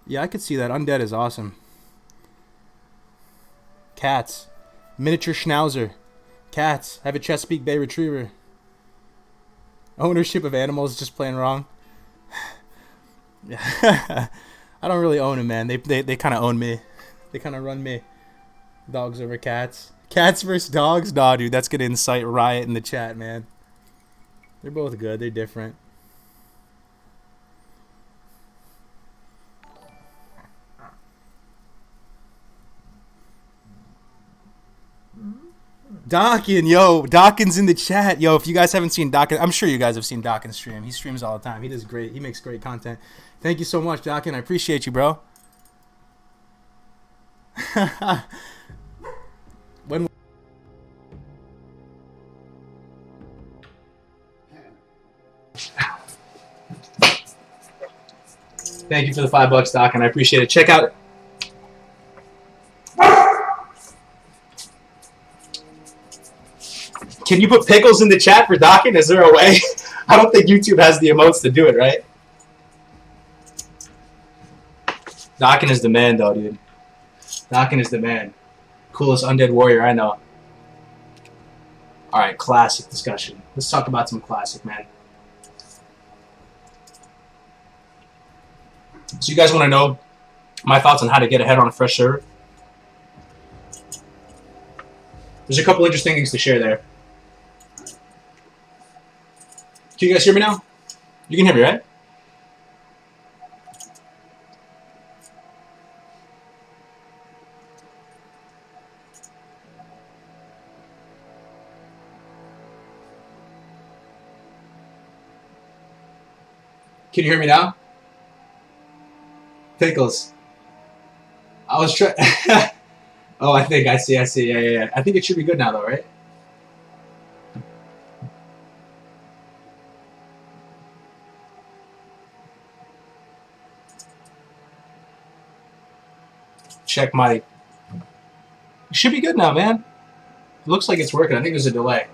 Yeah, I could see that. Undead is awesome. Cats. Miniature Schnauzer. Cats. Have a Chesapeake Bay Retriever. Ownership of animals just plain wrong. I don't really own them, man. They kind of own me. They kind of run me. Dogs over cats. Cats versus dogs? Nah, dude. That's going to incite riot in the chat, man. They're both good. They're different. Dawkin, yo. Dawkin's in the chat. Yo, if you guys haven't seen Dawkin, I'm sure you guys have seen Dawkin stream. He streams all the time. He does great. He makes great content. Thank you so much, Dawkin. I appreciate you, bro. Thank you for the $5, Dawkin. I appreciate it. Check out. Can you put pickles in the chat for Dawkin? Is there a way? I don't think YouTube has the emotes to do it, right? Dawkin is the man, though, dude. Dawkin is the man. Coolest undead warrior I know. Alright, classic discussion. Let's talk about some classic, man. So you guys want to know my thoughts on how to get ahead on a fresh server? There's a couple interesting things to share there. Can you guys hear me now? You can hear me, right? Can you hear me now? Pickles. I was trying. Oh, I see. Yeah. I think it should be good now, though, right? Check my. It should be good now, man. It looks like it's working. I think there's a delay.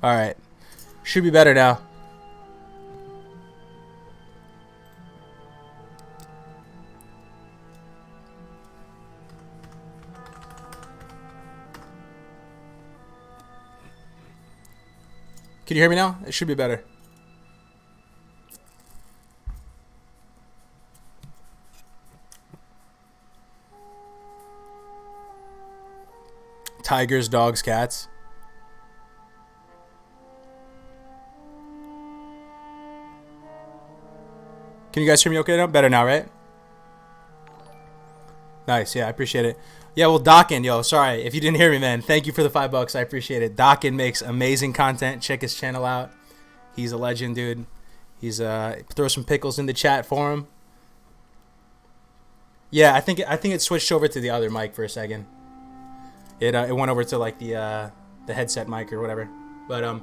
All right. Should be better now. Can you hear me now? It should be better. Tigers, dogs, cats. Can you guys hear me okay now? Better now, right? Nice, yeah, I appreciate it. Yeah, well, Dawkin, yo, sorry if you didn't hear me, man. Thank you for the $5. I appreciate it. Dawkin makes amazing content. Check his channel out. He's a legend, dude. He's throw some pickles in the chat for him. Yeah, I think it switched over to the other mic for a second. It went over to like the headset mic or whatever. But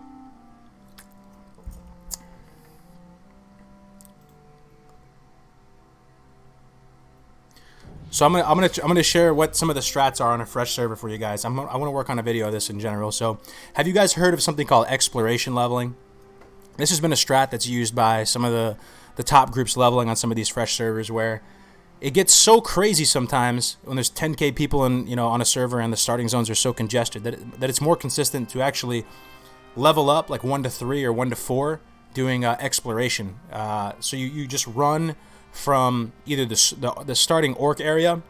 so I'm gonna share what some of the strats are on a fresh server for you guys. I want to work on a video of this in general. So, have you guys heard of something called exploration leveling? This has been a strat that's used by some of the top groups leveling on some of these fresh servers, where it gets so crazy sometimes when there's 10k people on a server and the starting zones are so congested that it's more consistent to actually level up like 1 to 3 or 1 to 4 doing exploration. So you just run from either the starting orc area,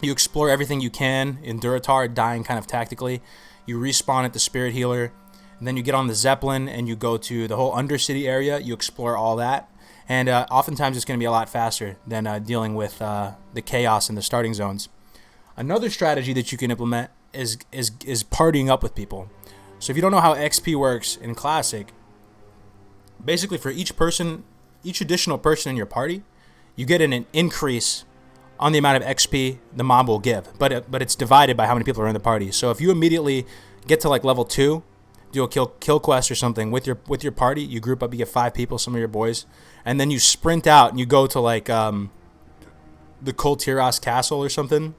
you explore everything you can in Duratar, dying kind of tactically. You respawn at the Spirit Healer, and then you get on the Zeppelin and you go to the whole Undercity area. You explore all that, and oftentimes it's going to be a lot faster than dealing with the chaos in the starting zones. Another strategy that you can implement is partying up with people. So if you don't know how XP works in Classic, basically for each additional person in your party, you get an increase on the amount of XP the mob will give, but it's divided by how many people are in the party. So if you immediately get to like level 2, do a kill quest or something with your party, you group up, you get 5 people, some of your boys, and then you sprint out and you go to like the Kul Tiras Castle or something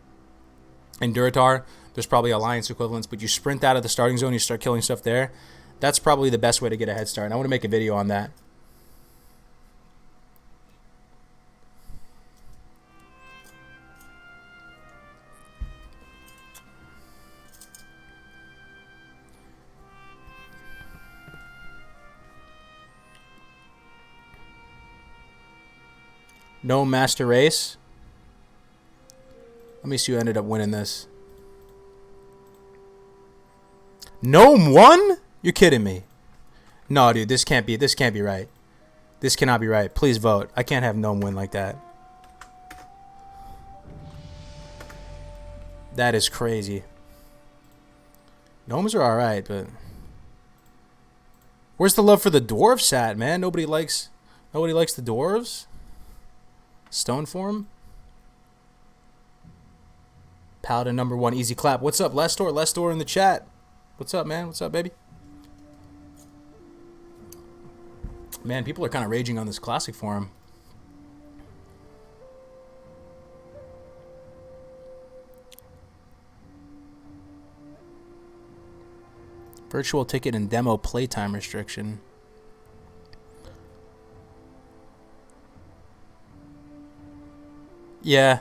in Duratar. There's probably Alliance equivalents, but you sprint out of the starting zone, you start killing stuff there. That's probably the best way to get a head start, and I want to make a video on that. No master race. Let me see who ended up winning this. Gnome won? You're kidding me. No, dude, this can't be right. This cannot be right. Please vote. I can't have Gnome win like that. That is crazy. Gnomes are alright, but where's the love for the dwarves at, man? Nobody likes the dwarves? Stone form. Paladin #1, easy clap. What's up, Lestor? Lestor in the chat. What's up, man? What's up, baby? Man, people are kind of raging on this Classic forum. Virtual ticket and demo playtime restriction. Yeah.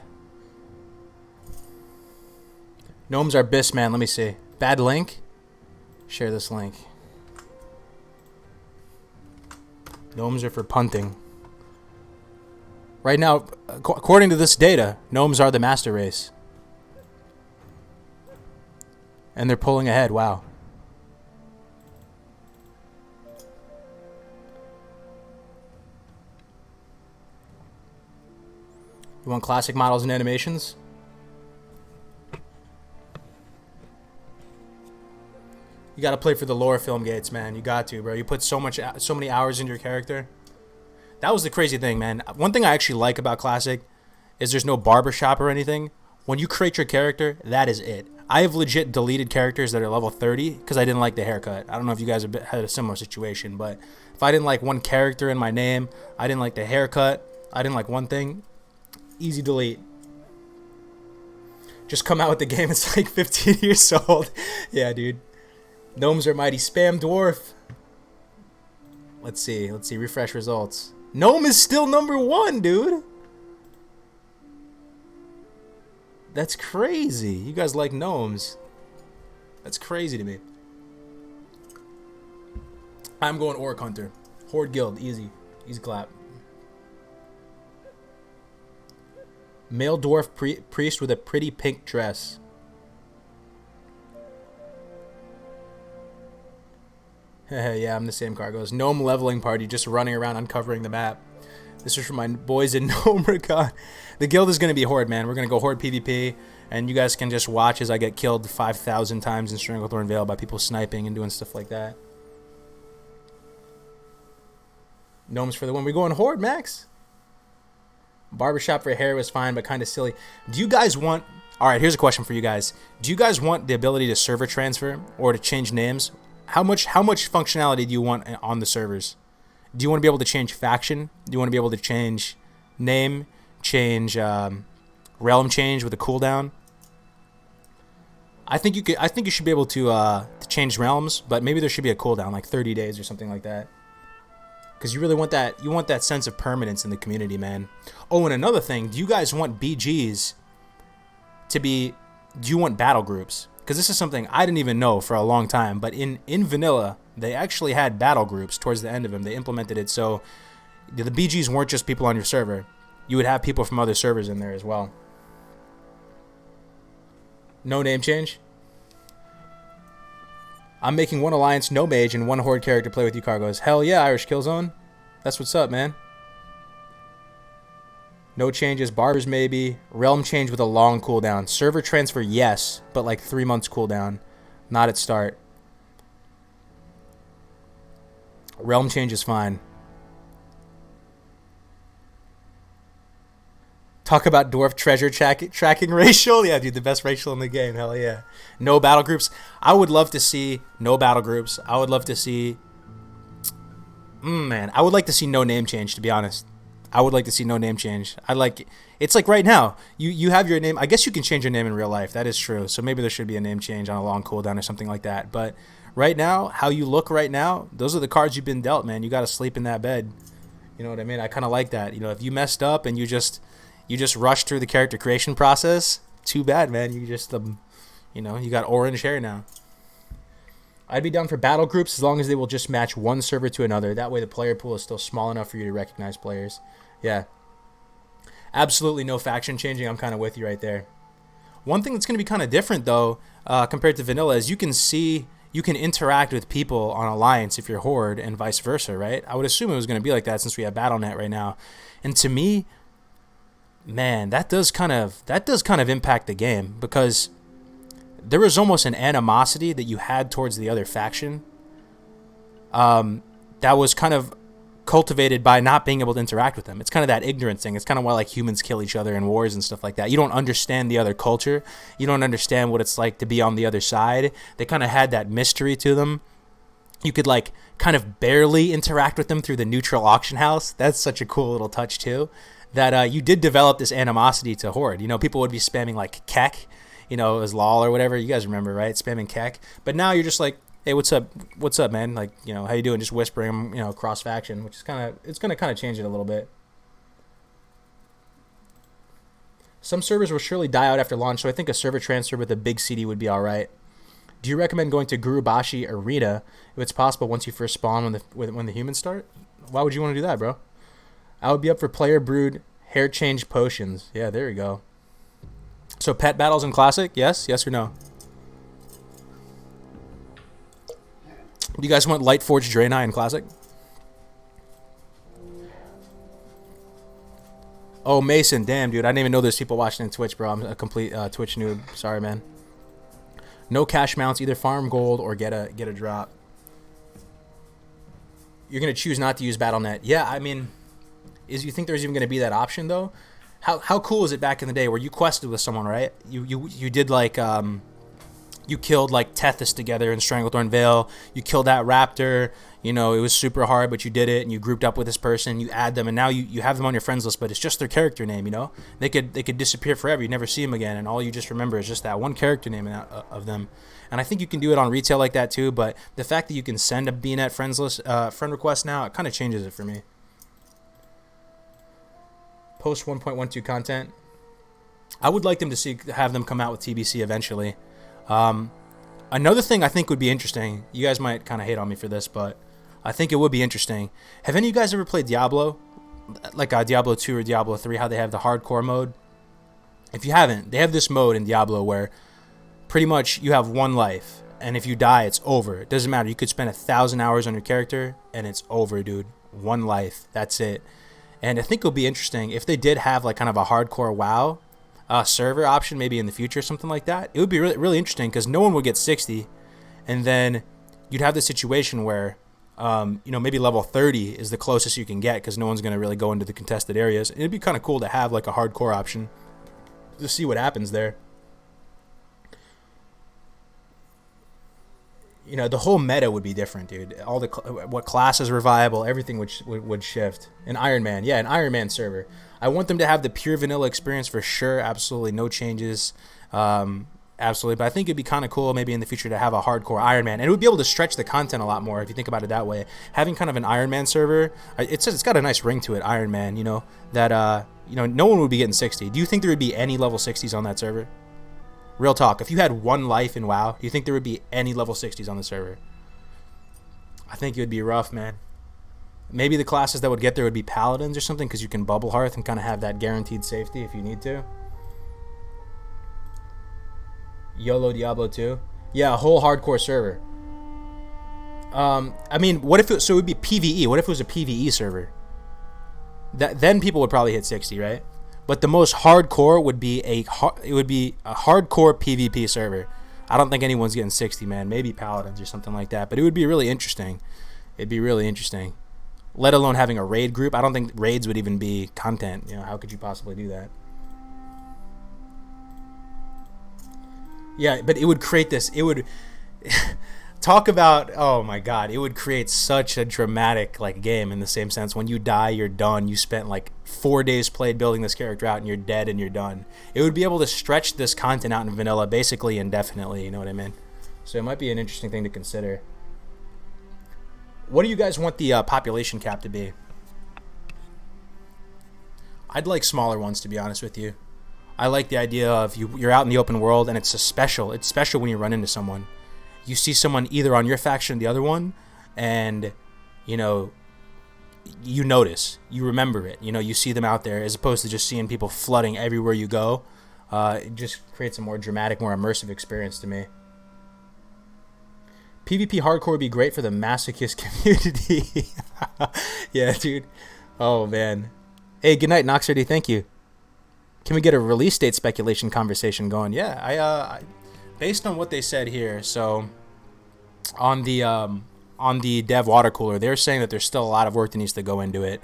Gnomes are bis, man. Let me see. Bad link? Share this link. Gnomes are for punting. Right now, according to this data, gnomes are the master race. And they're pulling ahead. Wow. You want classic models and animations? You gotta play for the lore film gates, man. You got to, bro. You put so many hours into your character. That was the crazy thing, man. One thing I actually like about Classic is there's no barbershop or anything. When you create your character, that is it. I have legit deleted characters that are level 30 because I didn't like the haircut. I don't know if you guys have had a similar situation, but if I didn't like one character in my name, I didn't like the haircut, I didn't like one thing, easy delete. Just come out with the game, it's like 15 years old. Yeah, dude. Gnomes are mighty. Spam dwarf. Let's see. Let's see. Refresh results. Gnome is still number 1, dude. That's crazy. You guys like gnomes. That's crazy to me. I'm going Orc Hunter. Horde Guild. Easy. Easy clap. Male dwarf priest with a pretty pink dress. Yeah, I'm the same, Cargos. Gnome leveling party, just running around uncovering the map. This is for my boys in Gnome Recon. The guild is going to be Horde, man. We're going to go Horde PvP, and you guys can just watch as I get killed 5,000 times in Stranglethorn Vale by people sniping and doing stuff like that. Gnomes for the win. We going Horde, Max? Barbershop for hair was fine, but kind of silly. Do you guys want... Alright, here's a question for you guys. Do you guys want the ability to server transfer or to change names? How much functionality do you want on the servers? Do you want to be able to change faction? Do you want to be able to change name, change realm change with a cooldown? I think you could. I think you should be able to change realms, but maybe there should be a cooldown, like 30 days or something like that. Because you really want that. You want that sense of permanence in the community, man. Oh, and another thing, do you guys want BGs to be? Do you want battle groups? Because this is something I didn't even know for a long time. But in vanilla, they actually had battle groups towards the end of them. They implemented it so the BGs weren't just people on your server. You would have people from other servers in there as well. No name change. I'm making one alliance, no mage, and one horde character play with you, Cargos. Hell yeah, Irish Killzone. That's what's up, man. No changes. Barbers maybe. Realm change with a long cooldown. Server transfer, yes, but like 3 months cooldown. Not at start. Realm change is fine. Talk about dwarf treasure tracking racial. Yeah, dude, the best racial in the game. Hell yeah. No battle groups. I would love to see no battle groups. I would love to see... man, I would like to see no name change, to be honest. I would like to see no name change. It's like right now, you have your name. I guess you can change your name in real life. That is true. So maybe there should be a name change on a long cooldown or something like that. But right now, how you look right now, those are the cards you've been dealt, man. You got to sleep in that bed. You know what I mean? I kind of like that. You know, if you messed up and you just rushed through the character creation process, too bad, man. You just, you know, you got orange hair now. I'd be down for battle groups as long as they will just match one server to another. That way the player pool is still small enough for you to recognize players. Yeah. Absolutely no faction changing. I'm kind of with you right there. One thing that's going to be kind of different, though, compared to vanilla is you can interact with people on Alliance if you're Horde and vice versa, right? I would assume it was going to be like that since we have Battle.net right now. And to me, man, that does kind of impact the game because there was almost an animosity that you had towards the other faction that was kind of cultivated by not being able to interact with them. It's kind of that ignorance thing. It's kind of why like humans kill each other in wars and stuff like that. You don't understand the other culture. You don't understand what it's like to be on the other side. They kind of had that mystery to them. You could like kind of barely interact with them through the neutral auction house. That's such a cool little touch too. That you did develop this animosity to Horde. You know, people would be spamming like Kek, you know, as lol or whatever. You guys remember, right? Spamming Kek. But now you're just like, hey, what's up? What's up, man? Like, you know, how you doing? Just whispering them, you know, cross faction, which is it's going to kind of change it a little bit. Some servers will surely die out after launch, so I think a server transfer with a big CD would be all right. Do you recommend going to Gurubashi Arena if it's possible once you first spawn when the humans start? Why would you want to do that, bro? I would be up for player brood hair change potions. Yeah, there you go. So pet battles in Classic? Yes? Yes or no? Do you guys want Lightforged Draenei in Classic? Oh, Mason. Damn, dude. I didn't even know there's people watching on Twitch, bro. I'm a complete Twitch noob. Sorry, man. No cash mounts. Either farm gold or get a drop. You're going to choose not to use Battle.net. Yeah, I mean, you think there's even going to be that option, though? How cool is it back in the day where you quested with someone, right? You did like you killed like Tethys together in Stranglethorn Vale. You killed that raptor. You know, it was super hard, but you did it, and you grouped up with this person. You add them, and now you have them on your friends list, but it's just their character name. You know, they could disappear forever. You never see them again, and all you just remember is just that one character name of them. And I think you can do it on retail like that too. But the fact that you can send a BNet friends list friend request now, it kind of changes it for me. Post 1.12 content. I would like them to have them come out with TBC eventually. Another thing I think would be interesting. You guys might kind of hate on me for this, but I think it would be interesting. Have any of you guys ever played Diablo? Like Diablo 2 or Diablo 3, how they have the hardcore mode? If you haven't, they have this mode in Diablo where pretty much you have one life, and if you die, it's over. It doesn't matter. You could spend 1,000 hours on your character, and it's over, dude. One life. That's it. And I think it would be interesting if they did have like kind of a hardcore WoW server option maybe in the future, something like that. It would be really, really interesting because no one would get 60, and then you'd have this situation where maybe level 30 is the closest you can get because no one's going to really go into the contested areas. It'd be kind of cool to have like a hardcore option to see what happens there. You know, the whole meta would be different, dude. All the what classes were viable, everything would shift. An Iron Man, yeah, an Iron Man server. I want them to have the pure vanilla experience for sure. Absolutely no changes. Absolutely, but I think it'd be kind of cool maybe in the future to have a hardcore Iron Man, and it would be able to stretch the content a lot more if you think about it that way. Having kind of an Iron Man server, it's got a nice ring to it, Iron Man. You know that no one would be getting 60. Do you think there would be any level 60s on that server? Real talk. If you had one life in WoW, do you think there would be any level 60s on the server? I think it would be rough, man. Maybe the classes that would get there would be Paladins or something because you can Bubble Hearth and kind of have that guaranteed safety if you need to. YOLO Diablo 2. Yeah, a whole hardcore server. I mean, what if it would be PvE? What if it was a PvE server? Then people would probably hit 60, right? But the most hardcore would be a hardcore PvP server. I don't think anyone's getting 60, man. Maybe Paladins or something like that. But it would be really interesting. It'd be really interesting. Let alone having a raid group. I don't think raids would even be content. You know, how could you possibly do that? Yeah, but it would create this. It would talk about. Oh my God! It would create such a dramatic like game in the same sense. When you die, you're done. You spent like 4 days played building this character out, and you're dead, and you're done. It would be able to stretch this content out in vanilla basically indefinitely. You know what I mean? So it might be an interesting thing to consider. What do you guys want the population cap to be? I'd like smaller ones, to be honest with you. I like the idea of you're out in the open world, and it's special when you run into someone. You see someone either on your faction or the other one, and you notice, you remember it. You see them out there as opposed to just seeing people flooding everywhere you go. It just creates a more dramatic, more immersive experience to me. PvP hardcore would be great for the masochist community. Yeah, dude. Oh, man. Hey, good night, Noxerdy. Thank you. Can we get a release date speculation conversation going? Yeah, I based on what they said here, so on the dev Watercooler, they're saying that there's still a lot of work that needs to go into it.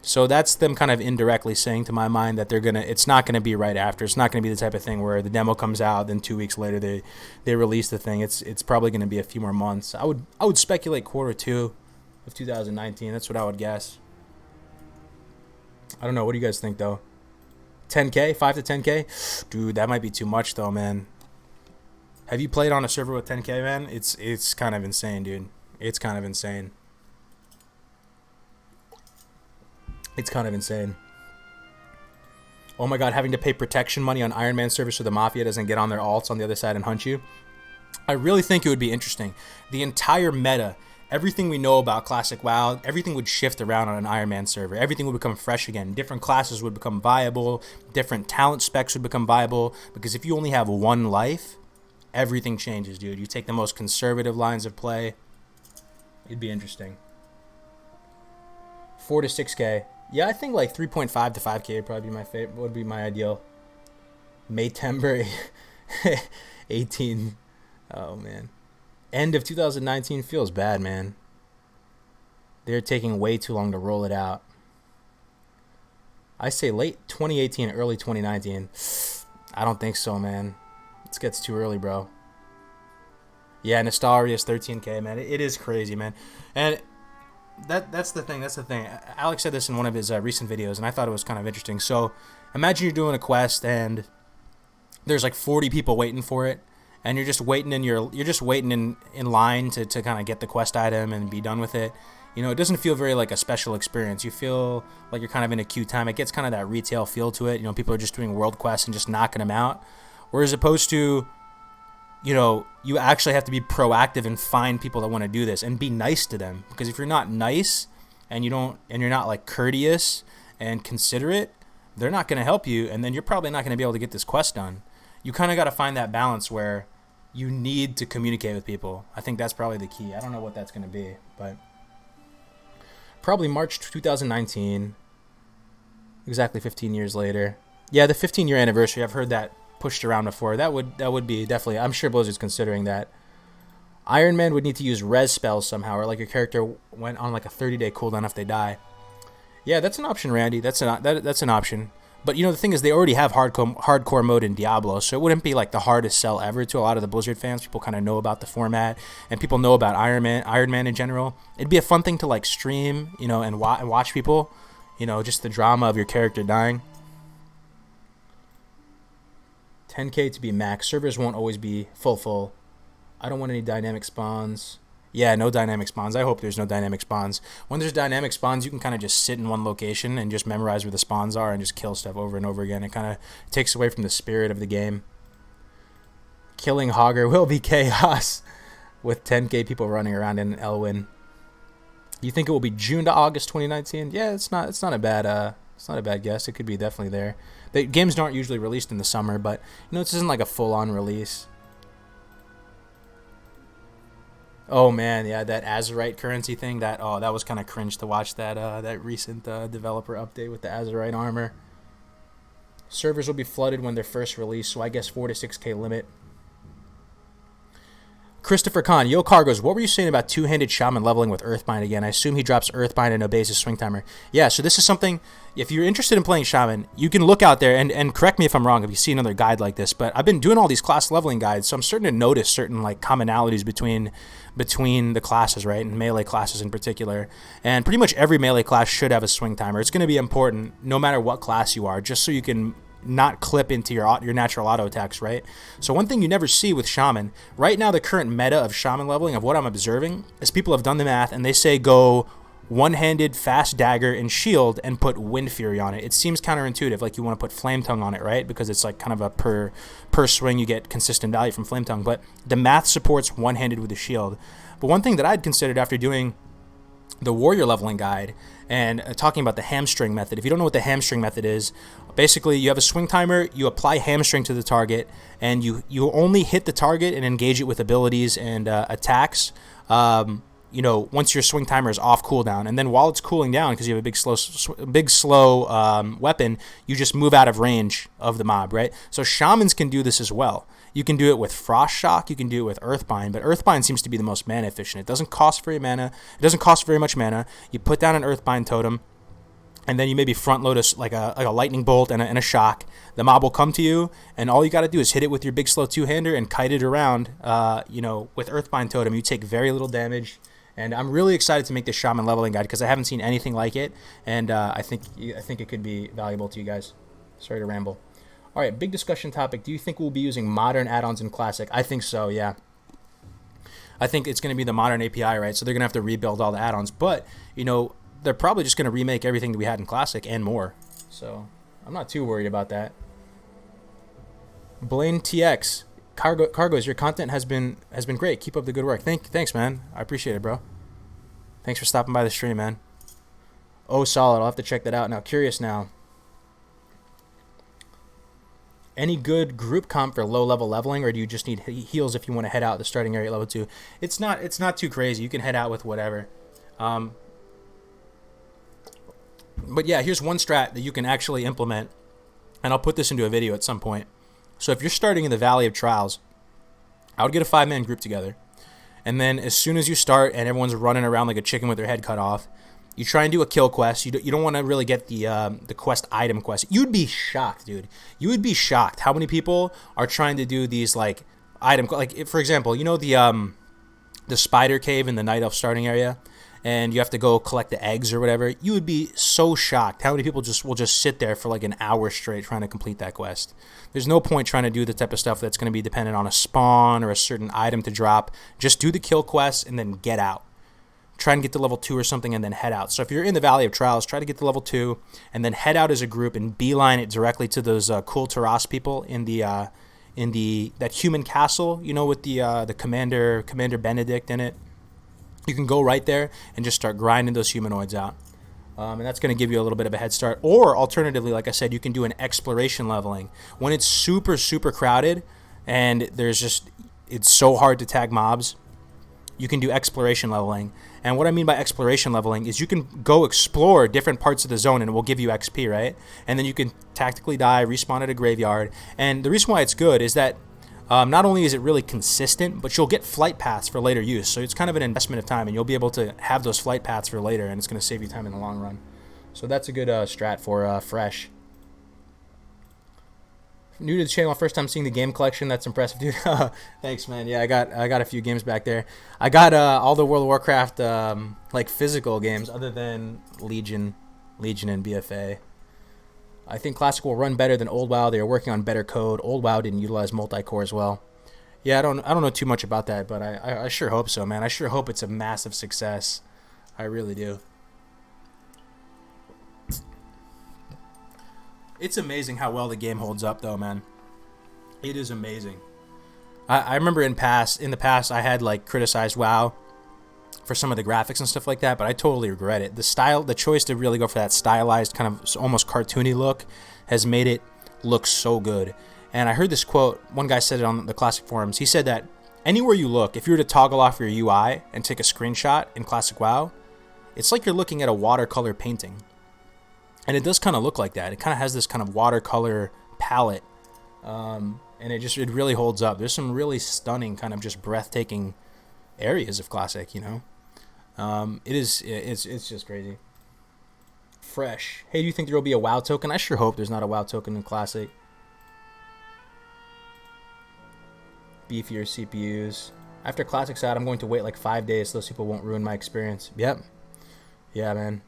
So that's them kind of indirectly saying to my mind that it's not gonna be right after. It's not gonna be the type of thing where the demo comes out, then 2 weeks later they release the thing. It's probably gonna be a few more months. I would speculate Q2 of 2019. That's what I would guess. I don't know. What do you guys think though? 10K, 5 to 10K, dude. That might be too much though, man. Have you played on a server with 10K, man? It's kind of insane, dude. It's kind of insane. It's kind of insane. Oh my God, having to pay protection money on Iron Man servers so the Mafia doesn't get on their alts on the other side and hunt you. I really think it would be interesting. The entire meta, everything we know about Classic WoW, everything would shift around on an Iron Man server. Everything would become fresh again. Different classes would become viable. Different talent specs would become viable. Because if you only have one life, everything changes, dude. You take the most conservative lines of play. It'd be interesting. 4 to 6K. Yeah, I think like 3.5 to 5K would probably be my favorite. Would be my ideal. Maytember 18. Oh man. End of 2019 feels bad, man. They're taking way too long to roll it out. I say late 2018, early 2019. I don't think so, man. This gets too early, bro. Yeah, Nostalgia is 13K, man. It is crazy, man. And that's the thing. That's the thing. Alex said this in one of his recent videos, and I thought it was kind of interesting. So imagine you're doing a quest and there's like 40 people waiting for it, and you're just waiting in line to kind of get the quest item and be done with it. You know, it doesn't feel very like a special experience. You feel like you're kind of in a queue time. It gets kind of that retail feel to it. You know, people are just doing world quests and just knocking them out. Whereas opposed to, you know, you actually have to be proactive and find people that want to do this and be nice to them. Because if you're not nice and you're not like courteous and considerate, they're not going to help you, and then you're probably not going to be able to get this quest done. You kind of got to find that balance where you need to communicate with people. I think that's probably the key. I don't know what that's going to be, but probably March 2019, exactly 15 years later. Yeah, the 15-year anniversary. I've heard that pushed around before. That would be definitely. I'm sure Blizzard's considering that. Iron Man would need to use res spells somehow, or like your character went on like a 30-day cooldown if they die. Yeah, that's an option, Randy. That's an option. But, you know, the thing is, they already have hardcore mode in Diablo, so it wouldn't be like the hardest sell ever to a lot of the Blizzard fans. People kind of know about the format, and people know about Iron Man in general. It'd be a fun thing to like stream, you know, and watch people, you know, just the drama of your character dying. 10K to be max. Servers won't always be full. I don't want any dynamic spawns. Yeah, no dynamic spawns. I hope there's no dynamic spawns. When there's dynamic spawns, you can kind of just sit in one location and just memorize where the spawns are and just kill stuff over and over again. It kind of takes away from the spirit of the game. Killing Hogger will be chaos with 10K people running around in Elwyn. You think it will be June to August 2019? Yeah, it's not a bad guess. It could be definitely there. The games aren't usually released in the summer, but you know, this isn't like a full-on release. Oh man, yeah, that Azerite currency thing. That was kind of cringe to watch that recent developer update with the Azerite armor. Servers will be flooded when they're first released, so I guess 4 to 6K limit. Christopher Kahn, Yo Cargos, what were you saying about two-handed shaman leveling with Earthbind again? I assume he drops Earthbind and obeys his swing timer. Yeah, so this is something, if you're interested in playing shaman, you can look out there, and correct me if I'm wrong if you see another guide like this, but I've been doing all these class leveling guides, so I'm starting to notice certain like commonalities between the classes, right, and melee classes in particular. And pretty much every melee class should have a swing timer. It's going to be important no matter what class you are, just so you can not clip into your natural auto attacks, right? So one thing you never see with Shaman, right now the current meta of Shaman leveling, of what I'm observing, is people have done the math and they say go one-handed fast dagger and shield and put Wind Fury on it. It seems counterintuitive, like you want to put Flame Tongue on it, right? Because it's like kind of a per swing you get consistent value from Flame Tongue, but the math supports one-handed with the shield. But one thing that I'd considered after doing the warrior leveling guide and talking about the hamstring method. If you don't know what the hamstring method is, basically you have a swing timer, you apply hamstring to the target, and you only hit the target and engage it with abilities and attacks, you know, once your swing timer is off cooldown. And then while it's cooling down, because you have a big slow weapon, you just move out of range of the mob, right? So shamans can do this as well. You can do it with Frost Shock, you can do it with Earthbind, but Earthbind seems to be the most mana efficient. It doesn't cost very much mana. You put down an Earthbind totem, and then you maybe front load like a lightning bolt and a shock. The mob will come to you, and all you got to do is hit it with your big slow two-hander and kite it around. You know, with Earthbind totem, you take very little damage. And I'm really excited to make this Shaman leveling guide because I haven't seen anything like it, and I think it could be valuable to you guys. Sorry to ramble. All right, big discussion topic. Do you think we'll be using modern add-ons in Classic? I think so, yeah. I think it's going to be the modern API, right? So they're going to have to rebuild all the add-ons. But, you know, they're probably just going to remake everything that we had in Classic and more. So I'm not too worried about that. Blaine TX. Cargos, your content has been great. Keep up the good work. Thanks, man. I appreciate it, bro. Thanks for stopping by the stream, man. Oh, solid. I'll have to check that out. Now, curious now. Any good group comp for low-level leveling, or do you just need heals if you want to head out the starting area at level 2? It's not too crazy. You can head out with whatever. But yeah, here's one strat that you can actually implement, and I'll put this into a video at some point. So if you're starting in the Valley of Trials, I would get a 5-man group together, and then as soon as you start and everyone's running around like a chicken with their head cut off, you try and do a kill quest. You don't want to really get the quest item quest. You'd be shocked, dude. You would be shocked how many people are trying to do these like item. Like, for example, you know the spider cave in the night elf starting area, and you have to go collect the eggs or whatever. You would be so shocked how many people will just sit there for like an hour straight trying to complete that quest. There's no point trying to do the type of stuff that's going to be dependent on a spawn or a certain item to drop. Just do the kill quest and then get out. Try and get to level 2 or something and then head out. So if you're in the Valley of Trials, try to get to level 2 and then head out as a group and beeline it directly to those cool Taras people in that human castle, you know, with the Commander Benedict in it. You can go right there and just start grinding those humanoids out. And that's going to give you a little bit of a head start. Or alternatively, like I said, you can do an exploration leveling. When it's super, super crowded and it's so hard to tag mobs, you can do exploration leveling. And what I mean by exploration leveling is you can go explore different parts of the zone and it will give you XP, right? And then you can tactically die, respawn at a graveyard. And the reason why it's good is that not only is it really consistent, but you'll get flight paths for later use. So it's kind of an investment of time, and you'll be able to have those flight paths for later, and it's going to save you time in the long run. So that's a good strat for Fresh. New to the channel, first time seeing the game collection. That's impressive, dude. Thanks, man. Yeah, I got a few games back there. I got all the World of Warcraft like physical games, other than Legion and BFA. I think Classic will run better than Old WoW. They are working on better code. Old WoW didn't utilize multi-core as well. Yeah, I don't know too much about that, but I sure hope so, man. I sure hope it's a massive success. I really do. It's amazing how well the game holds up, though, man. It is amazing. I remember in the past, I had like criticized WoW for some of the graphics and stuff like that, but I totally regret it. The choice to really go for that stylized kind of almost cartoony look has made it look so good. And I heard this quote, one guy said it on the Classic forums. He said that anywhere you look, if you were to toggle off your UI and take a screenshot in Classic WoW, it's like you're looking at a watercolor painting. And it does kind of look like that. It kind of has this kind of watercolor palette. And it really holds up. There's some really stunning, kind of just breathtaking areas of Classic, you know. It's just crazy. Fresh. Hey, do you think there will be a WoW token? I sure hope there's not a WoW token in Classic. Beefier CPUs. After Classic's out, I'm going to wait like 5 days so those people won't ruin my experience. Yep. Yeah, man.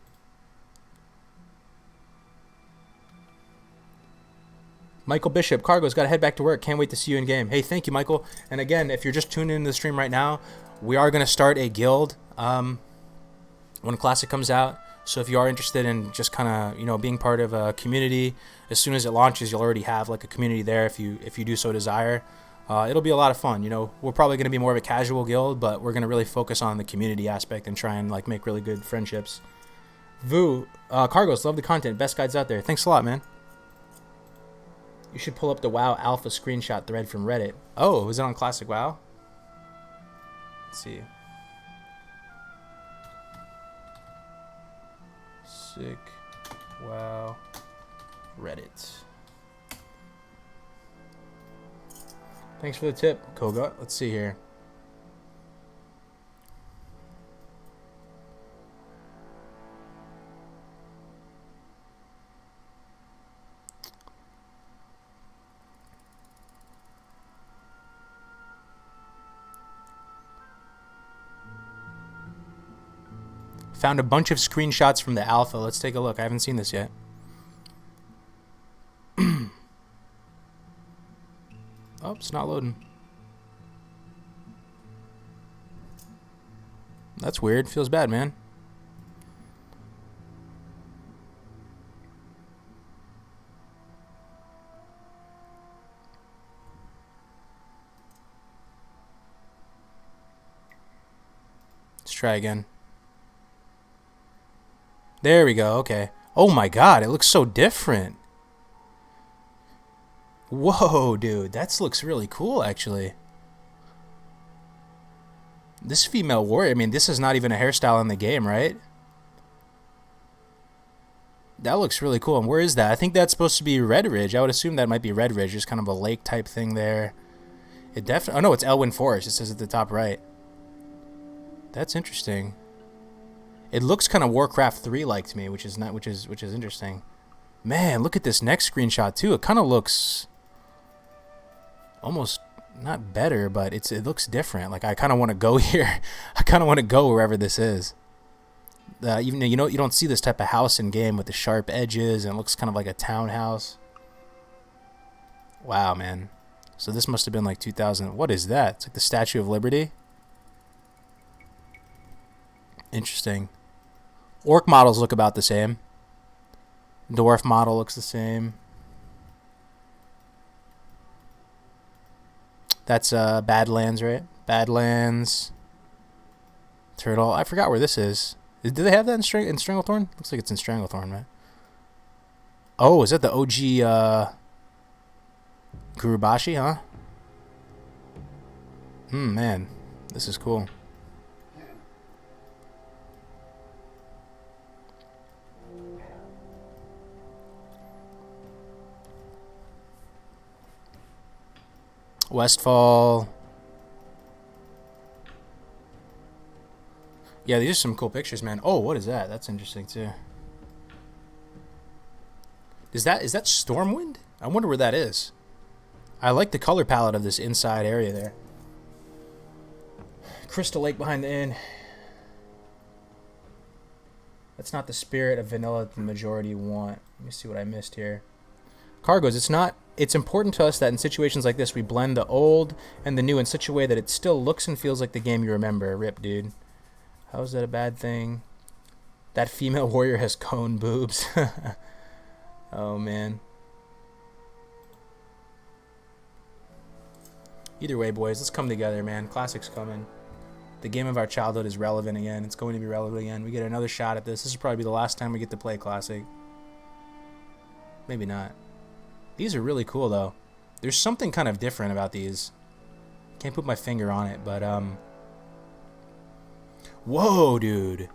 Michael Bishop, Cargo's got to head back to work. Can't wait to see you in game. Hey, thank you, Michael. And again, if you're just tuning into the stream right now, we are going to start a guild when Classic comes out. So if you are interested in just kind of, you know, being part of a community, as soon as it launches, you'll already have like a community there if you do so desire. It'll be a lot of fun. You know, we're probably going to be more of a casual guild, but we're going to really focus on the community aspect and try and like make really good friendships. Vu, Cargos, love the content. Best guides out there. Thanks a lot, man. You should pull up the WoW alpha screenshot thread from Reddit. Oh, was it on Classic WoW? Let's see. Sick WoW Reddit. Thanks for the tip, Koga. Let's see here. Found a bunch of screenshots from the alpha. Let's take a look. I haven't seen this yet. Oh, it's not loading. That's weird. Feels bad, man. Let's try again. There we go. Okay. Oh my god, it looks so different. Whoa, dude. That looks really cool, actually. This female warrior, I mean, this is not even a hairstyle in the game, right? That looks really cool. And where is that? I think that's supposed to be Red Ridge. I would assume that might be Red Ridge. Just kind of a lake type thing there. It definitely... Oh, no, it's Elwyn Forest. It says at the top right. That's interesting. It looks kind of Warcraft 3 like to me, which is interesting. Man, look at this next screenshot too. It kind of looks almost not better, but it looks different. Like I kind of want to go here. I kind of want to go wherever this is. Even you know you don't see this type of house in game with the sharp edges and it looks kind of like a townhouse. Wow, man. So this must have been like 2000. What is that? It's like the Statue of Liberty. Interesting. Orc models look about the same. Dwarf model looks the same. That's Badlands, right? Badlands. Turtle. I forgot where this is. Do they have that in Stranglethorn? Looks like it's in Stranglethorn, right? Oh, is that the OG Gurubashi, huh? Man. This is cool. Westfall. Yeah, these are some cool pictures, man. Oh, what is that? That's interesting too. Is that Stormwind? I wonder where that is. I like the color palette of this inside area there. Crystal Lake behind the inn. That's not the spirit of vanilla that the majority want. Let me see what I missed here. Cargoes, it's important to us that in situations like this we blend the old and the new in such a way that it still looks and feels like the game you remember. Rip, dude. How is that a bad thing? That female warrior has cone boobs. Oh, man. Either way, boys, let's come together, man. Classic's coming. The game of our childhood is relevant again. It's going to be relevant again. We get another shot at this. This will probably be the last time we get to play Classic. Maybe not. These are really cool, though. There's something kind of different about these. Can't put my finger on it, but, Whoa, dude.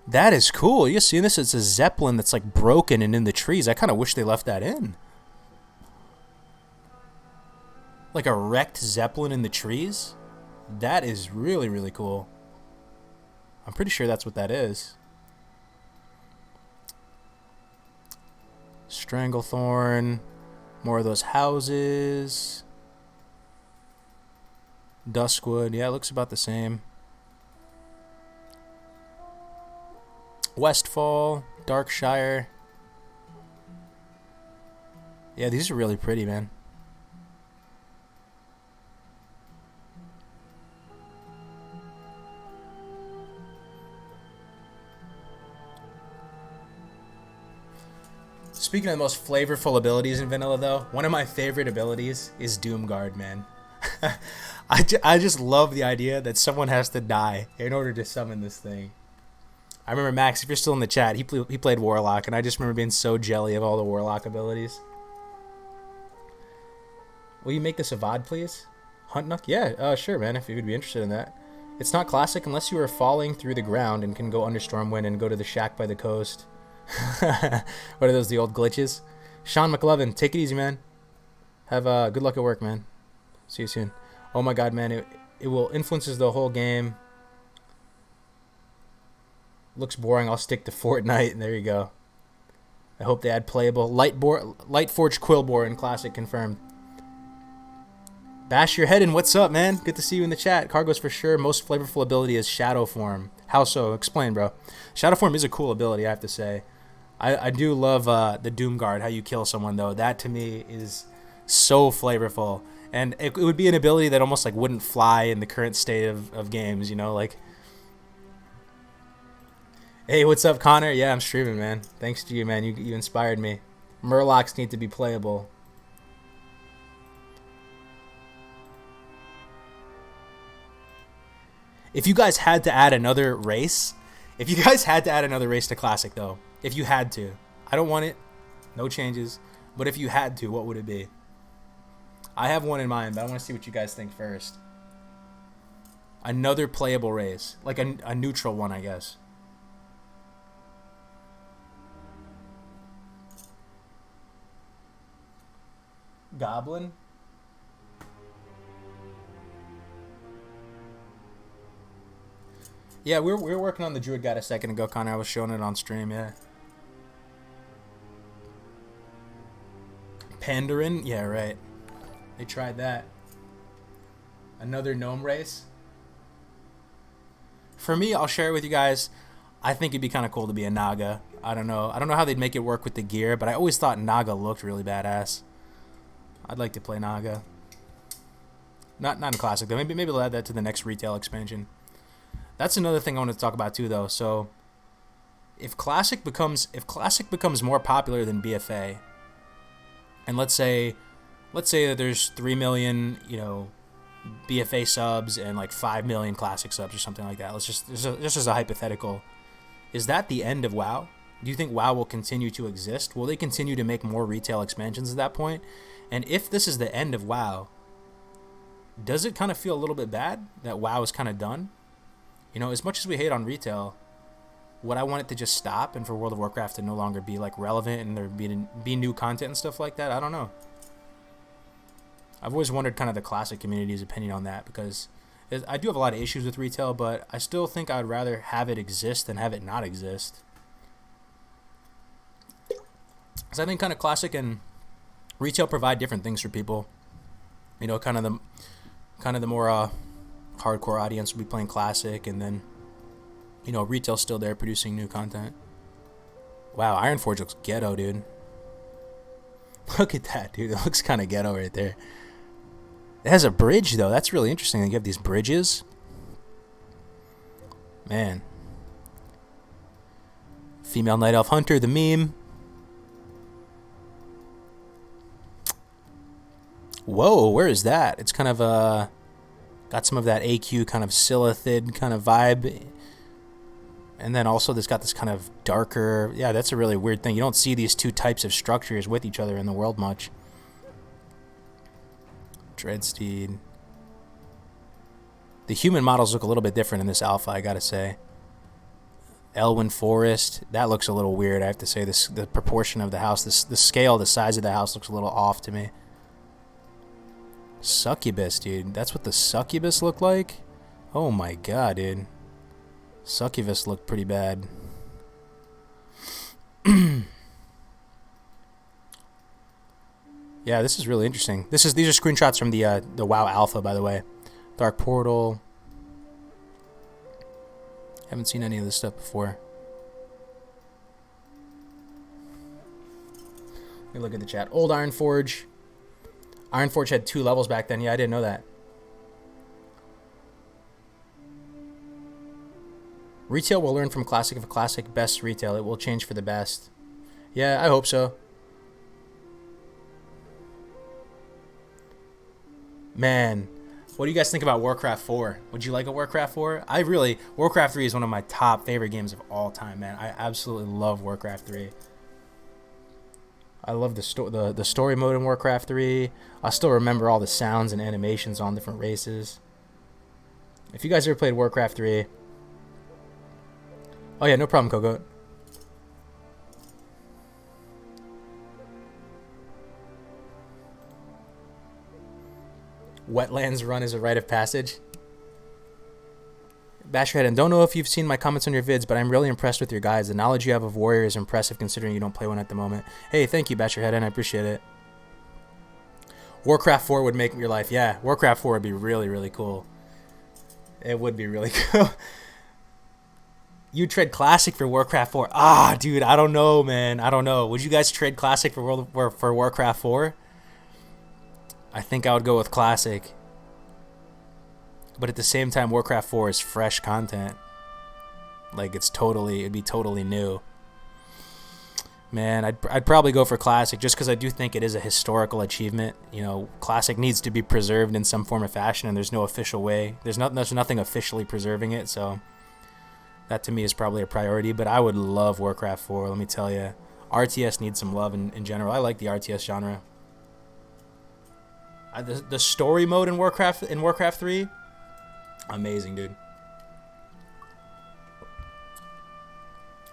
That is cool. You see this? It's a Zeppelin that's, like, broken and in the trees. I kind of wish they left that in. Like a wrecked Zeppelin in the trees? That is really, really cool. I'm pretty sure that's what that is. Stranglethorn. More of those houses. Duskwood. Yeah, it looks about the same. Westfall. Darkshire. Yeah, these are really pretty, man. Speaking of the most flavorful abilities in vanilla, though, one of my favorite abilities is Doomguard, man. I just love the idea that someone has to die in order to summon this thing. I remember, Max, if you're still in the chat, he played Warlock, and I just remember being so jelly of all the Warlock abilities. Will you make this a VOD, please? Hunt Nuck? Yeah, sure, man, if you would be interested in that. It's not classic unless you are falling through the ground and can go under Stormwind and go to the shack by the coast. What are those, the old glitches? Sean McLovin, take it easy, man. Have good luck at work, man. See you soon. Oh my god, man, it will influences the whole game. Looks boring. I'll stick to Fortnite. There you go. I hope they add playable Lightforge Quillbore in Classic confirmed. Bash your head in. What's up, man? Good to see you in the chat. Cargo's for sure. Most flavorful ability is Shadow Form. How so? Explain, bro. Shadow Form is a cool ability, I have to say. I do love the Doomguard, how you kill someone, though. That, to me, is so flavorful. And it would be an ability that almost like wouldn't fly in the current state of games, you know? Like, hey, what's up, Connor? Yeah, I'm streaming, man. Thanks to you, man. You inspired me. Murlocs need to be playable. If you guys had to add another race, to Classic, though, if you had to, I don't want it, no changes, but if you had to, what would it be? I have one in mind, but I want to see what you guys think first. Another playable race, like a neutral one, I guess. Goblin? Yeah, we were working on the Druid Guide a second ago, Connor. I was showing it on stream, yeah. Pandarin? Yeah, right. They tried that. Another gnome race. For me, I'll share it with you guys. I think it'd be kind of cool to be a Naga. I don't know. I don't know how they'd make it work with the gear, but I always thought Naga looked really badass. I'd like to play Naga. Not in Classic though. Maybe they'll add that to the next retail expansion. That's another thing I want to talk about too, though. So, if Classic becomes more popular than BFA, and let's say that there's 3 million, BFA subs and like 5 million Classic subs or something like that. Let's just as a hypothetical, is that the end of WoW? Do you think WoW will continue to exist? Will they continue to make more retail expansions at that point? And if this is the end of WoW, does it kind of feel a little bit bad that WoW is kind of done? As much as we hate on retail, would I want it to just stop and for World of Warcraft to no longer be like relevant and there be new content and stuff like that? I don't know. I've always wondered kind of the Classic community's opinion on that, because I do have a lot of issues with retail, but I still think I'd rather have it exist than have it not exist. Because I think kind of Classic and retail provide different things for people. Kind of the more hardcore audience will be playing Classic, and then retail's still there producing new content. Wow, Ironforge looks ghetto, dude. Look at that, dude. It looks kind of ghetto right there. It has a bridge, though. That's really interesting. You have these bridges. Man. Female Night Elf Hunter, the meme. Whoa, where is that? It's kind of got some of that AQ kind of Silithid kind of vibe. And then also it's got this kind of darker... Yeah, that's a really weird thing. You don't see these two types of structures with each other in the world much. Dreadsteed. The human models look a little bit different in this alpha, I gotta say. Elwyn Forest. That looks a little weird, I have to say. The proportion of the house, the scale, the size of the house looks a little off to me. Succubus, dude. That's what the Succubus look like? Oh my god, dude. Succubus looked pretty bad. Yeah, this is really interesting. These are screenshots from the WoW Alpha, by the way. Dark Portal. Haven't seen any of this stuff before. Let me look at the chat. Old Ironforge. Ironforge had 2 levels back then. Yeah, I didn't know that. Retail will learn from Classic. If a Classic best retail, it will change for the best. Yeah, I hope so. Man, what do you guys think about Warcraft 4? Would you like a Warcraft 4? Warcraft 3 is one of my top favorite games of all time, man. I absolutely love Warcraft 3. I love the story mode in Warcraft 3. I still remember all the sounds and animations on different races. If you guys ever played Warcraft 3... Oh yeah, no problem, Coco. Wetlands run is a rite of passage. Basherhead, and don't know if you've seen my comments on your vids, but I'm really impressed with your guys. The knowledge you have of Warrior is impressive considering you don't play one at the moment. Hey, thank you, Basherhead, and I appreciate it. Warcraft 4 would make your life... Yeah, Warcraft 4 would be really, really cool. It would be really cool. You trade Classic for Warcraft 4. Ah, dude, I don't know, man. I don't know. Would you guys trade Classic for Warcraft 4? I think I would go with Classic. But at the same time, Warcraft 4 is fresh content. Like, it'd be totally new. Man, I'd probably go for Classic just because I do think it is a historical achievement. Classic needs to be preserved in some form or fashion, and there's no official way. There's nothing officially preserving it, so that to me is probably a priority. But I would love Warcraft 4, let me tell you. RTS needs some love in general. I like the RTS genre. The story mode in Warcraft 3, amazing, dude.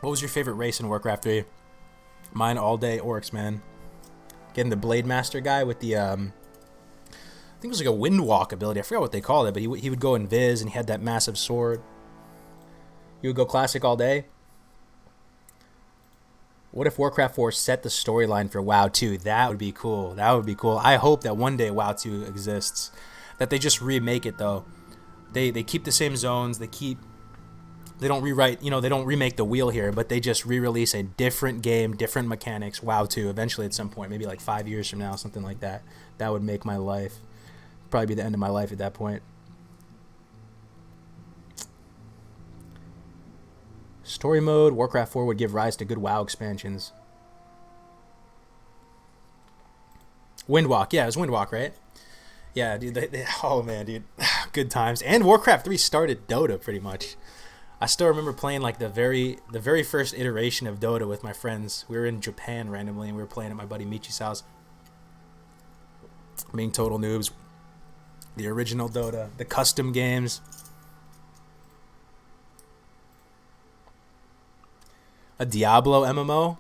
What was your favorite race in Warcraft 3? Mine all day Orcs, man. Getting the Blade Master guy with the I think it was like a wind walk ability. I forgot what they called it, but he would go invis and he had that massive sword. You would go Classic all day. What if Warcraft 4 set the storyline for WoW 2? That would be cool. That would be cool. I hope that one day WoW 2 exists. that they just remake it though. They keep the same zones. They don't rewrite, they don't remake the wheel here, but they just re-release a different game, different mechanics. WoW 2 eventually at some point, maybe like 5 years from now, something like that. That would make my life, probably be the end of my life at that point. Story mode, Warcraft 4 would give rise to good WoW expansions. Windwalk, yeah, it was Windwalk, right? Yeah, dude, oh man, dude, good times. And Warcraft 3 started Dota pretty much. I still remember playing like the very first iteration of Dota with my friends. We were in Japan randomly, and we were playing at my buddy Michi's house. Being total noobs. The original Dota, the custom games. A Diablo MMO?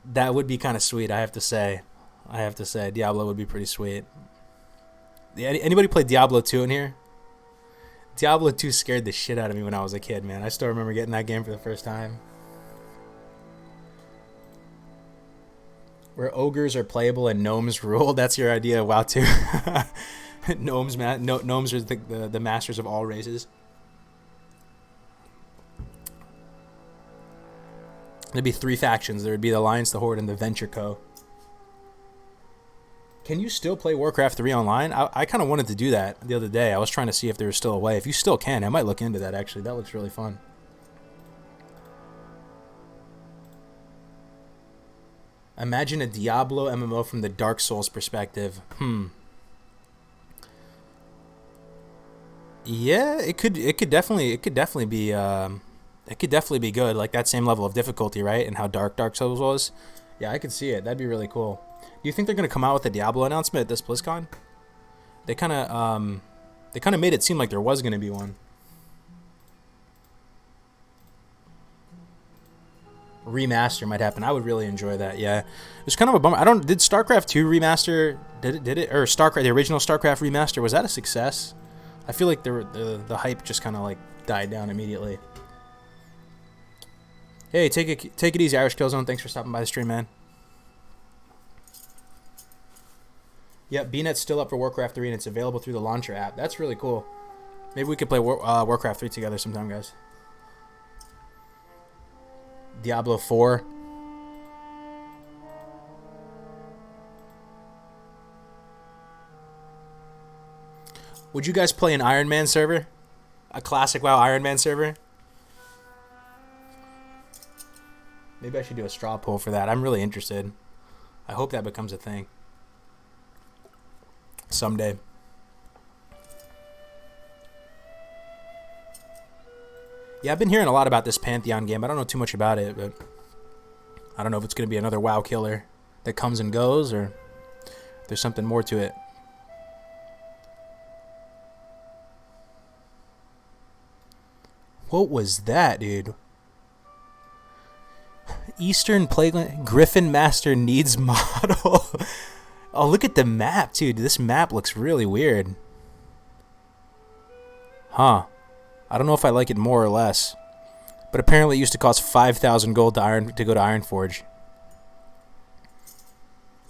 That would be kind of sweet, I have to say. Diablo would be pretty sweet. Anybody play Diablo 2 in here? Diablo 2 scared the shit out of me when I was a kid, man. I still remember getting that game for the first time. Where ogres are playable and gnomes rule. That's your idea of WoW 2. Gnomes are the masters of all races. There'd be 3 factions. There would be the Alliance, the Horde, and the Venture Co. Can you still play Warcraft 3 online? I kind of wanted to do that the other day. I was trying to see if there was still a way. If you still can, I might look into that, actually. That looks really fun. Imagine a Diablo MMO from the Dark Souls perspective. Yeah, it could definitely be good. Like that same level of difficulty, right? And how dark Souls was. Yeah, I could see it. That'd be really cool. Do you think they're gonna come out with a Diablo announcement at this BlizzCon? They kind of made it seem like there was gonna be one. Remaster might happen. I would really enjoy that. Yeah, it's kind of a bummer. Did StarCraft 2 remaster? Did it? Or StarCraft, the original StarCraft remaster, was that a success? I feel like the hype just kind of like died down immediately. Hey, take it easy, Irish Killzone. Thanks for stopping by the stream, man. Yep, BNet's still up for Warcraft 3, and it's available through the launcher app. That's really cool. Maybe we could play Warcraft 3 together sometime, guys. Diablo 4. Would you guys play an Iron Man server? A classic WoW Iron Man server? Maybe I should do a straw poll for that. I'm really interested. I hope that becomes a thing. Someday. Yeah, I've been hearing a lot about this Pantheon game. I don't know too much about it, but I don't know if it's going to be another WoW killer that comes and goes, or if there's something more to it. What was that, dude? Eastern Plagueland Griffin Master needs model. Oh, look at the map, dude. This map looks really weird. Huh. I don't know if I like it more or less. But apparently it used to cost 5,000 gold to go to Ironforge.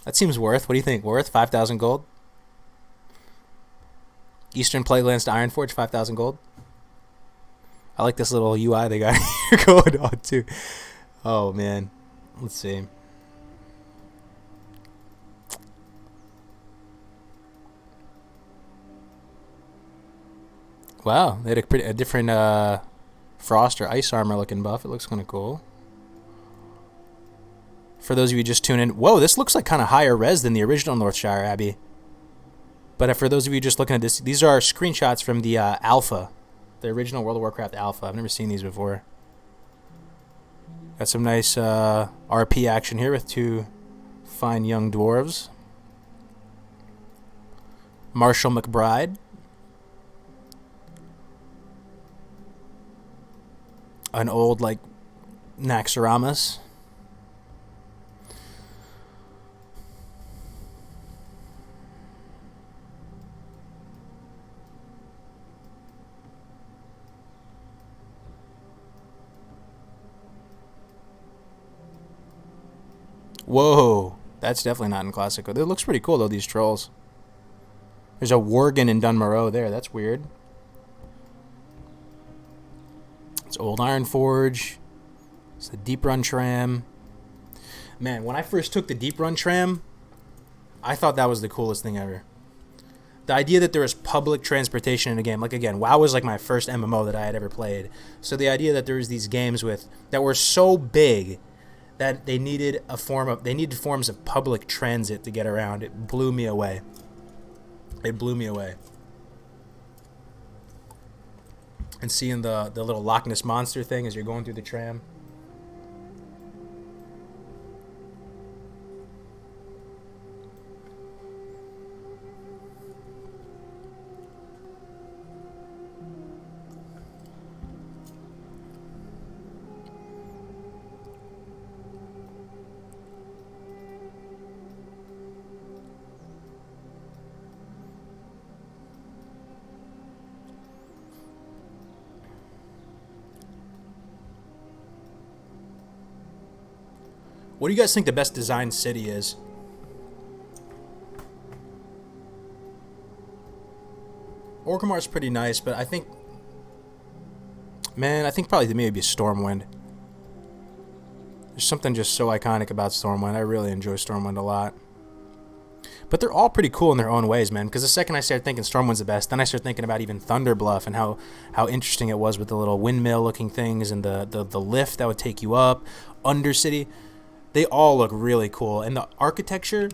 That seems worth. What do you think? Worth 5,000 gold? Eastern Plaguelands to Ironforge, 5,000 gold? I like this little UI they got here going on, too. Oh, man. Let's see. Wow, they had a different frost or ice armor looking buff. It looks kind of cool. For those of you just tuning in, whoa, this looks like kind of higher res than the original Northshire Abbey. But for those of you just looking at this, these are screenshots from the alpha, the original World of Warcraft alpha. I've never seen these before. Got some nice RP action here with 2 fine young dwarves. Marshall McBride. An old, like, Naxxramas. Whoa, that's definitely not in Classico. It looks pretty cool, though, these trolls. There's a Worgen in Dunmoreau there. That's weird. It's Old Iron Forge. It's the Deep Run tram. Man, when I first took the Deep Run tram, I thought that was the coolest thing ever. The idea that there was public transportation in a game. Like, again, WoW was like my first MMO that I had ever played. So the idea that there was these games that were so big that they needed forms of public transit to get around. It blew me away. It blew me away. And seeing the little Loch Ness Monster thing as you're going through the tram. What do you guys think the best designed city is? Orgrimmar's pretty nice, but I think probably to me it'd be Stormwind. There's something just so iconic about Stormwind. I really enjoy Stormwind a lot. But they're all pretty cool in their own ways, man. Because the second I started thinking Stormwind's the best, then I started thinking about even Thunderbluff and how interesting it was with the little windmill-looking things and the lift that would take you up. Undercity. They all look really cool. And the architecture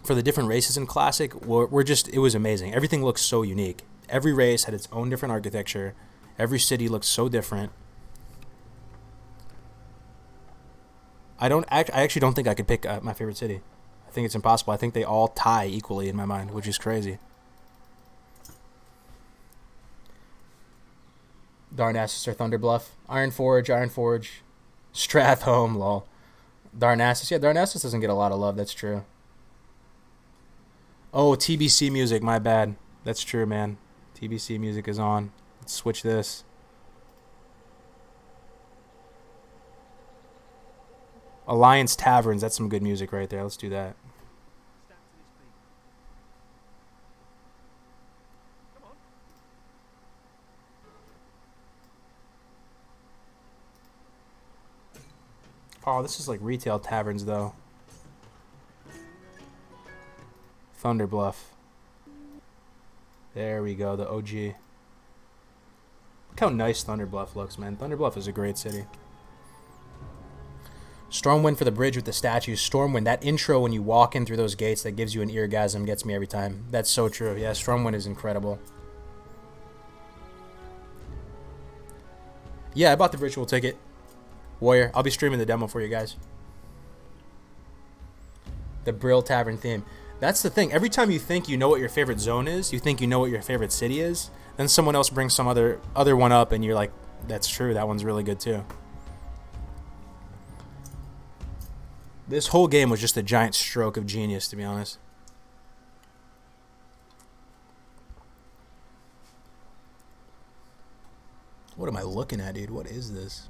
for the different races in Classic it was amazing. Everything looks so unique. Every race had its own different architecture. Every city looked so different. I actually don't think I could pick my favorite city. I think it's impossible. I think they all tie equally in my mind, which is crazy. Darnassus or Thunderbluff. Iron Forge. Strathhome, lol. Darnassus. Yeah, Darnassus doesn't get a lot of love. That's true. Oh, TBC music. My bad. That's true, man. TBC music is on. Let's switch this. Alliance Taverns. That's some good music right there. Let's do that. Oh, this is like retail taverns, though. Thunderbluff. There we go, the OG. Look how nice Thunderbluff looks, man. Thunderbluff is a great city. Stormwind for the bridge with the statues. Stormwind, that intro when you walk in through those gates that gives you an eargasm gets me every time. That's so true. Yeah, Stormwind is incredible. Yeah, I bought the virtual ticket. Warrior, I'll be streaming the demo for you guys. The Brill Tavern theme. That's the thing. Every time you think you know what your favorite zone is, you think you know what your favorite city is, then someone else brings some other one up, and you're like, that's true. That one's really good too. This whole game was just a giant stroke of genius, to be honest. What am I looking at, dude? What is this?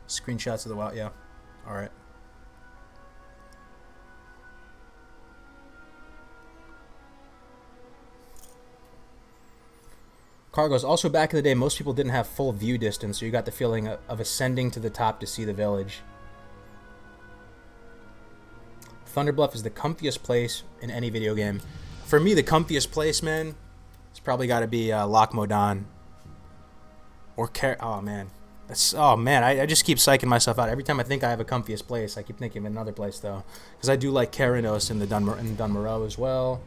Screenshots of the WoW. Yeah. All right. Cargo's also back in the day. Most people didn't have full view distance, so you got the feeling of ascending to the top to see the village. Thunderbluff is the comfiest place in any video game. For me, the comfiest place, man, it's probably got to be Loch Modan. Or oh man, I just keep psyching myself out every time I think I have a comfiest place. I keep thinking of another place though, because I do like Keranos in Dunmoreau as well.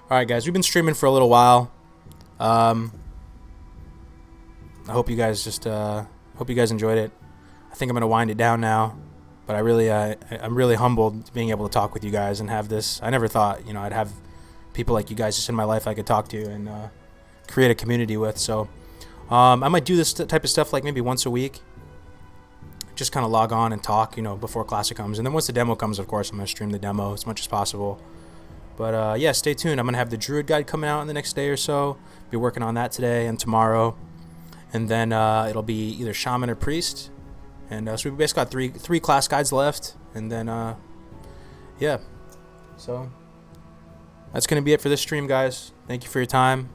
All right, guys, we've been streaming for a little while. I hope you guys enjoyed it. I think I'm gonna wind it down now. But I'm really humbled being able to talk with you guys and have this. I never thought, I'd have people like you guys just in my life I could talk to and create a community with. So I might do this type of stuff like maybe once a week. Just kind of log on and talk, before Classic comes. And then once the demo comes, of course, I'm going to stream the demo as much as possible. But yeah, stay tuned. I'm going to have the Druid Guide coming out in the next day or so. Be working on that today and tomorrow. and then it'll be either shaman or priest. And so we basically got three class guides left, and then yeah. So that's gonna be it for this stream, guys. Thank you for your time.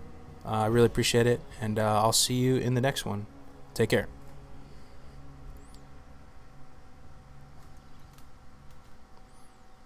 I really appreciate it, and I'll see you in the next one. Take care.